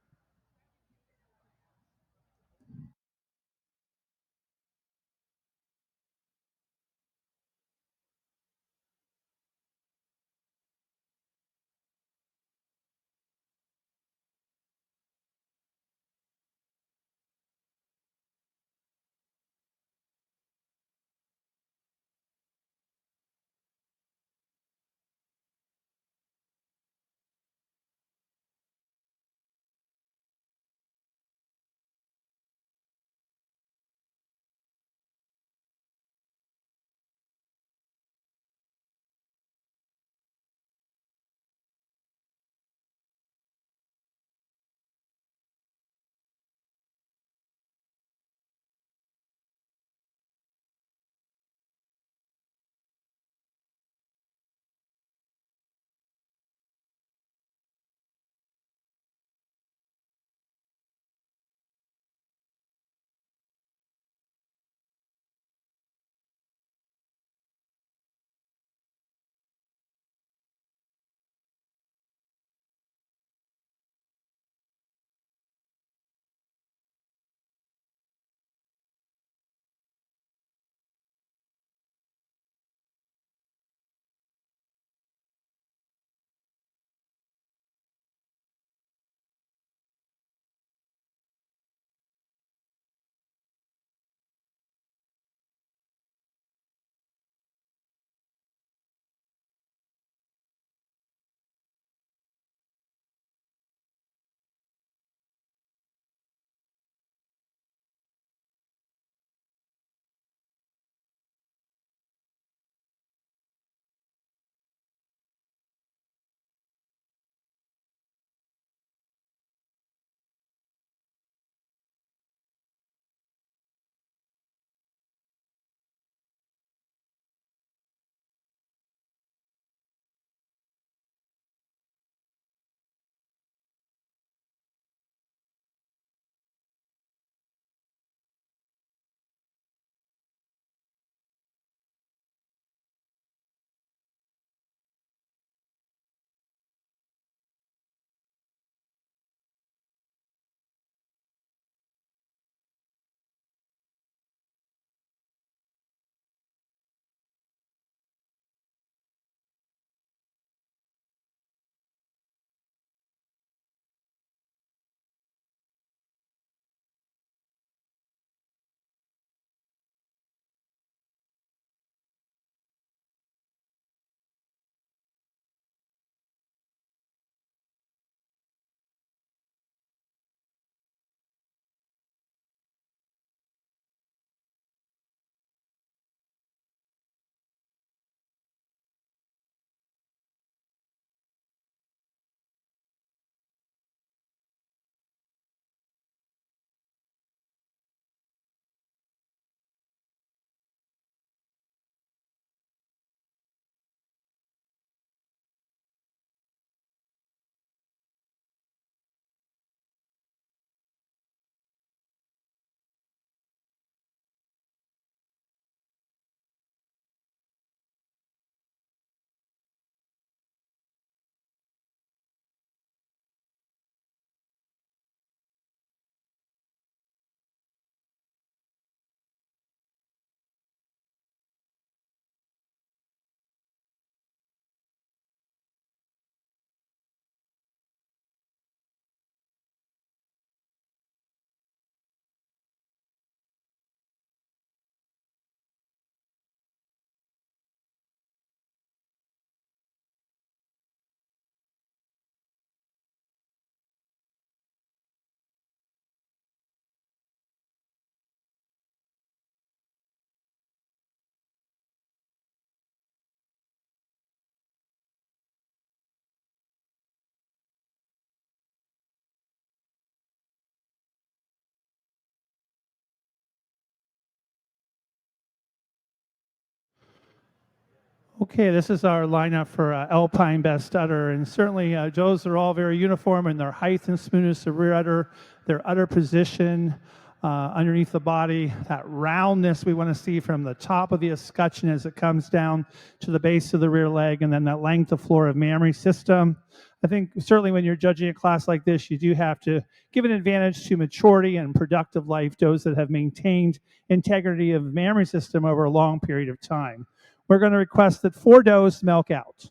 Okay, this is our lineup for Alpine best udder, and certainly those are all very uniform in their height and smoothness of rear udder, their udder position underneath the body, that roundness we want to see from the top of the escutcheon as it comes down to the base of the rear leg, and then that length of floor of mammary system. I think certainly when you're judging a class like this, you do have to give an advantage to maturity and productive life, those that have maintained integrity of the mammary system over a long period of time. We're going to request that 4 does milk out.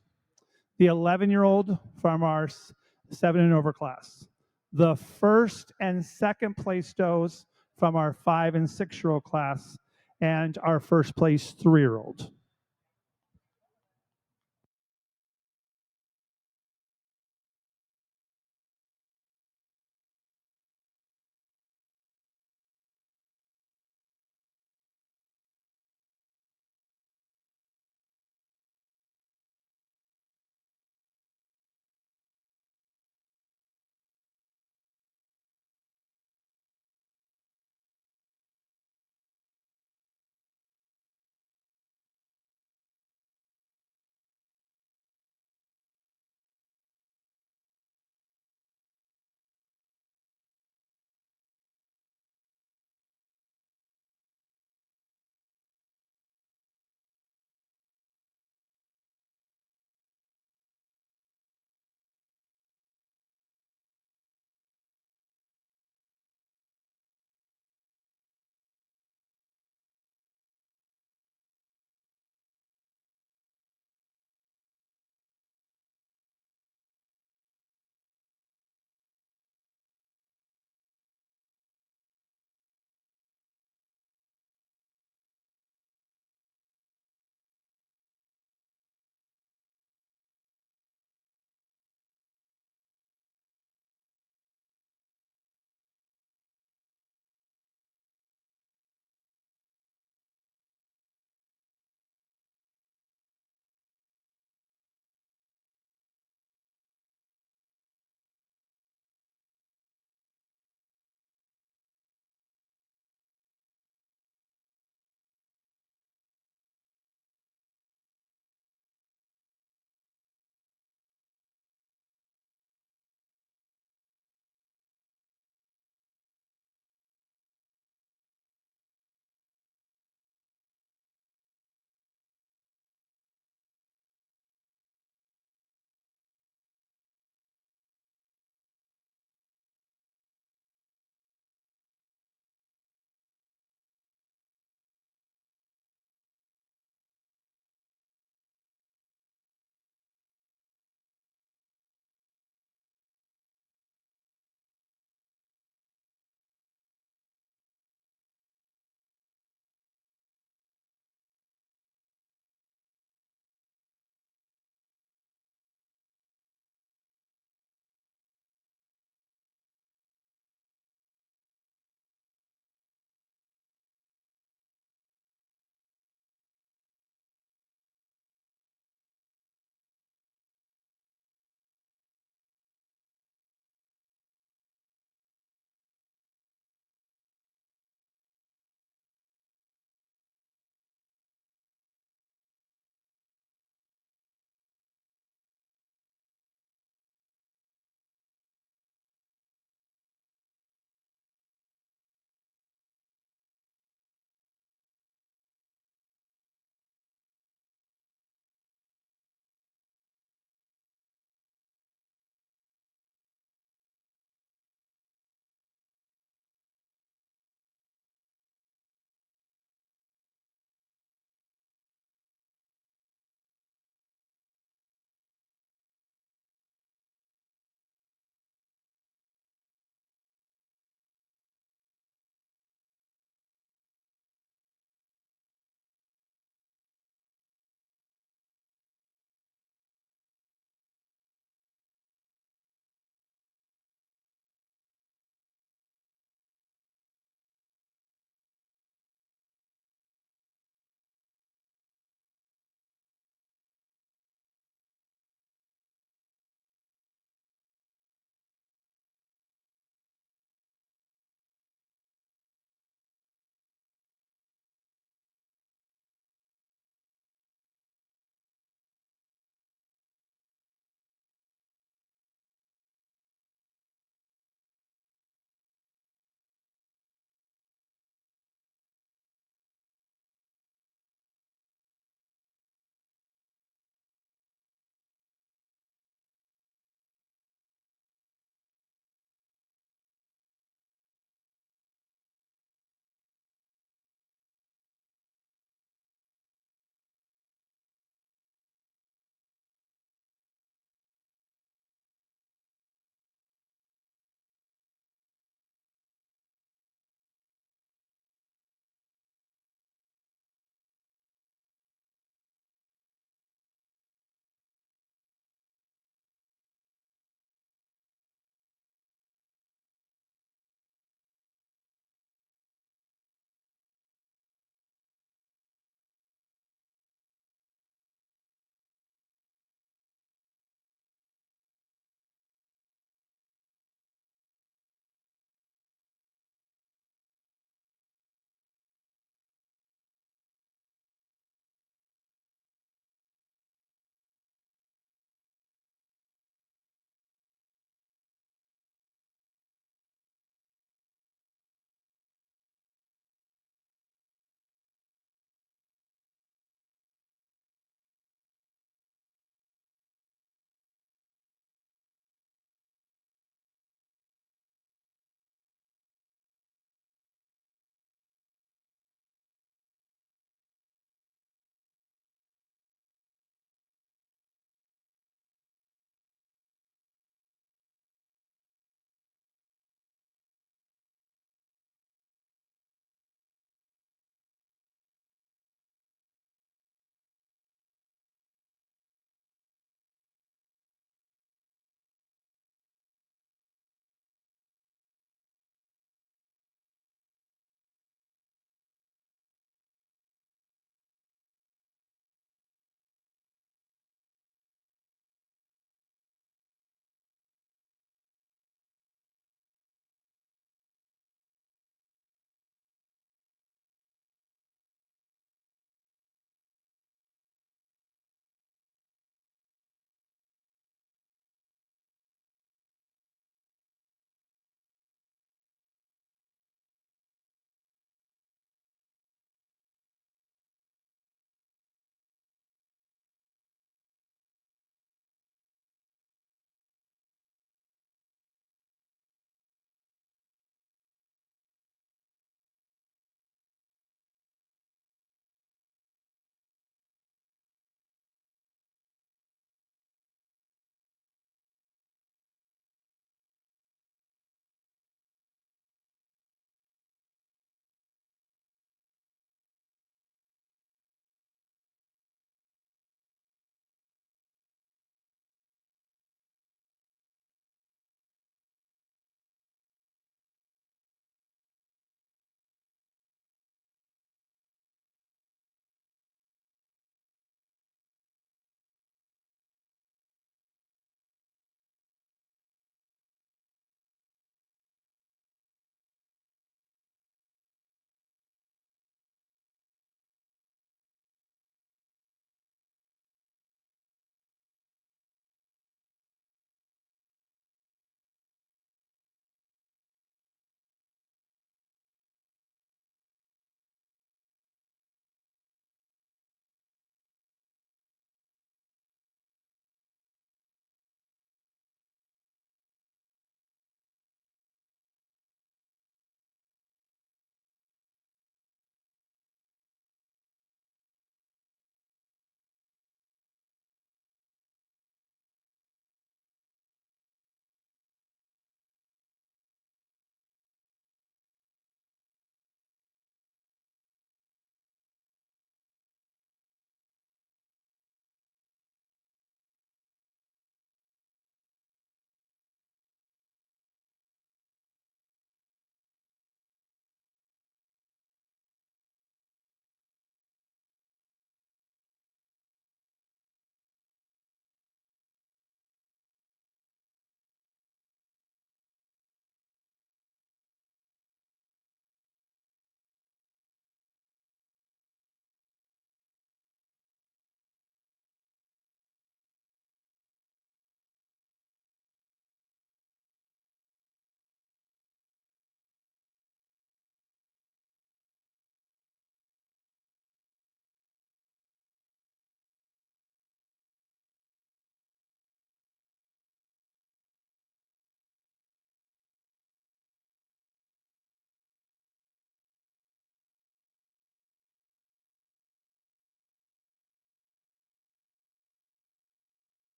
The 11-year-old from our 7 and over class. The first and second place does from our 5 and 6-year-old class, and our first place 3-year-old.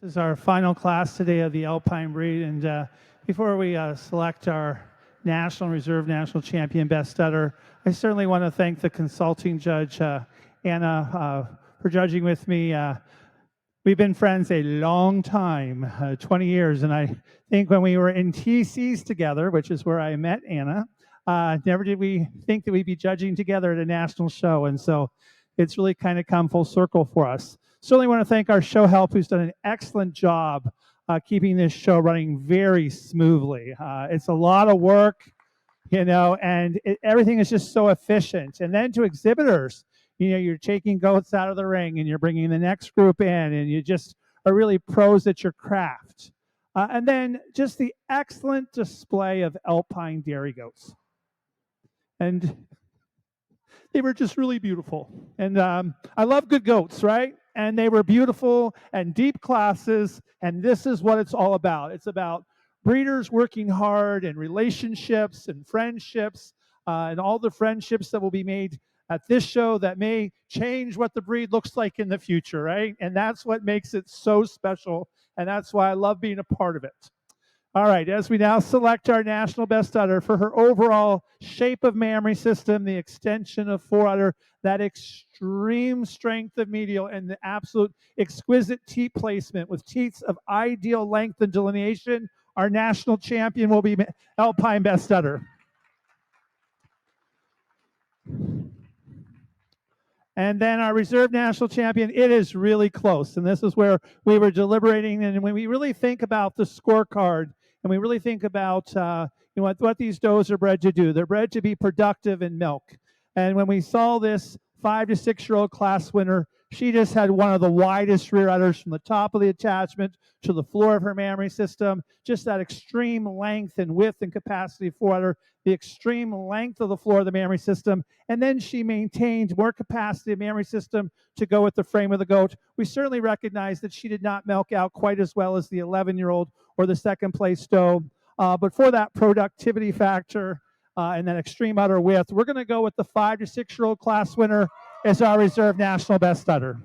This is our final class today of the Alpine breed, and before we select our national reserve national champion best stutter, I certainly want to thank the consulting judge, Anna, for judging with me. We've been friends a long time, 20 years, and I think when we were in TCs together, which is where I met Anna, never did we think that we'd be judging together at a national show, and so it's really kind of come full circle for us. Certainly want to thank our show help, who's done an excellent job keeping this show running very smoothly. It's a lot of work, and everything is just so efficient. And then to exhibitors, you're taking goats out of the ring and you're bringing the next group in, and you just are really pros at your craft. And then just the excellent display of Alpine dairy goats. And they were just really beautiful. And I love good goats, right? And they were beautiful and deep classes. And this is what it's all about. It's about breeders working hard and relationships and friendships and all the friendships that will be made at this show that may change what the breed looks like in the future, right? And that's what makes it so special. And that's why I love being a part of it. All right, as we now select our national best udder for her overall shape of mammary system, the extension of foreudder, that extreme strength of medial, and the absolute exquisite teat placement with teats of ideal length and delineation, our national champion will be Alpine best udder. And then our reserve national champion, it is really close. And this is where we were deliberating. And when we really think about the scorecard, and we really think about what these does are bred to do, they're bred to be productive in milk. And when we saw this 5 to 6 year old class winner, she just had one of the widest rear udders from the top of the attachment to the floor of her mammary system, just that extreme length and width and capacity for udder, the extreme length of the floor of the mammary system, and then she maintained more capacity of mammary system to go with the frame of the goat. We certainly recognize that she did not milk out quite as well as the 11-year-old or the second place doe, but for that productivity factor and that extreme udder width, we're going to go with the 5 to 6 year old class winner as our reserve national best udder.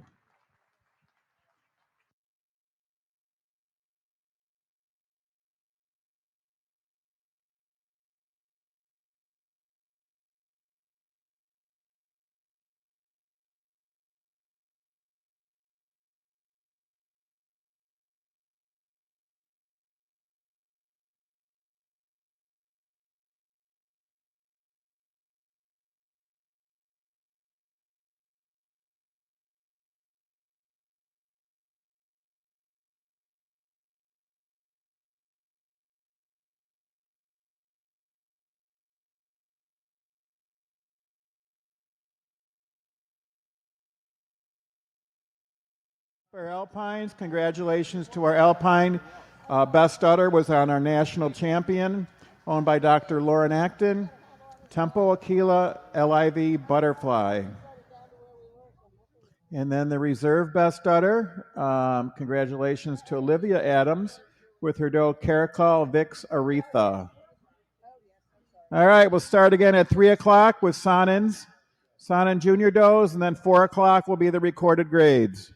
For Alpines, congratulations to our Alpine. Best udder was on our national champion, owned by Dr. Lauren Acton, Tempo Aquila LIV Butterfly. And then the reserve best udder, congratulations to Olivia Adams with her doe Caracol Vix Aretha. All right, we'll start again at 3 o'clock with Sonnen Junior does, and then 4 o'clock will be the recorded grades.